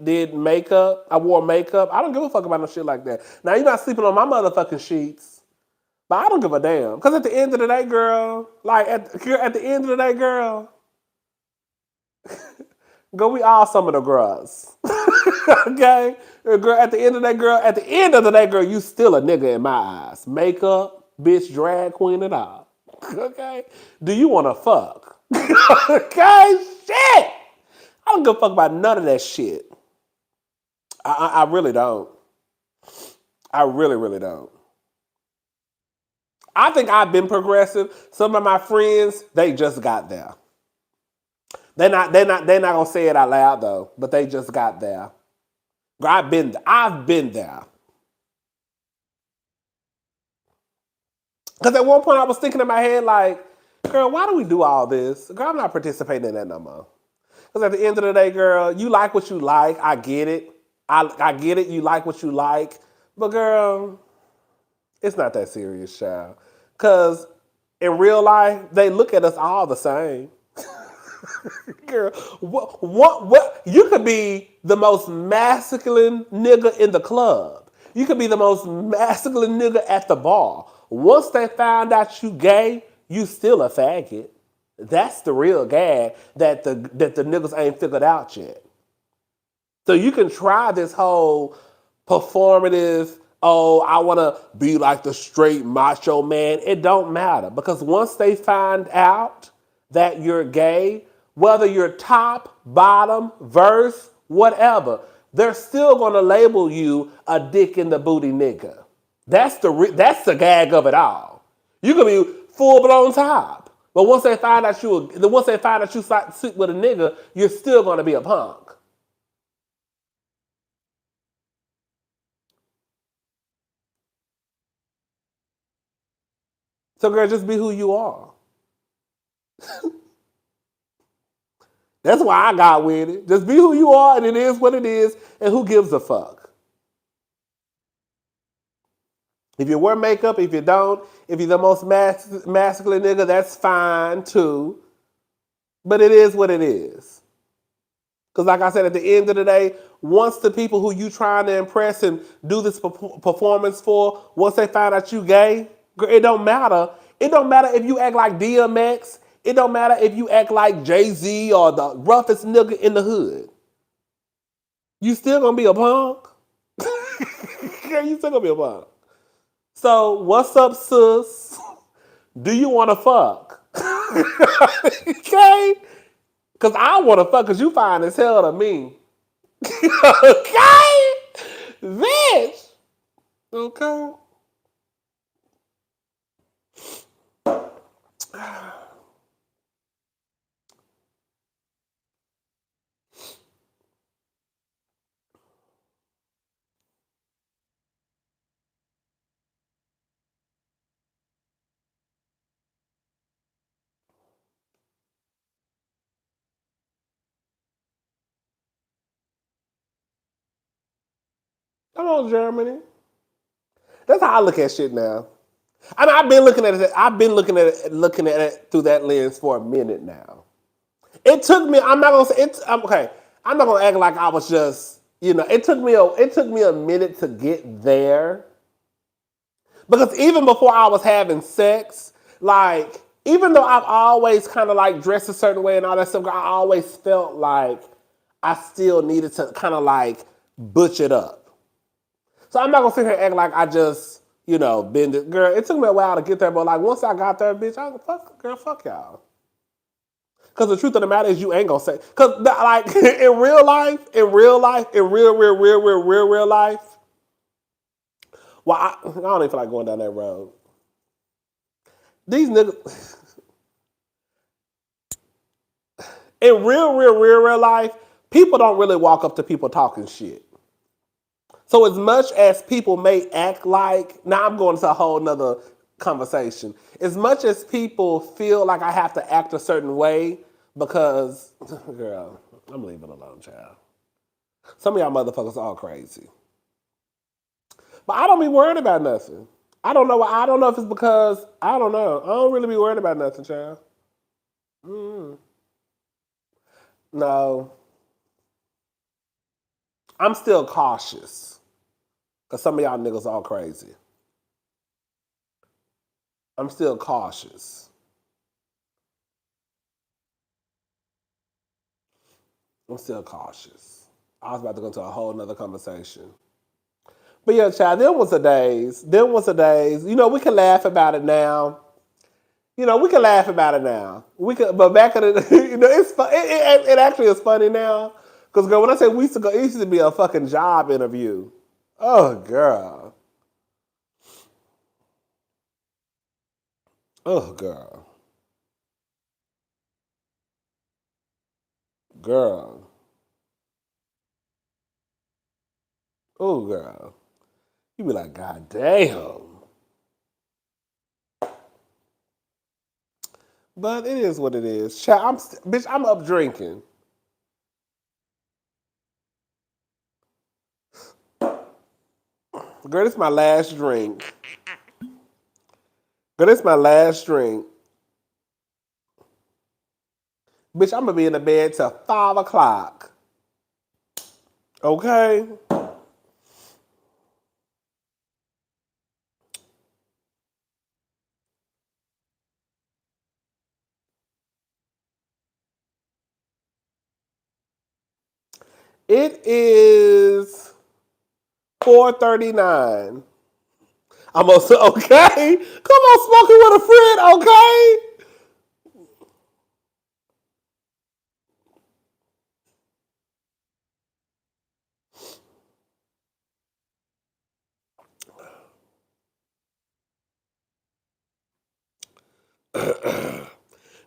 did makeup. I wore makeup. I don't give a fuck about no shit like that. Now you're not sleeping on my motherfucking sheets, but I don't give a damn. Cause at the end of the day, girl, like at the end of the day, girl, girl, we all some of the girls. Okay, girl. At the end of the day, girl. At the end of the day, girl, you still a nigga in my eyes. Makeup, bitch, drag queen, and all. Okay. Do you want to fuck? Okay, shit. I don't give a fuck about none of that shit. I really don't. I really, really don't. I think I've been progressive. Some of my friends, they just got there. They're not gonna say it out loud though, but they just got there. I've been there. Because at one point I was thinking in my head like, girl, why do we do all this? Girl, I'm not participating in that no more. Because at the end of the day, girl, you like what you like. I get it. I get it. You like what you like. But girl, it's not that serious, child. Because in real life, they look at us all the same. Girl, what? You could be the most masculine nigga in the club. You could be the most masculine nigga at the bar. Once they find out you gay, you still a faggot. That's the real gag that the niggas ain't figured out yet. So you can try this whole performative, oh, I want to be like the straight macho man. It don't matter because once they find out that you're gay, whether you're top, bottom, verse, whatever, they're still going to label you a dick in the booty nigga. That's the gag of it all. You can be full blown top. But once they find out you sleep with a nigga, you're still gonna be a punk. So girl, just be who you are. That's why I got with it. Just be who you are, and it is what it is, and who gives a fuck? If you wear makeup, if you don't, if you're the most masculine nigga, that's fine too. But it is what it is. Because like I said, at the end of the day, once the people who you trying to impress and do this performance for, once they find out you gay, it don't matter. It don't matter if you act like DMX. It don't matter if you act like Jay-Z or the roughest nigga in the hood. You still gonna be a punk. Yeah, you still gonna be a punk. So what's up, sis? Do you want to fuck? Okay? Because I want to fuck because you fine as hell to me. Okay? Bitch. Okay? Come on, Germany. That's how I look at shit now. I mean, I've been looking at it. I've been looking at it through that lens for a minute now. It took me. I'm not gonna say it's okay. I'm not gonna act like I was just. It took me a minute to get there because even before I was having sex, like even though I've always kind of like dressed a certain way and all that stuff, I always felt like I still needed to kind of like butch it up. So I'm not gonna sit here and act like I just, been the girl. It took me a while to get there, but like once I got there, bitch, I was fuck y'all. Cause the truth of the matter is you ain't gonna say, cause like in real life, in real life, in real life. Well, I don't even feel like going down that road. These niggas in real life, people don't really walk up to people talking shit. So as much as people may act like, now I'm going to a whole nother conversation. As much as people feel like I have to act a certain way because, girl. I'm leaving it alone, child. Some of y'all motherfuckers are crazy. But I don't be worried about nothing. I don't know why. I don't know if it's because I don't know. I don't really be worried about nothing, child. Mm. No, I'm still cautious because some of y'all niggas all crazy. I'm still cautious. I'm still cautious. I was about to go to a whole nother conversation. But yeah, child, them was the days. Them was the days. You know, we can laugh about it now. You know, we can laugh about it now. We could, but back in the, you know, it's fun. It actually is funny now. Because girl, when I say we used to go, it used to be a fucking job interview. Oh girl. Oh girl. Girl. Oh girl. You be like, God damn. But it is what it is. Child, bitch, I'm up drinking. Girl, this is my last drink. Girl, this is my last drink. Bitch, I'm gonna be in the bed till 5 o'clock. Okay? It is 4:39. I'm also okay. Come on, smoking with a friend, okay?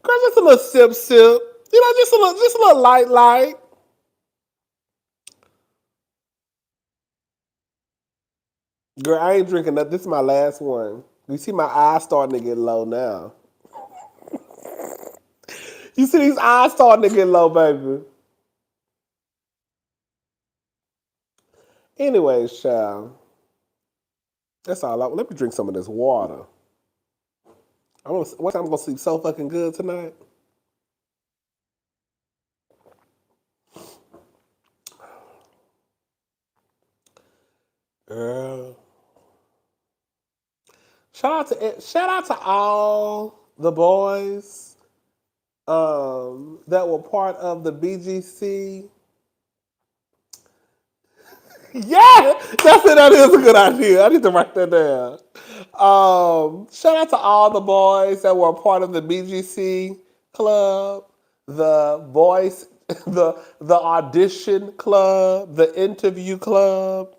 Girl, just a little sip, sip. You know, just a little light, light. Girl, I ain't drinking that. This is my last one. You see my eyes starting to get low now. You see these eyes starting to get low, baby. Anyways, child. That's all. Let me drink some of this water. One time I'm gonna sleep so fucking good tonight. Girl. Shout out to all the boys that were part of the BGC. Yeah, that's it. That is a good idea. I need to write that down. Shout out to all the boys that were part of the BGC club, the voice, the audition club, the interview club.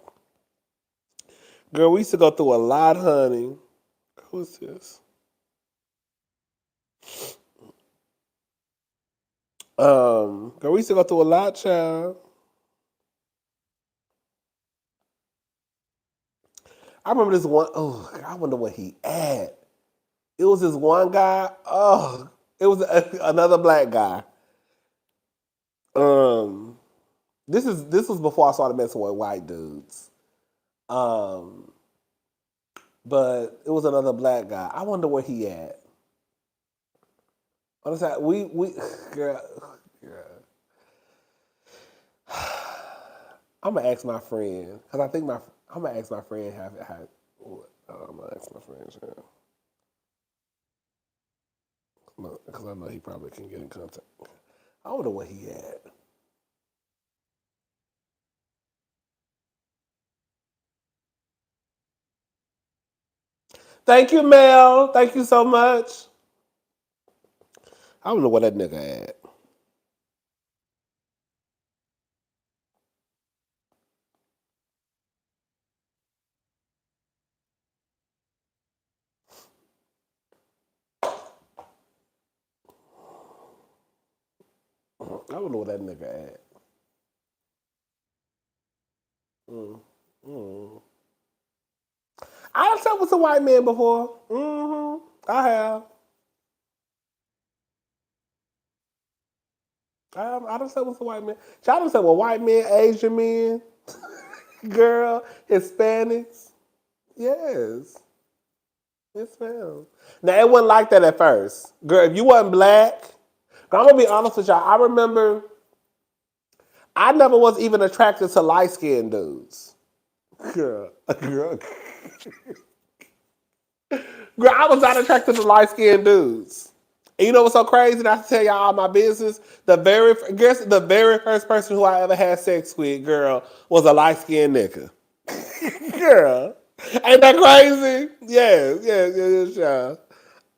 Girl, we used to go through a lot, honey. Who's this? Girl, we used to go through a lot, child. I remember this one. Oh, I wonder what he had. It was this one guy. Oh, it was another black guy. Um, this was before I started messing with white dudes. Um, but it was another black guy. I wonder where he at. Honestly, we girl, girl. I'm gonna ask my friend because I think I'm gonna ask my friend have I'm gonna ask my friend because I know he probably can get in contact. I wonder where he at. Thank you, Mel. Thank you so much. I don't know where that nigga at. I don't know where that nigga at. Mm. Mm. I done slept with a white man before. I have. I don't say what's a white man. I don't say well, white men, Asian men, girl, Hispanics. Yes. Yes, ma'am. Now it wasn't like that at first. Girl, if you wasn't black, I'm gonna be honest with y'all. I remember I never was even attracted to light skinned dudes. Girl. Girl, I was not attracted to light skinned dudes. And you know what's so crazy? Not to tell y'all all my business. The very first person who I ever had sex with, girl, was a light skinned nigga. Girl, ain't that crazy? Yes, yeah.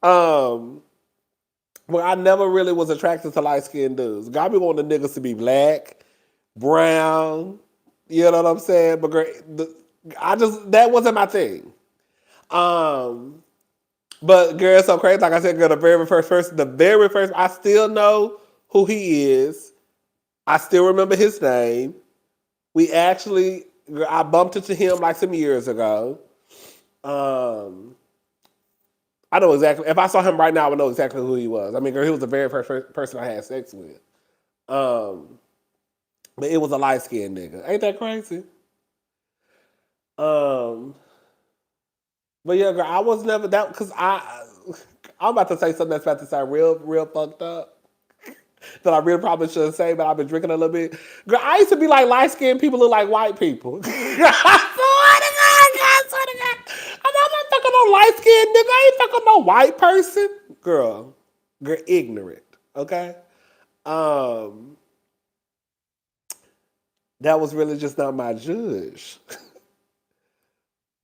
Um, well, I never really was attracted to light skinned dudes. God be wanting the niggas to be black, brown. You know what I'm saying? But girl, I just that wasn't my thing. Um, but girl, it's so crazy. Like I said, girl, the very first, I still know who he is. I still remember his name. We actually, I bumped into him like some years ago. Um, I know exactly. If I saw him right now, I would know exactly who he was. I mean, girl, he was the very first person I had sex with. Um, but it was a light skinned nigga. Ain't that crazy? Um, but yeah, girl, I was never that because I'm about to say something that's about to sound real fucked up. That I really probably shouldn't say, but I've been drinking a little bit. Girl, I used to be like light skinned people look like white people. I swear to God. I'm not fucking no light skinned nigga. I ain't fucking no white person. Girl, ignorant. Okay? Um, that was really just not my judge.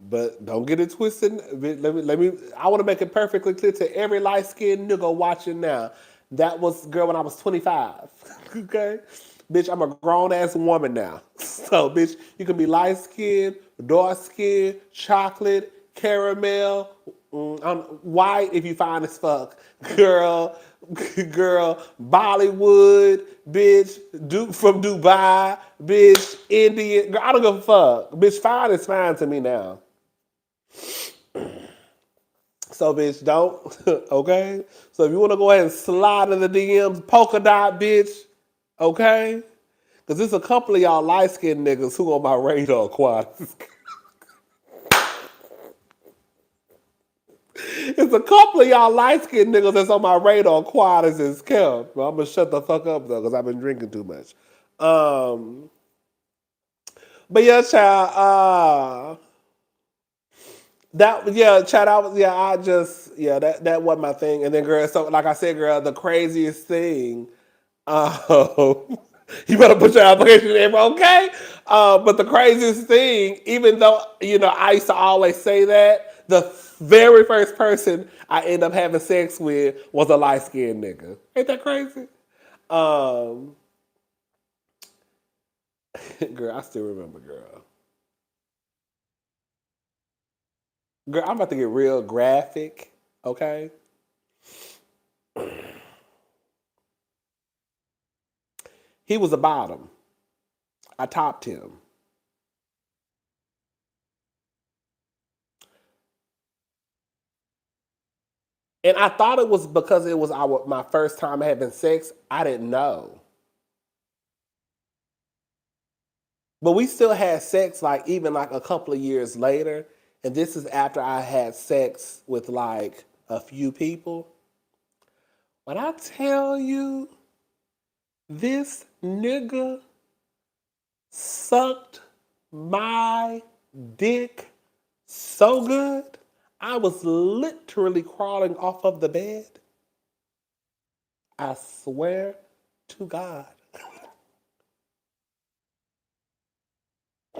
But don't get it twisted. Let me. I want to make it perfectly clear to every light skinned nigga watching now. That was girl when I was 25. Okay, bitch, I'm a grown ass woman now. So, bitch, you can be light skinned, dark skinned, chocolate, caramel, white if you fine as fuck, girl, girl, Bollywood, bitch, from Dubai, bitch, Indian. Girl, I don't give a fuck. Bitch, fine is fine to me now. So, bitch, don't, okay? So, if you want to go ahead and slide in the DMs, polka dot, bitch, okay? Because there's a couple of y'all light skinned niggas who on my radar quad. It's a couple of y'all light skinned niggas that's on my radar quad as is kept. But I'm going to shut the fuck up, though, because I've been drinking too much. Um, but yeah, child, I just that wasn't my thing. And then girl, so like I said, girl, the craziest thing, you better put your application in, okay? But the craziest thing, even though I used to always say that, the very first person I end up having sex with was a light skinned nigga. Ain't that crazy? Um, girl, I still remember, girl. Girl, I'm about to get real graphic, okay? He was a bottom. I topped him. And I thought it was because it was my first time having sex. I didn't know. But we still had sex like even like a couple of years later. And this is after I had sex with like a few people. When I tell you this nigga sucked my dick so good, I was literally crawling off of the bed. I swear to God.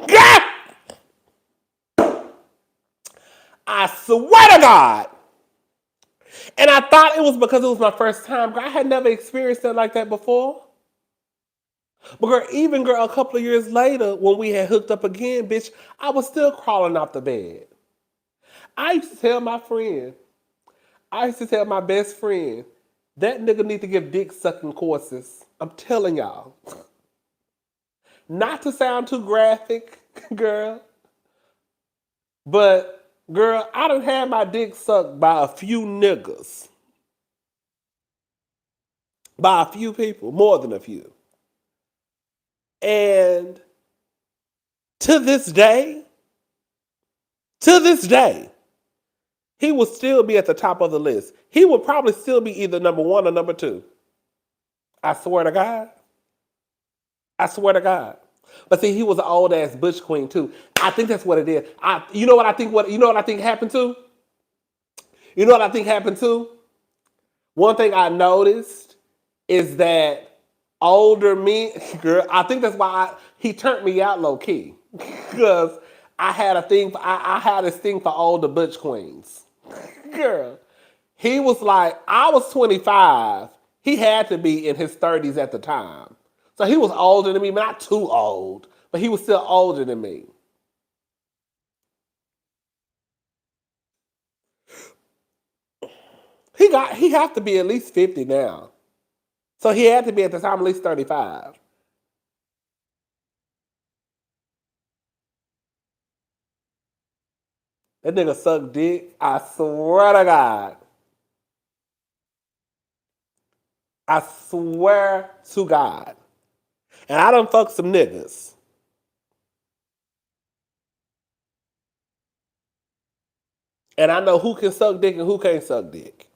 God! I swear to God. And I thought it was because it was my first time. Girl, I had never experienced it like that before. But girl, even girl, a couple of years later, when we had hooked up again, bitch, I was still crawling off the bed. I used to tell my friend, I used to tell my best friend, that nigga need to give dick sucking courses. I'm telling y'all. Not to sound too graphic, girl, but girl, I done had my dick sucked by a few niggas. by a few people, more than a few. And to this day, to this day, he will still be at the top of the list. He will probably still be either number one or number two. I swear to God. I swear to God. But see, he was an old ass butch queen too. I think that's what it is. You know what I think? You know what I think happened to? You know what I think happened to? One thing I noticed is that older men, girl, I think that's why he turned me out low key. Because I had a thing, I had this thing for older butch queens. Girl, he was like, I was 25. He had to be in his 30s at the time. So he was older than me, but not too old, but he was still older than me. He have to be at least 50 now. So he had to be at the time at least 35. That nigga suck dick. I swear to God. I swear to God. And I done fuck some niggas. And I know who can suck dick and who can't suck dick.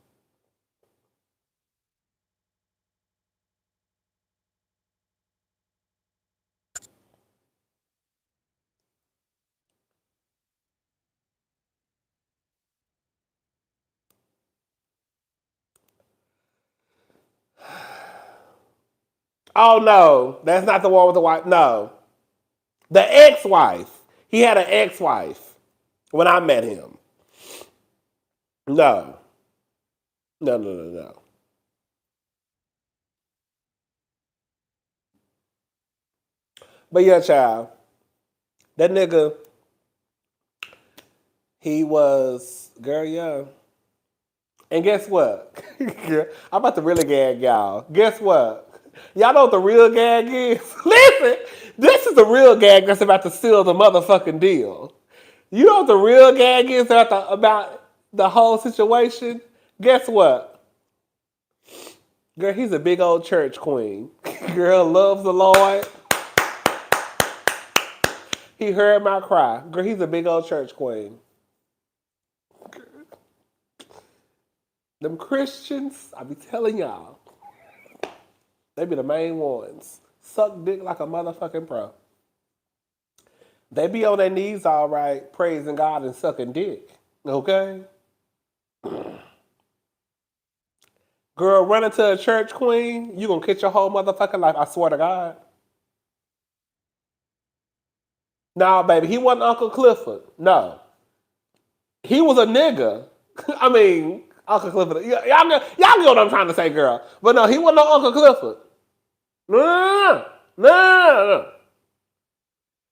Oh no, that's not the one with the wife. No. The ex-wife. He had an ex-wife when I met him. No. No, no, no, no. But yeah, child. That nigga, he was, girl, yeah. And guess what? I'm about to really gag y'all. Guess what? Y'all know what the real gag is? Listen, this is the real gag that's about to seal the motherfucking deal. You know what the real gag is about the whole situation? Guess what? Girl, he's a big old church queen. Girl loves the Lord. He heard my cry. Girl, he's a big old church queen. Them Christians, I be telling y'all, they be the main ones. Suck dick like a motherfucking pro. They be on their knees all right, praising God and sucking dick. Okay? Girl, run into a church queen, you gonna catch your whole motherfucking life, I swear to God. Nah, baby, he wasn't Uncle Clifford. No. He was a nigga. I mean, Uncle Clifford. Y'all get what I'm trying to say, girl. But no, he wasn't no Uncle Clifford. No, no, no, no, no.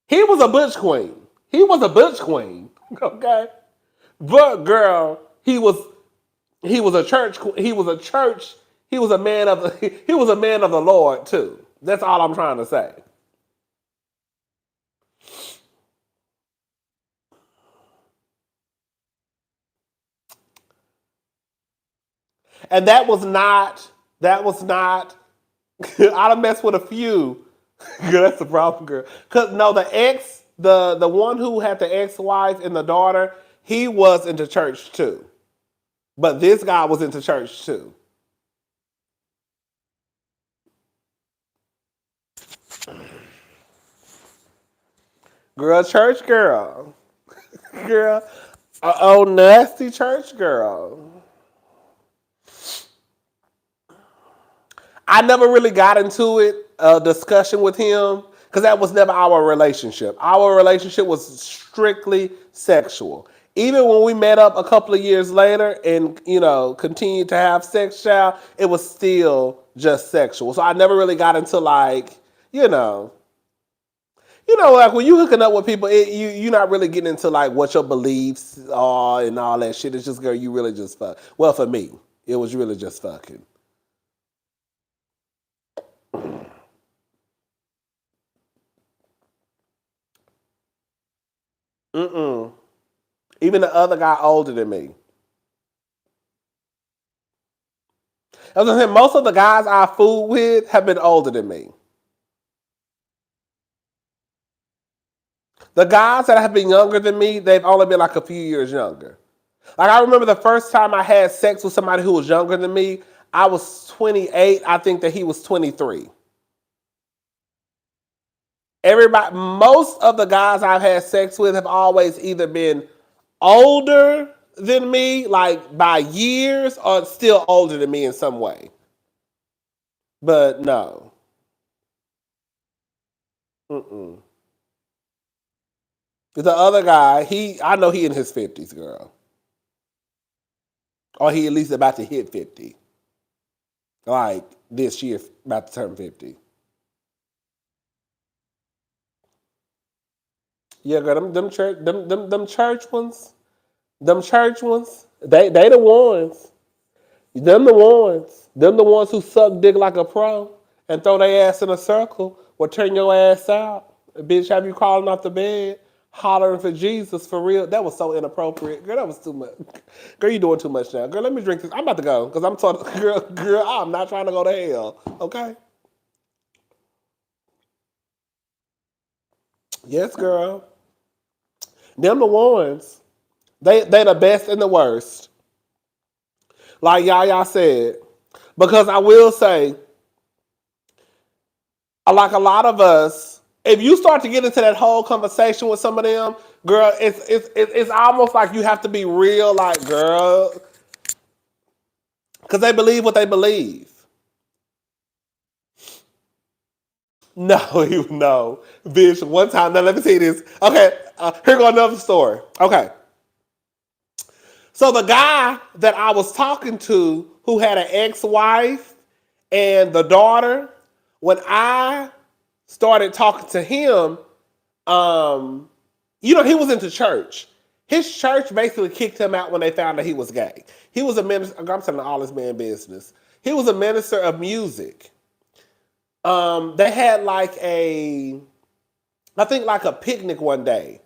He was a butch queen. He was a butch queen. Okay? But girl, he was a church, he was a man of he was a man of the Lord too. That's all I'm trying to say. And that was not I done messed with a few. Girl, that's the problem, girl. Cause no, the one who had the ex-wife and the daughter, he was into church too. But this guy was into church too. Girl, church girl. Girl. Oh, nasty church girl. I never really got into it, a discussion with him, because that was never our relationship. Our relationship was strictly sexual. Even when we met up a couple of years later and, continued to have sex, child, it was still just sexual. So I never really got into you know, like when you hooking up with people, you're not really getting into like what your beliefs are and all that shit. It's just, girl, you really just fuck. Well, for me, it was really just fucking. Mm-mm. Even the other guy older than me. As I said, most of the guys I fooled with have been older than me. The guys that have been younger than me, they've only been like a few years younger. Like I remember the first time I had sex with somebody who was younger than me, I was 28. I think that he was 23. Everybody, most of the guys I've had sex with have always either been older than me, like by years, or still older than me in some way. But no. Mm-mm. The other guy, I know he in his 50s, girl. Or he at least about to hit 50. Like this year, about to turn 50. Yeah, girl, them church ones, they the ones. Them the ones who suck dick like a pro and throw their ass in a circle or turn your ass out. Bitch, have you crawling off the bed, hollering for Jesus for real? That was so inappropriate. Girl, that was too much. Girl, you doing too much now. Girl, let me drink this. I'm about to go because I'm talking, girl, I'm not trying to go to hell. Okay? Yes, girl. Them the ones. They the best and the worst. Like Yaya said. Because I will say, like a lot of us, if you start to get into that whole conversation with some of them, girl, it's almost like you have to be real, like girl, because they believe what they believe. No, no, bitch. One time, now let me tell you this. Okay, here go another story. Okay, so the guy that I was talking to, who had an ex-wife and the daughter, when I started talking to him, he was into church. His church basically kicked him out when they found out he was gay. He was a minister. I'm telling all this man business. He was a minister of music. They had I think like a picnic one day.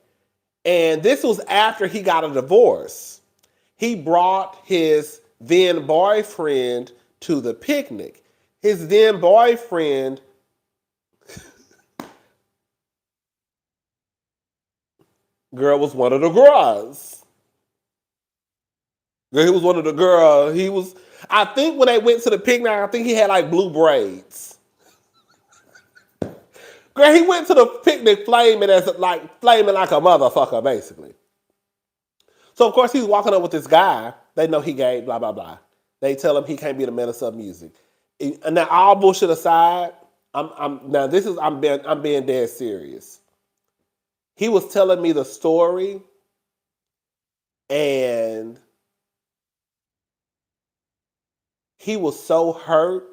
And this was after he got a divorce. He brought his then boyfriend to the picnic. His then boyfriend girl was one of the girls. He was one of the girls. I think when they went to the picnic, I think he had like blue braids. Girl, he went to the picnic flaming like a motherfucker, basically. So of course he's walking up with this guy. They know he gay, blah blah blah. They tell him he can't be the minister of music. And now all bullshit aside, I'm being dead serious. He was telling me the story, and he was so hurt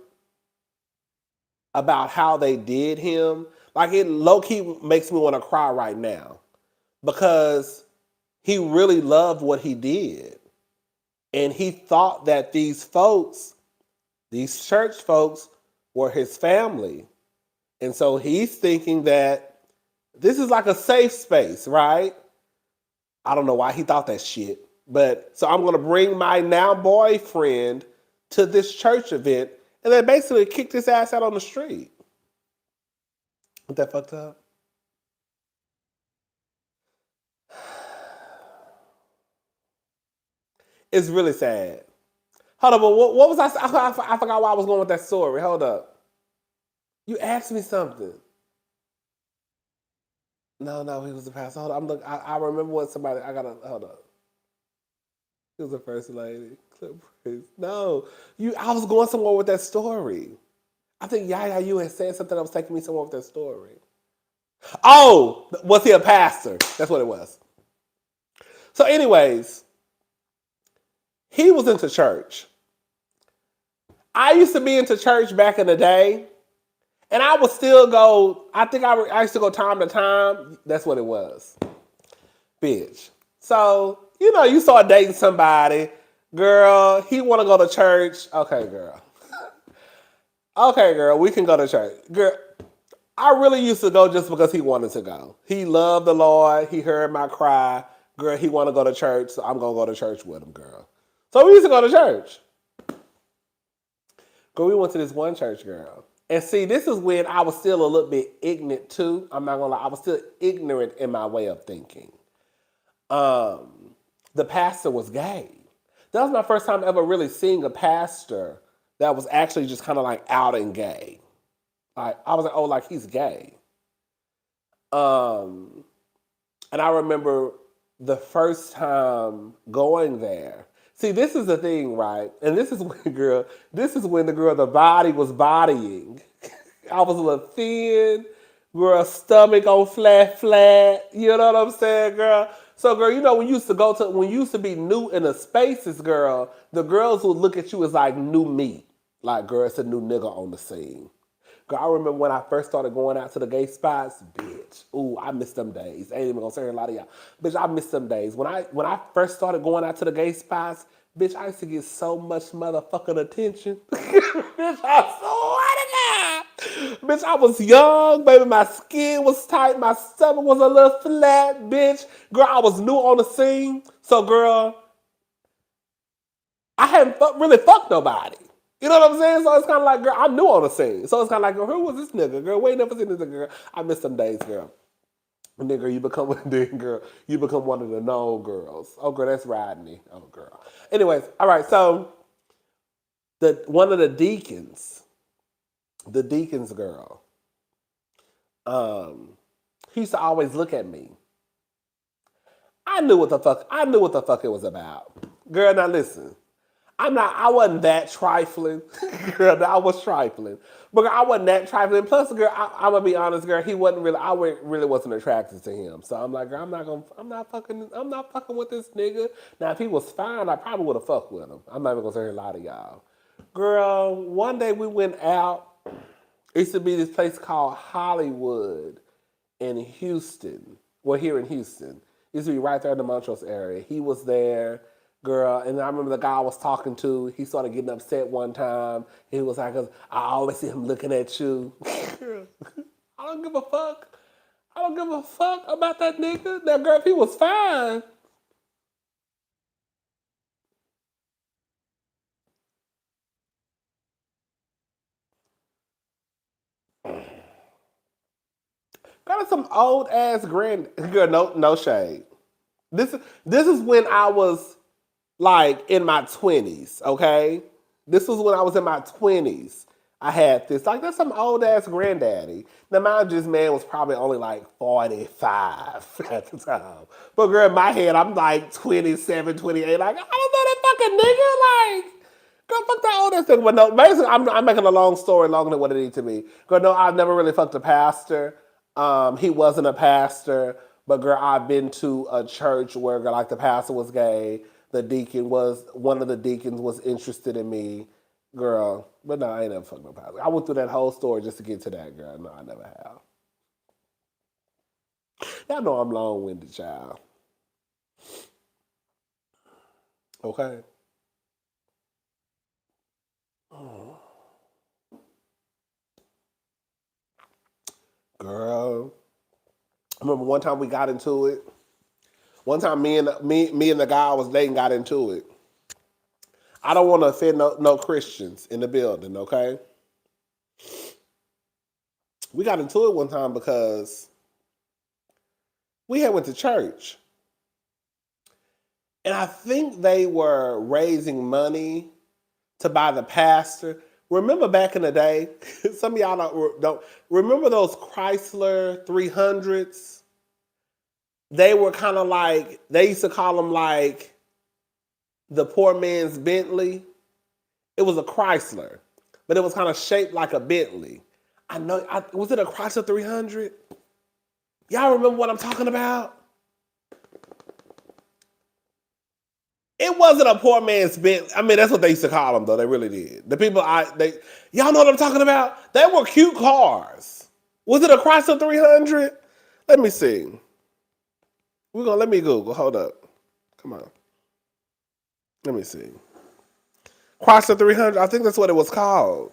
about how they did him. Like it low-key makes me want to cry right now. Because he really loved what he did. And he thought that these church folks, were his family. And so he's thinking that this is like a safe space, right? I don't know why he thought that shit. But so I'm going to bring my now boyfriend to this church event. And they basically kicked his ass out on the street. Isn't that fucked up? It's really sad. Hold up, but what was I forgot why I was going with that story. Hold up. You asked me something. No, he was the pastor. Hold up, I remember what somebody. Hold up. He was the first lady. No, I was going somewhere with that story. I think Yaya, you had said something that was taking me somewhere with that story. Oh, was he a pastor? That's what it was. So, anyways, he was into church. I used to be into church back in the day, and I would still go. I think I used to go time to time. That's what it was, bitch. So you start dating somebody, girl. He want to go to church. Okay, girl. Okay, girl. We can go to church, girl. I really used to go just because he wanted to go. He loved the Lord. He heard my cry, girl. He want to go to church, so I'm gonna go to church with him, girl. So we used to go to church. Girl, we went to this one church, girl. And see, this is when I was still a little bit ignorant too. I'm not gonna lie, I was still ignorant in my way of thinking. Um, the pastor was gay. That was my first time ever really seeing a pastor that was actually just kind of like out and gay. Like I was like, oh, like he's gay. Um, and I remember the first time going there. See, this is the thing, right? And this is when, girl, this is when the girl, the body was bodying. I was a little thin, girl, stomach on flat, flat. You know what I'm saying, girl? So, girl, you know when you used to when you used to be new in the spaces, girl, the girls would look at you as like new meat. Like, girl, it's a new nigga on the scene. Girl, I remember when I first started going out to the gay spots, bitch. Ooh, I miss them days. I ain't even gonna say a lot of y'all. Bitch, I miss them days. When I first started going out to the gay spots, bitch, I used to get so much motherfucking attention. Bitch, I swear to God. Bitch, I was young, baby. My skin was tight. My stomach was a little flat, bitch. Girl, I was new on the scene. So, girl, I hadn't really fucked nobody. You know what I'm saying? So it's kind of like, girl, I'm new on the scene. So it's kind of like, girl, who was this nigga? Girl, wait, never seen this nigga, girl. I miss some days, girl. And then, girl, you become one of the known girls. Oh, girl, that's Rodney. Oh, girl. Anyways, all right. So one of the deacons girl, um, he used to always look at me. I knew what the fuck it was about. Girl, now listen. I wasn't that trifling. Girl, I was trifling. But girl, I wasn't that trifling. Plus, girl, I'm gonna be honest, girl, really wasn't attracted to him. So I'm like, girl, I'm not fucking with this nigga. Now, if he was fine, I probably would have fucked with him. I'm not even gonna say a lot of y'all. Girl, one day we went out. It used to be this place called Hollywood in Houston. Well, here in Houston. It used to be right there in the Montrose area. He was there, girl, and I remember the guy I was talking to, he started getting upset one time. He was like, I always see him looking at you. Girl, I don't give a fuck. I don't give a fuck about that nigga. That girl, if he was fine. Got some old ass grand girl, no shade. This is when I was like in my 20s, okay? This was when I was in my 20s. I had this. Like, that's some old ass granddaddy. Now, mind you, this man was probably only like 45 at the time. But, girl, in my head, I'm like 27, 28. Like, I don't know that fucking nigga. Like, girl, fuck that old ass nigga. But no, basically, I'm making a long story longer than what it needs to be. Girl, no, I've never really fucked a pastor. He wasn't a pastor. But, girl, I've been to a church where, girl, like, the pastor was gay. One of the deacons was interested in me, girl. But no, I ain't never fucked no pastor. I went through that whole story just to get to that, girl. No, I never have. Y'all know I'm long winded, child. Okay. Girl. I remember one time we got into it. One time me and the guy I was dating got into it. I don't want to offend no Christians in the building, okay? We got into it one time because we had went to church. And I think they were raising money to buy the pastor. Remember back in the day, some of y'all don't remember those Chrysler 300s? They were kind of like, they used to call them like the poor man's Bentley. It was a Chrysler, but it was kind of shaped like a Bentley. Was it a Chrysler 300? Y'all remember what I'm talking about? It wasn't a poor man's Bentley. I mean, that's what they used to call them, though. They really did. Y'all know what I'm talking about? They were cute cars. Was it a Chrysler 300? Let me see. Let me Google. Hold up. Come on. Let me see. Chrysler 300. I think that's what it was called.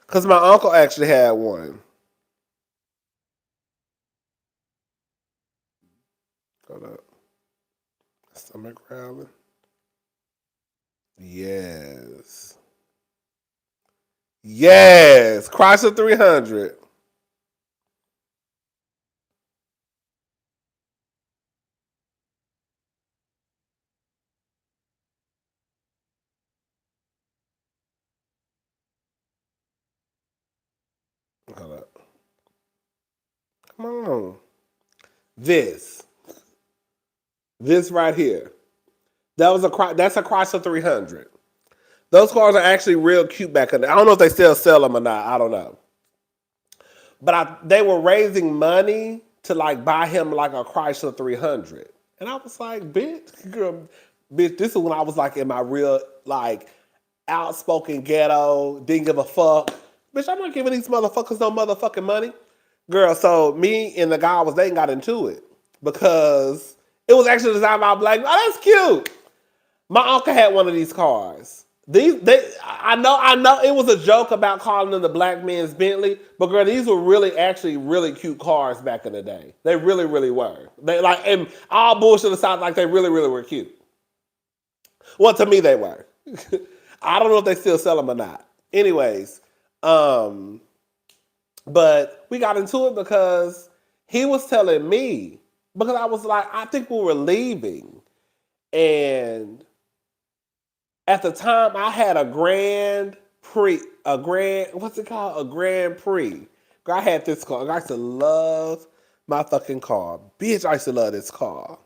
Because my uncle actually had one. Hold up. Stomach growling. Yes. Yes. Chrysler 300. Hold up. Come on. This. This right here. That's a Chrysler 300. Those cars are actually real cute back in the. I don't know if they still sell them or not. I don't know. But they were raising money to like buy him like a Chrysler 300. And I was like, bitch, girl, bitch, this is when I was like in my real like outspoken ghetto, didn't give a fuck. Bitch, I'm not giving these motherfuckers no motherfucking money. Girl, so me and the guy I was dating got into it because it was actually designed by a black. Oh, that's cute. My uncle had one of these cars. I know it was a joke about calling them the black man's Bentley, but girl, these were really actually really cute cars back in the day. They really, really were. They like and all bullshit aside, like they really, really were cute. Well, to me they were. I don't know if they still sell them or not. Anyways, um, but we got into it because he was telling me because I was like, I think we were leaving, and at the time I had a grand, what's it called? A Grand Prix. Girl, I had this car. I used to love my fucking car. Bitch, I used to love this car.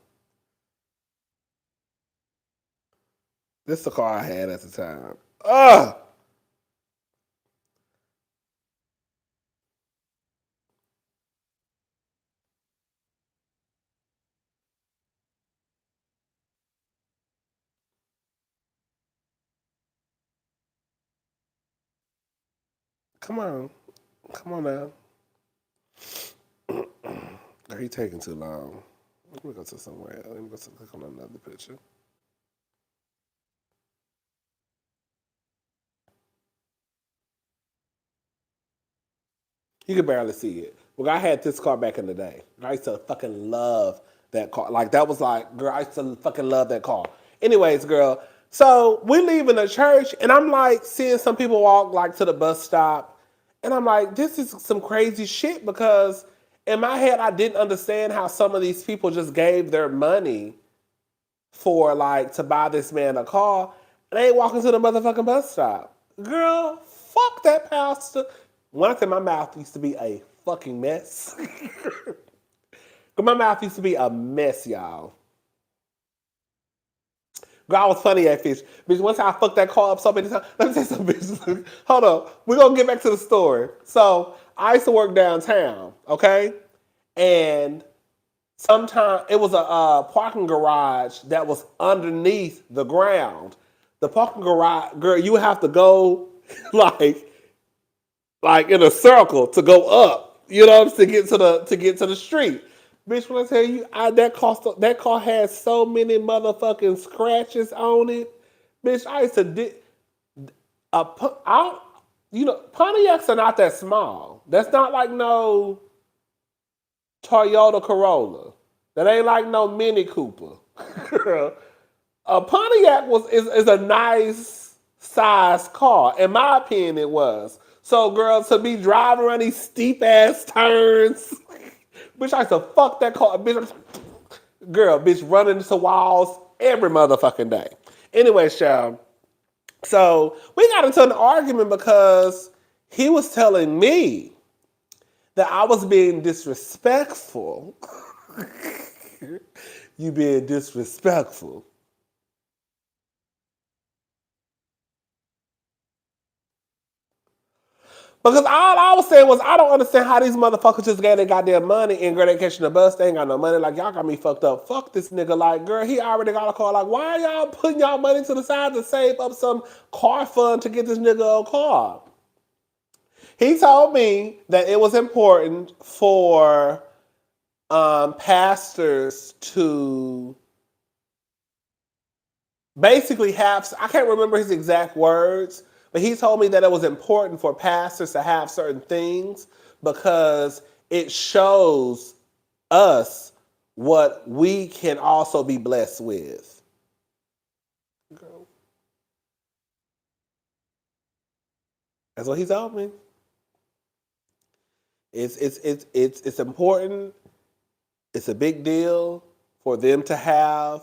This is the car I had at the time. Ugh! Come on. Come on now. Are you taking too long? Let me go to somewhere else. Let me go to click on another picture. You can barely see it. Well, I had this car back in the day. I used to fucking love that car. Like that was like, girl, I used to fucking love that car. Anyways, girl, so we leaving the church, and I'm like seeing some people walk like to the bus stop, and I'm like, this is some crazy shit because in my head I didn't understand how some of these people just gave their money for like to buy this man a car, and they ain't walking to the motherfucking bus stop. Girl, fuck that pastor. When I say my mouth used to be a fucking mess. My mouth used to be a mess, y'all. Girl, I was funny at fish. Bitch, once I fucked that car up so many times. Let me say something, bitch. Hold up. We're gonna get back to the story. So I used to work downtown, okay? And sometimes it was a parking garage that was underneath the ground. The parking garage, girl, you would have to go like in a circle to go up. You know what I'm saying? To get to the street. Bitch, when I tell you, that car had so many motherfucking scratches on it. Bitch, I used to a I, you know Pontiacs are not that small. That's not like no Toyota Corolla. That ain't like no Mini Cooper. A Pontiac is a nice size car. In my opinion, it was. So, girl, to be driving around these steep ass turns, bitch, I used to fuck that car, bitch. Girl, bitch, running into walls every motherfucking day. Anyway, child. So we got into an argument because he was telling me that I was being disrespectful. You being disrespectful. Because all I was saying was, I don't understand how these motherfuckers just got their goddamn money and girl, they catching the bus, they ain't got no money. Like, y'all got me fucked up. Fuck this nigga. Like, girl, he already got a car. Like, why are y'all putting y'all money to the side to save up some car fund to get this nigga a car? He told me that it was important for pastors to basically have, I can't remember his exact words, but he told me that it was important for pastors to have certain things because it shows us what we can also be blessed with. That's what he told me. It's important. It's a big deal for them to have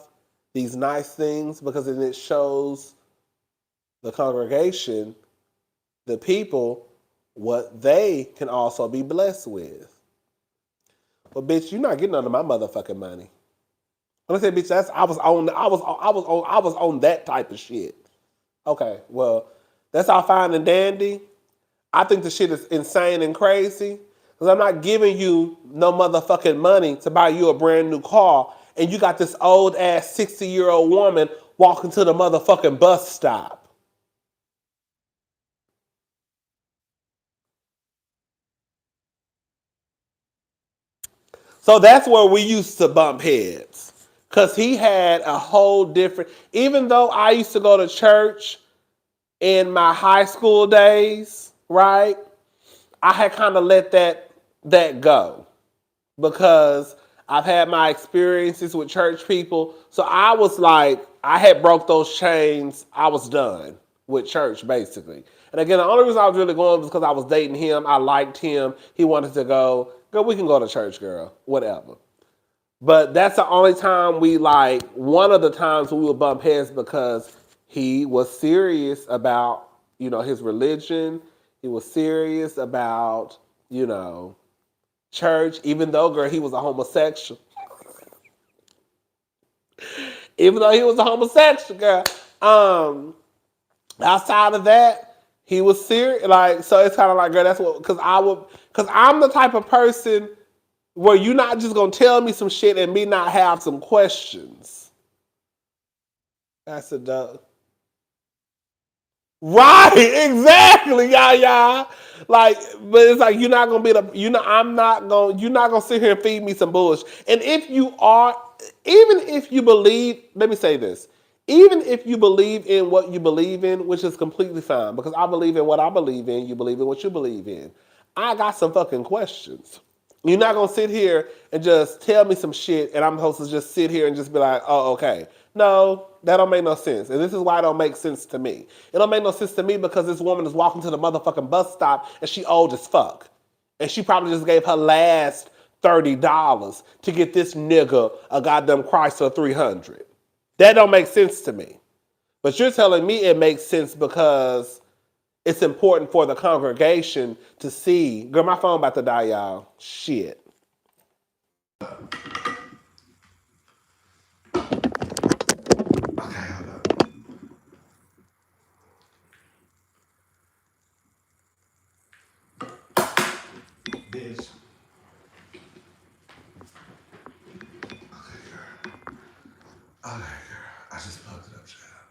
these nice things because then it shows the congregation, the people, what they can also be blessed with. But bitch, you're not getting none of my motherfucking money. When I say bitch, I was on that type of shit. Okay, well, that's all fine and dandy. I think the shit is insane and crazy. Because I'm not giving you no motherfucking money to buy you a brand new car. And you got this old ass 60-year-old woman walking to the motherfucking bus stop. So that's where we used to bump heads. Because he had a whole different, even though I used to go to church in my high school days, right? I had kind of let that go because I've had my experiences with church people. So I was like, I had broke those chains. I was done with church basically. And again, the only reason I was really going was because I was dating him. I liked him. He wanted to go. Girl, we can go to church, girl. Whatever. But that's the only time we like, one of the times we would bump heads because he was serious about, his religion. He was serious about, church, even though, girl, he was a homosexual. Even though he was a homosexual, girl. Outside of that, he was serious. Like, so it's kind of like, girl, that's what, because I'm the type of person where you're not just gonna tell me some shit and me not have some questions. That's a duh. Right, exactly, yeah. Like, but it's like you're not gonna be you're not gonna sit here and feed me some bullshit. And if you are, even if you believe, let me say this, even if you believe in what you believe in, which is completely fine, because I believe in what I believe in, you believe in what you believe in. I got some fucking questions. You're not gonna sit here and just tell me some shit, and I'm supposed to just sit here and just be like, oh, okay. No, that don't make no sense. And this is why it don't make sense to me. It don't make no sense to me because this woman is walking to the motherfucking bus stop and she old as fuck. And she probably just gave her last $30 to get this nigga a goddamn Chrysler 300. That don't make sense to me. But you're telling me it makes sense because it's important for the congregation to see. Girl, my phone about to die, y'all. Shit. Okay, hold up. Bitch. Okay, girl. Okay, girl. I just plugged it up, child.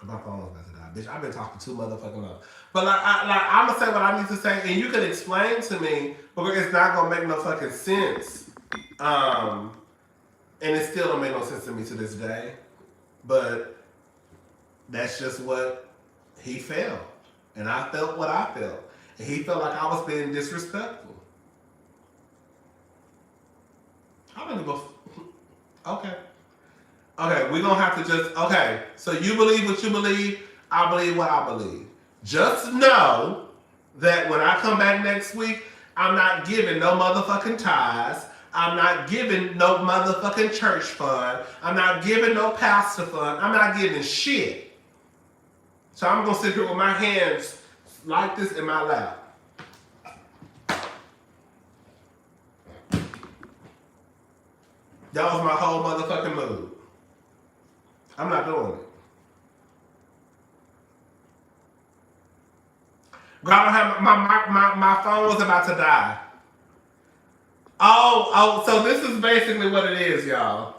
My phone's about to die. Bitch, I've been talking too motherfucking long. But I'm gonna say what I need to say, and you can explain to me, but it's not gonna make no fucking sense. And it still don't make no sense to me to this day. But that's just what he felt. And I felt what I felt. And he felt like I was being disrespectful. I don't even. Okay. Okay, we're gonna have to just. Okay, so you believe what you believe, I believe what I believe. Just know that when I come back next week, I'm not giving no motherfucking tithes. I'm not giving no motherfucking church fund. I'm not giving no pastor fund. I'm not giving shit. So I'm gonna sit here with my hands like this in my lap. That was my whole motherfucking mood. I'm not doing it. Girl, I don't have my phone was about to die. So this is basically what it is, y'all.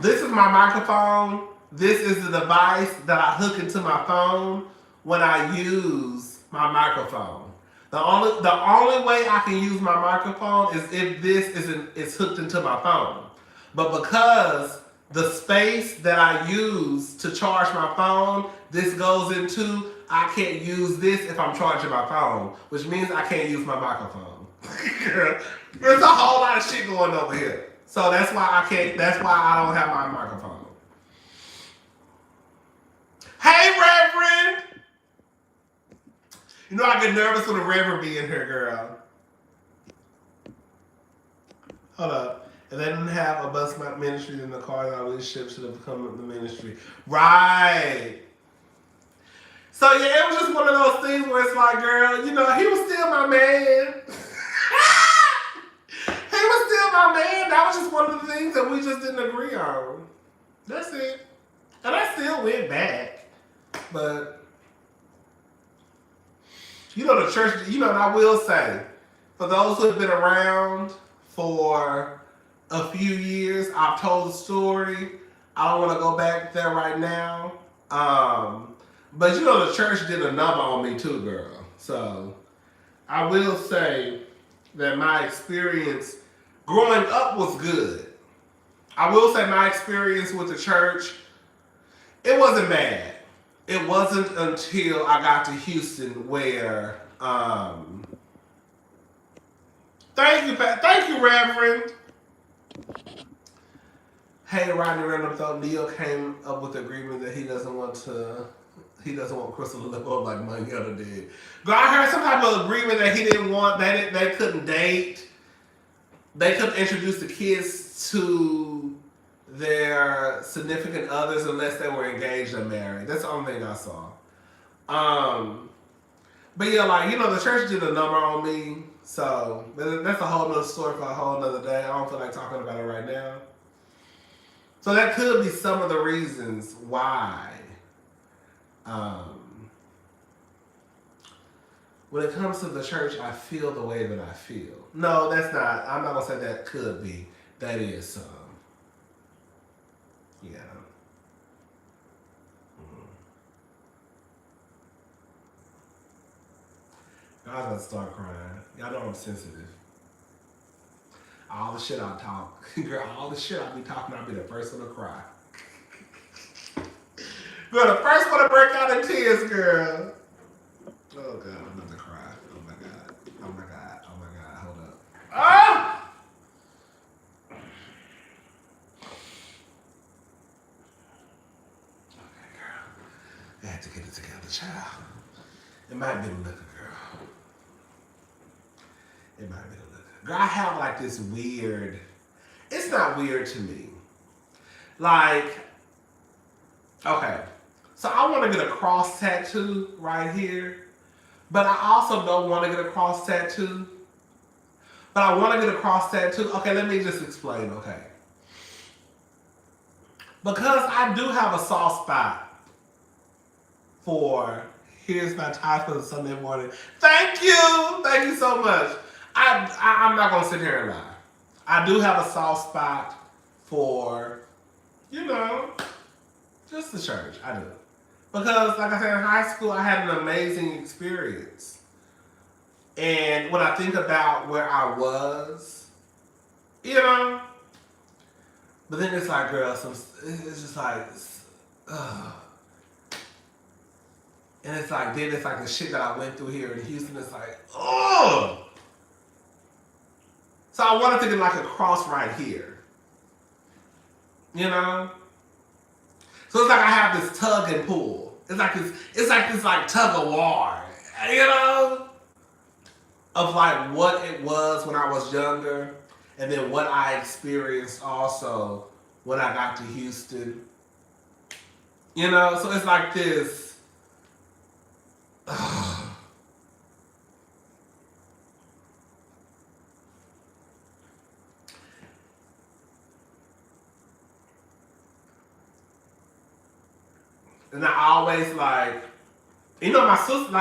This is my microphone. This is the device that I hook into my phone when I use my microphone. The only way I can use my microphone is if this is hooked into my phone. But because the space that I use to charge my phone, this goes into, I can't use this if I'm charging my phone, which means I can't use my microphone. There's a whole lot of shit going over here. So that's why I don't have my microphone. Hey, Reverend! You know I get nervous when the Reverend be in here, girl. Hold up. If they didn't have a bus ministry, then the cars our leadership should have become the ministry. Right. So yeah, it was just one of those things where it's like, girl, you know, he was still my man. He was still my man. That was just one of the things that we just didn't agree on. That's it. And I still went back. But, you know, the church, you know, and I will say, for those who have been around for a few years, I've told the story. I don't want to go back there right now. But, you know, the church did a number on me too, girl. So, I will say that my experience growing up was good. I will say my experience with the church, it wasn't bad. It wasn't until I got to Houston where, thank you, Reverend. Hey, Rodney Random thought Neil came up with the agreement that he doesn't want Crystal to live up like Moneyetta did. But I heard some type of agreement that he didn't want, they couldn't date. They couldn't introduce the kids to their significant others unless they were engaged or married. That's the only thing I saw. But yeah, like, you know, the church did a number on me. So, that's a whole nother story for a whole nother day. I don't feel like talking about it right now. So that could be some of the reasons why. When it comes to the church, I feel the way that I feel. No, that's not. I'm not going to say that could be. That is some. Yeah. I was about to start crying. Y'all know I'm sensitive. All the shit I talk. Girl, all the shit I be talking, I'll be the first one to cry. Girl, the first one to break out in tears, girl. Oh, God, I'm about to cry. Oh, my God. Oh, my God. Oh, my God. Hold up. Ah! Okay, girl. I had to get it together, child. It might be the liquor, girl. It might be the liquor. Girl, I have like this weird, it's not weird to me. Like, okay, so I want to get a cross tattoo right here, but I also don't want to get a cross tattoo. But I want to get a cross tattoo. Okay, let me just explain, okay. Because I do have a soft spot for, here's my tie for the Sunday morning. Thank you so much. I'm not going to sit here and lie. I do have a soft spot for, you know, just the church. I do. Because, like I said, in high school, I had an amazing experience. And when I think about where I was, you know, but then it's like, girl, it's just like, and it's like, then it's like the shit that I went through here in Houston, it's like, oh. So I wanted to get like a cross right here. You know? So it's like I have this tug and pull. It's like this tug of war. You know? Of like what it was when I was younger, and then what I experienced also when I got to Houston. You know, so it's like this. And I always like, you know, my sister,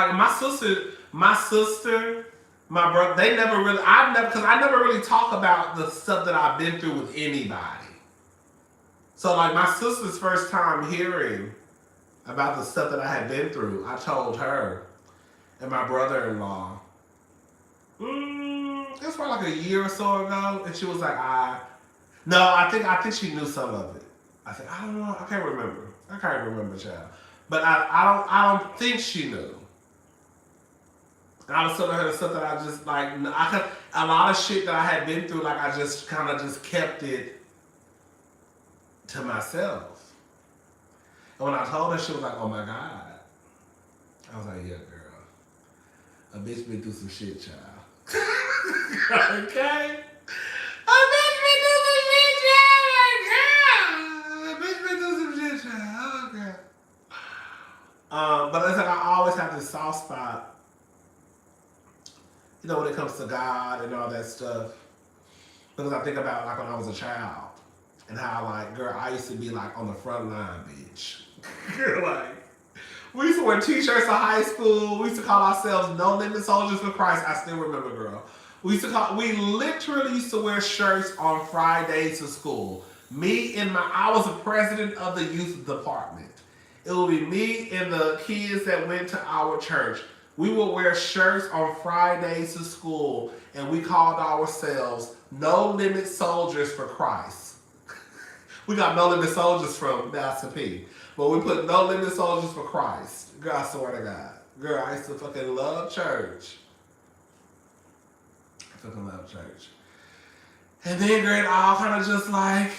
my brother, they never really, because I never really talk about the stuff that I've been through with anybody. So like my sister's first time hearing about the stuff that I had been through, I told her and my brother-in-law, it was probably like a year or so ago, and she was like, I think she knew some of it. I said, I don't know, I can't remember, child. But I don't think she knew. And I was telling her the stuff that I just like, a lot of shit that I had been through, like I just kind of just kept it to myself. And when I told her, she was like, oh my God. I was like, yeah, girl. A bitch been through some shit, child. Okay? A bitch been through some shit, child. A bitch been through some shit, child. Okay. But it's like I always have this soft spot, you know, when it comes to God and all that stuff. Because I think about like when I was a child and how like, girl, I used to be like on the front line, bitch. Like, we used to wear t-shirts in high school. We used to call ourselves No Limit Soldiers for Christ. I still remember, girl. We literally used to wear shirts on Fridays to school. I was the president of the youth department. It would be me and the kids that went to our church. We would wear shirts on Fridays to school, and we called ourselves No Limit Soldiers for Christ. We got No Limit Soldiers from Master P. But we put No Limit Soldiers for Christ. Girl, I swear to God. Girl, I used to fucking love church. I fucking love church. And then, girl, it all kind of just like,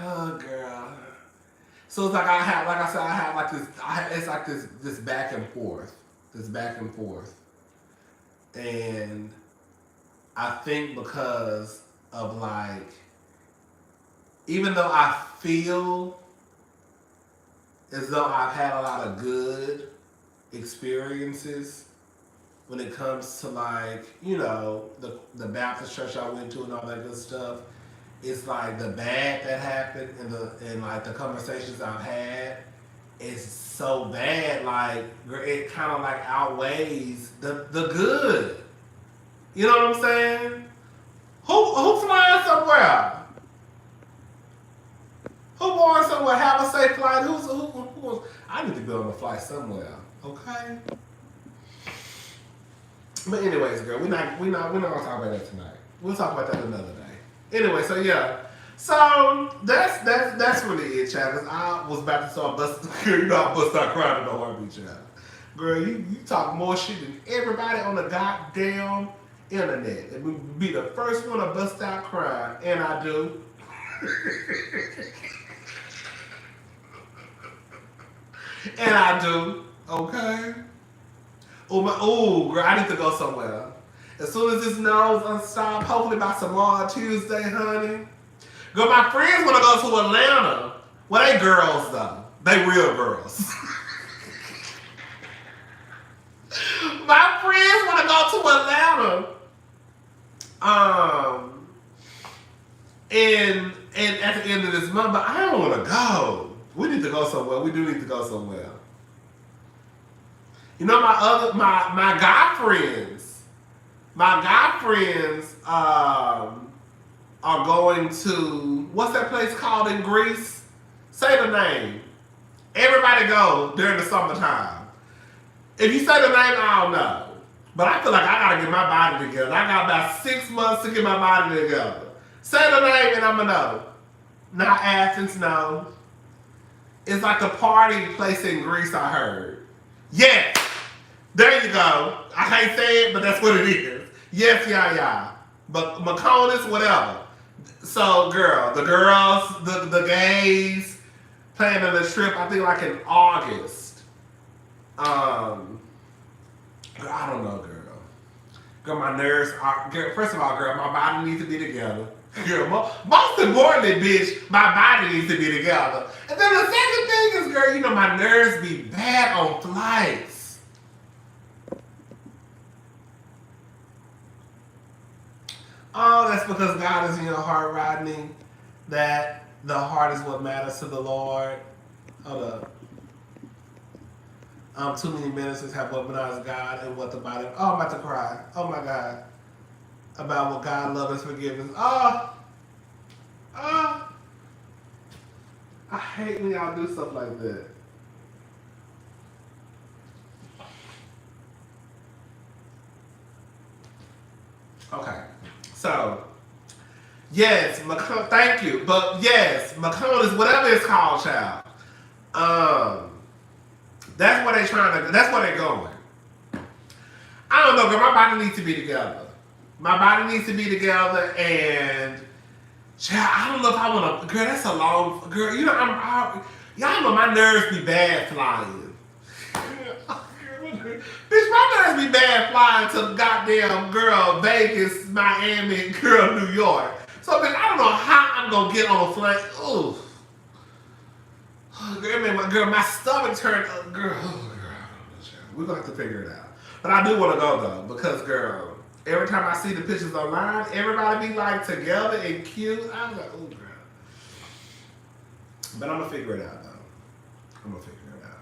oh, girl. So it's like I have like this, it's like this back and forth. This back and forth. And I think because of like, even though I feel as though I've had a lot of good experiences when it comes to like, you know, the Baptist church I went to and all that good stuff. It's like the bad that happened and like the conversations I've had is so bad, like it kind of like outweighs the good. You know what I'm saying? Who flying somewhere? Who going somewhere? Have a safe flight. Who? I need to go on a flight somewhere. Okay. But anyways, girl, we're not gonna talk about that tonight. We'll talk about that another day. Anyway, so yeah. So that's really it, child. Cause I was about to start busting. You know, I bust out crying in the heartbeat, child. Girl, you talk more shit than everybody on the goddamn internet. And we be the first one to bust out crying, and I do. And I do. Okay. Oh, girl, I need to go somewhere. As soon as this nose unstopped, hopefully by tomorrow, Tuesday, honey. Girl, my friends want to go to Atlanta. Well, they girls, though. They real girls. My friends want to go to Atlanta. And at the end of this month, but I don't want to go. We need to go somewhere. We do need to go somewhere. You know, my guy friends are going to, what's that place called in Greece? Say the name. Everybody go during the summertime. If you say the name, I don't know. But I feel like I gotta get my body together. I got about 6 months to get my body together. Say the name and I'ma know. Not Athens, no. It's like a party place in Greece, I heard. Yes! There you go. I can't say it, but that's what it is. Yes, yeah. But Mykonos, whatever. So, girl, the girls, the gays, planning a trip, I think like in August. Girl, I don't know, girl. Girl, my nerves are, girl, first of all, girl, my body needs to be together. Girl, most importantly, bitch, my body needs to be together. And then the second thing is, girl, you know, my nerves be bad on flights. Oh, that's because God is in your heart, Rodney. That the heart is what matters to the Lord. Hold up. Too many ministers have weaponized God and what the body. Oh, I'm about to cry. Oh my God. About what God loves and forgiveness. I hate when y'all do stuff like that. Okay. So, yes, thank you. But yes, Mykonos, whatever it's called, child. That's where that's where they're going. I don't know, girl, my body needs to be together. My body needs to be together, and child, I don't know if I want to. Girl, that's a long. Girl, you know, y'all know my nerves be bad flying. Bitch, my nerves be bad flying to goddamn girl Vegas, Miami, girl New York. So bitch, I don't know how I'm gonna get on a flight. Ooh. Girl, my stomach turned up. Girl, oh, girl, we're gonna have to figure it out. But I do want to go though, because girl, every time I see the pictures online, everybody be like together and cute. I'm like, oh girl. But I'm gonna figure it out though. I'm gonna figure it out.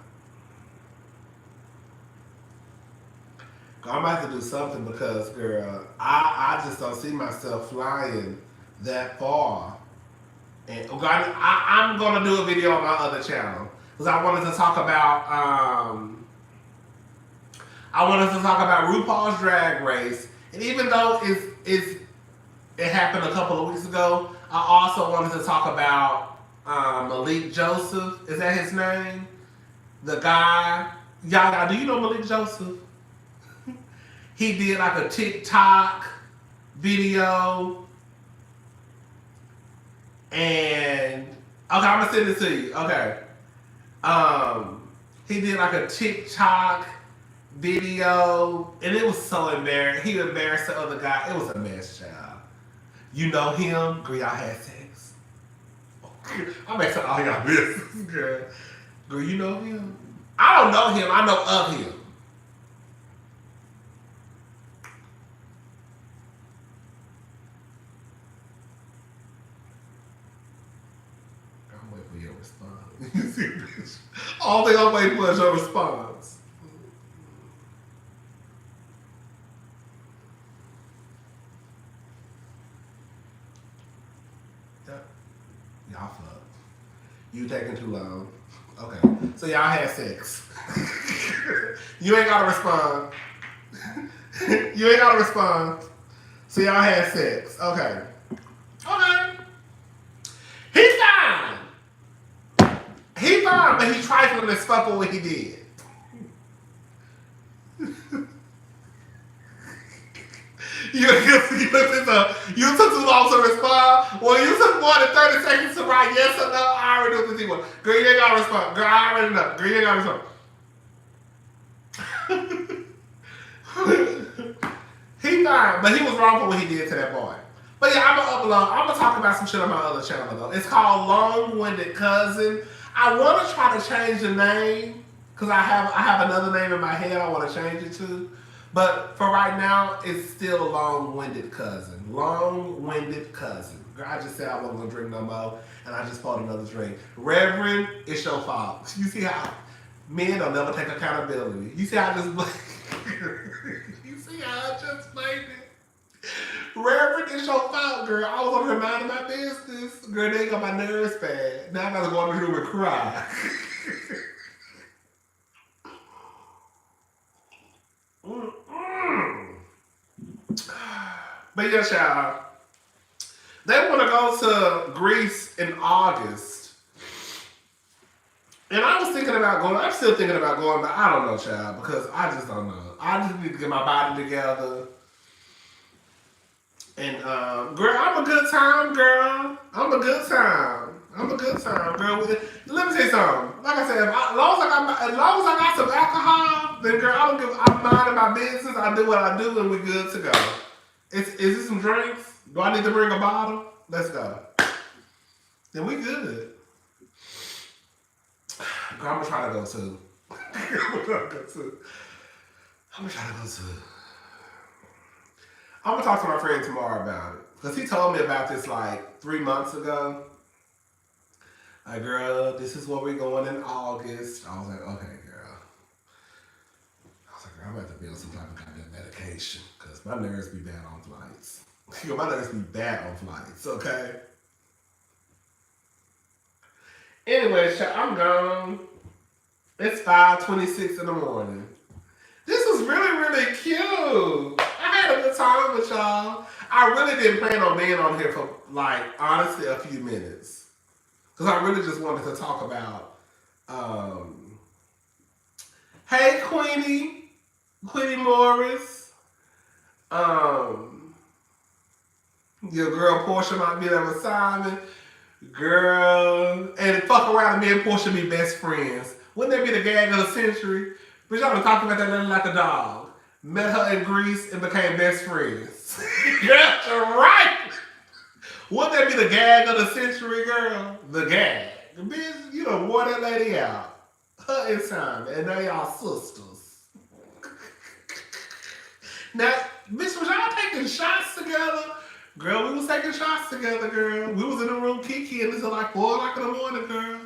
I'm about to do something because, girl, I just don't see myself flying that far. And God, I'm gonna do a video on my other channel because I wanted to talk about RuPaul's Drag Race, and even though it happened a couple of weeks ago, I also wanted to talk about Malik Joseph. Is that his name? The guy. Y'all, do you know Malik Joseph? He did like a TikTok video. And okay, I'm gonna send it to you. Okay. He did like a TikTok video, and it was so embarrassing. He embarrassed the other guy. It was a mess, child. You know him? Girl, y'all had sex. I'm asking all y'all business, girl. Girl, you know him? I don't know him. I know of him. I'm waiting for your response. You see, bitch? All thing I'm waiting for is your response. Y'all fucked. You taking too long. Okay. So y'all had sex. You ain't gotta respond. You ain't gotta respond. So y'all had sex. Okay. Okay. He's fine. He fine, but he trifling as fuck with what he did. You took too long to respond. Well, you took more than 30 seconds to write yes or no. I already know what the was. Girl, you ain't gotta respond. Girl, I already know. Girl, you ain't gotta respond. He fine, but he was wrong for what he did to that boy. But yeah, I'm gonna talk about some shit on my other channel though. It's called Long-Winded Cousin. I want to try to change the name because I have another name in my head I want to change it to. But for right now, it's still Long-Winded Cousin. Long-Winded Cousin. Girl, I just said I wasn't gonna drink no more, and I just poured another drink. Reverend, it's your fault. You see how men don't never take accountability. You see how I just you see how I just played it. Reverend, it's your fault, girl. I was on here minding my business. Girl, they got my nerves bad. Now I gotta go in the room and cry. But yeah, child. They want to go to Greece in August. And I was thinking about going. I'm still thinking about going, but I don't know, child, because I just don't know. I just need to get my body together. And, girl, I'm a good time, girl. I'm a good time. I'm a good time, girl. Let me tell you something. Like I said, as long as I got some alcohol, then, girl, I'm minding my business. I do what I do, and we're good to go. Is this some drinks? Do I need to bring a bottle? Let's go. Then we good. Girl, I'm gonna try to go too. I'm gonna talk to my friend tomorrow about it. Because he told me about this like 3 months ago. Like, girl, this is where we're going in August. I was like, okay, girl. I was like, girl, I'm about to be on some type of goddamn medication. Because my nerves be bad on flights. My nerves be bad on flights, okay? Anyway, I'm gone. It's 5:26 in the morning. This was really, really cute. I had a good time with y'all. I really didn't plan on being on here for, like, honestly, a few minutes. Because I really just wanted to talk about, hey, Queenie Morris. Your girl Portia might be there with Simon. Girl. And fuck around and me and Portia be best friends. Wouldn't that be the gag of the century? Bitch, I was talking about that little like a dog. Met her in Greece and became best friends. That's right. Wouldn't that be the gag of the century, girl? The gag. The bitch, you done wore that lady out. Her and Simon, and now y'all sisters. Now, bitch, was y'all taking shots together? Girl, we was taking shots together, girl. We was in the room kiki and this is like 4 o'clock in the morning, girl.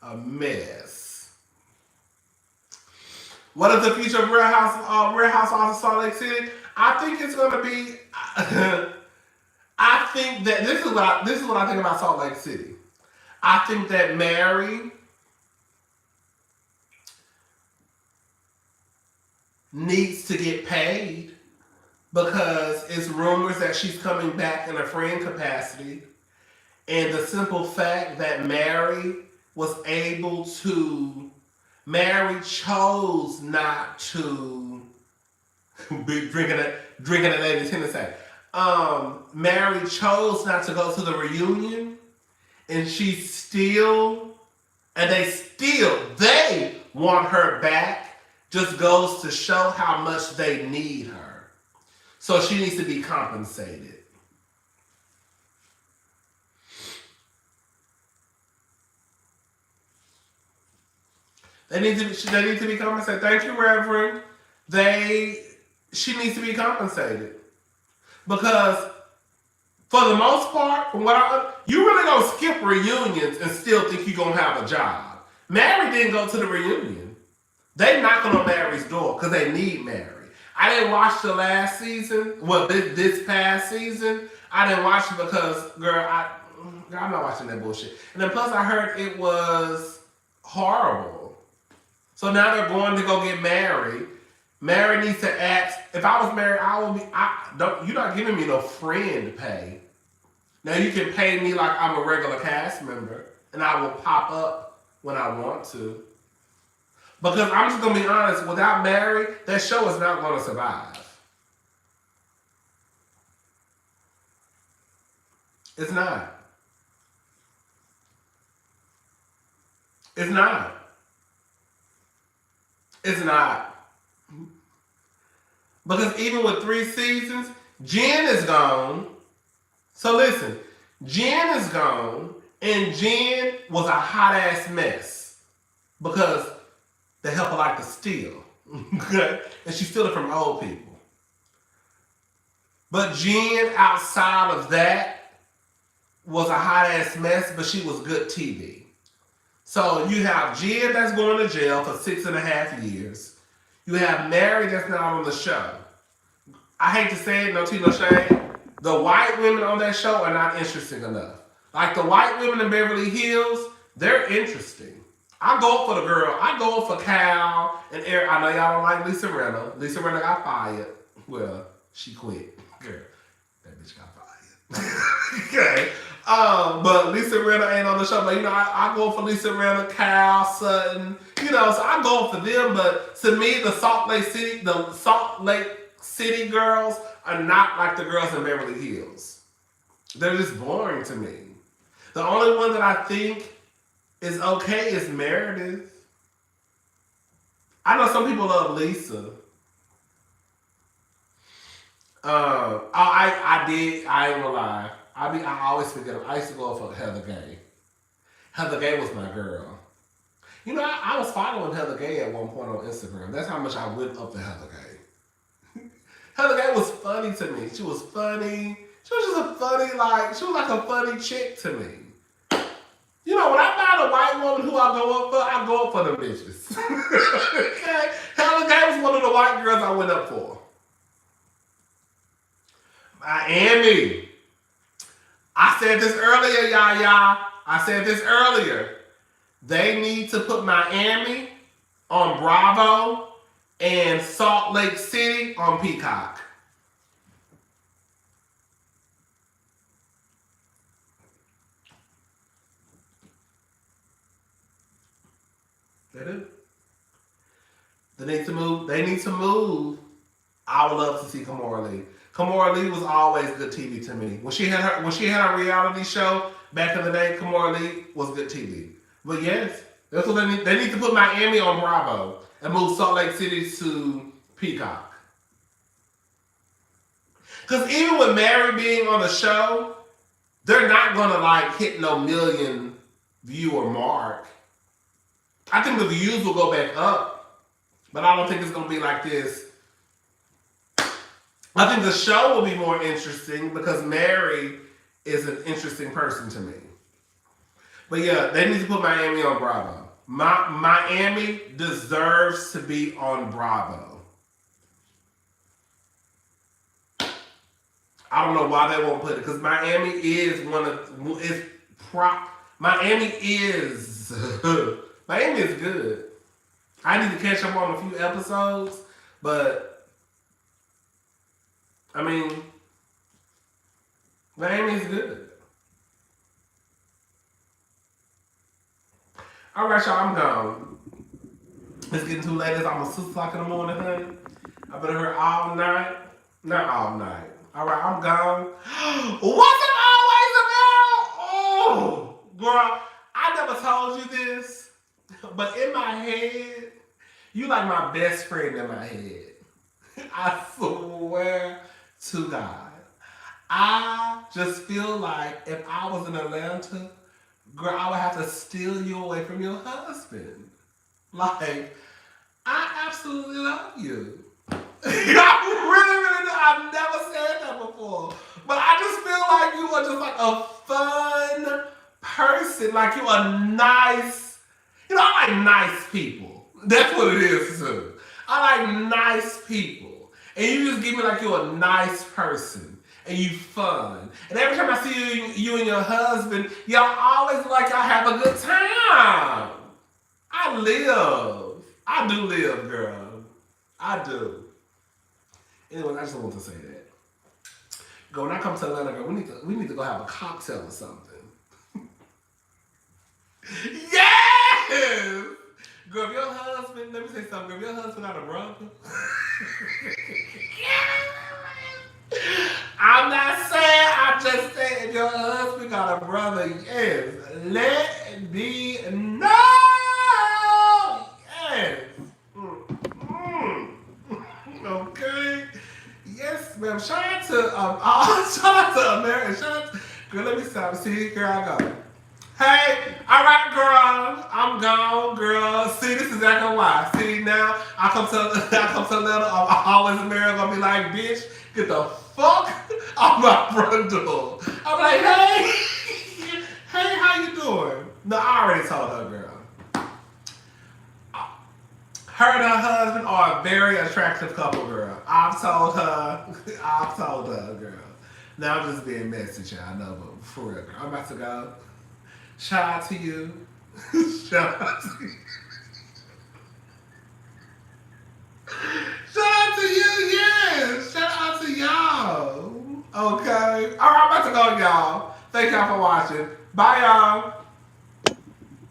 A mess. What is the future of Real Housewives of Salt Lake City? I think it's gonna be. I think that this is what I think about Salt Lake City. I think that Mary needs to get paid because it's rumors that she's coming back in a friend capacity, and the simple fact that Mary chose not to be drinking a lady's Hennessy. Mary chose not to go to the reunion, and they want her back. Just goes to show how much they need her. So she needs to be compensated. They need to be compensated. Thank you, Reverend. She needs to be compensated. Because for the most part, you really gonna skip reunions and still think you're gonna have a job. Mary didn't go to the reunion. They knocking on Mary's door because they need Mary. I didn't watch the last season. Well, this past season, I didn't watch it because, girl, I'm not watching that bullshit. And then plus, I heard it was horrible. So now they're going to go get Mary. Mary needs to ask. If I was married, you're not giving me no friend pay. Now you can pay me like I'm a regular cast member, and I will pop up when I want to. Because I'm just gonna be honest, without Mary, that show is not gonna survive. It's not. It's not. It's not. Because even with 3 seasons, Jen is gone. So listen, Jen is gone, and Jen was a hot ass mess. Because the helper like to steal. And she stole it from old people. But Jen, outside of that, was a hot ass mess, but she was good TV. So you have Jen that's going to jail for 6.5 years. You have Mary that's not on the show. I hate to say it, no tea, no shade. The white women on that show are not interesting enough. Like the white women in Beverly Hills, they're interesting. I go up for the girl. I go up for Cal and Eric. I know y'all don't like Lisa Rinna. Lisa Rinna got fired. Well, she quit. Girl, that bitch got fired. Okay. But Lisa Rinna ain't on the show. But, I go for Lisa Rinna, Cal, Sutton. So I go for them. But to me, the Salt Lake City girls are not like the girls in Beverly Hills. They're just boring to me. The only one that I think is okay is Meredith. I know some people love Lisa. I ain't gonna lie. I always forget. I used to go for Heather Gay. Heather Gay was my girl. I was following Heather Gay at one point on Instagram. That's how much I went up to Heather Gay. Heather Gay was funny to me. She was funny. She was just a funny, she was like a funny chick to me. When I find a white woman who I go up for them bitches. Okay? Heather Gay was one of the white girls I went up for. Miami. I said this earlier, y'all. I said this earlier. They need to put Miami on Bravo and Salt Lake City on Peacock. They do. They need to move. I would love to see Kimora Lee. Kimora Lee was always good TV to me. When she had her reality show back in the day, Kimora Lee was good TV. But yes, That's what they need. They need to put Miami on Bravo and move Salt Lake City to Peacock. Because even with Mary being on the show, they're not gonna like hit no million viewer mark. I think the views will go back up, but I don't think it's gonna be like this. I think the show will be more interesting because Mary is an interesting person to me. But yeah, they need to put Miami on Bravo. Miami deserves to be on Bravo. I don't know why they won't put it because Miami is Miami is Miami is good. I need to catch up on a few episodes, but I mean, Miami is good. All right, y'all, I'm gone. It's getting too late. It's almost 6 o'clock in the morning, honey. I've been here all night. Not all night. All right, I'm gone. What's it always about? Oh, girl, I never told you this, but in my head, you like my best friend in my head. I swear to God. I just feel like if I was in Atlanta, girl, I would have to steal you away from your husband. Like, I absolutely love you. I really do. I've never said that before. But I just feel like you are just like a fun person. Like you're a nice, I like nice people. That's what it is too. I like nice people. And you just give me like you're a nice person. And you fun. And every time I see you and your husband, y'all always look like y'all have a good time. I live. I do live, girl. I do. Anyway, I just want to say that. Girl, when I come to Atlanta, girl, we need to go have a cocktail or something. Yes! Girl, if your husband, let me say something, girl, if your husband got a brother. I'm not saying, I'm just saying if your husband got a brother, yes. Let me know. Yes. Okay. Yes, ma'am. Shout out to America. Girl, let me stop. See, here I go. Hey, all right, girl. I'm gone, girl. See, this is exactly why. See, now I come to Atlanta. I'm always America. Gonna be like, bitch, get the fuck off my front door. I'm like, hey, hey, how you doing? No, I already told her, girl. Her and her husband are a very attractive couple, girl. I've told her, girl. Now I'm just being messy, y'all. I know, but for real, girl. I'm about to go. Shout out to you. Shout out to you. Shout out to you, yes. Shout out to y'all. Okay. All right, I'm about to go, y'all. Thank y'all for watching. Bye, y'all.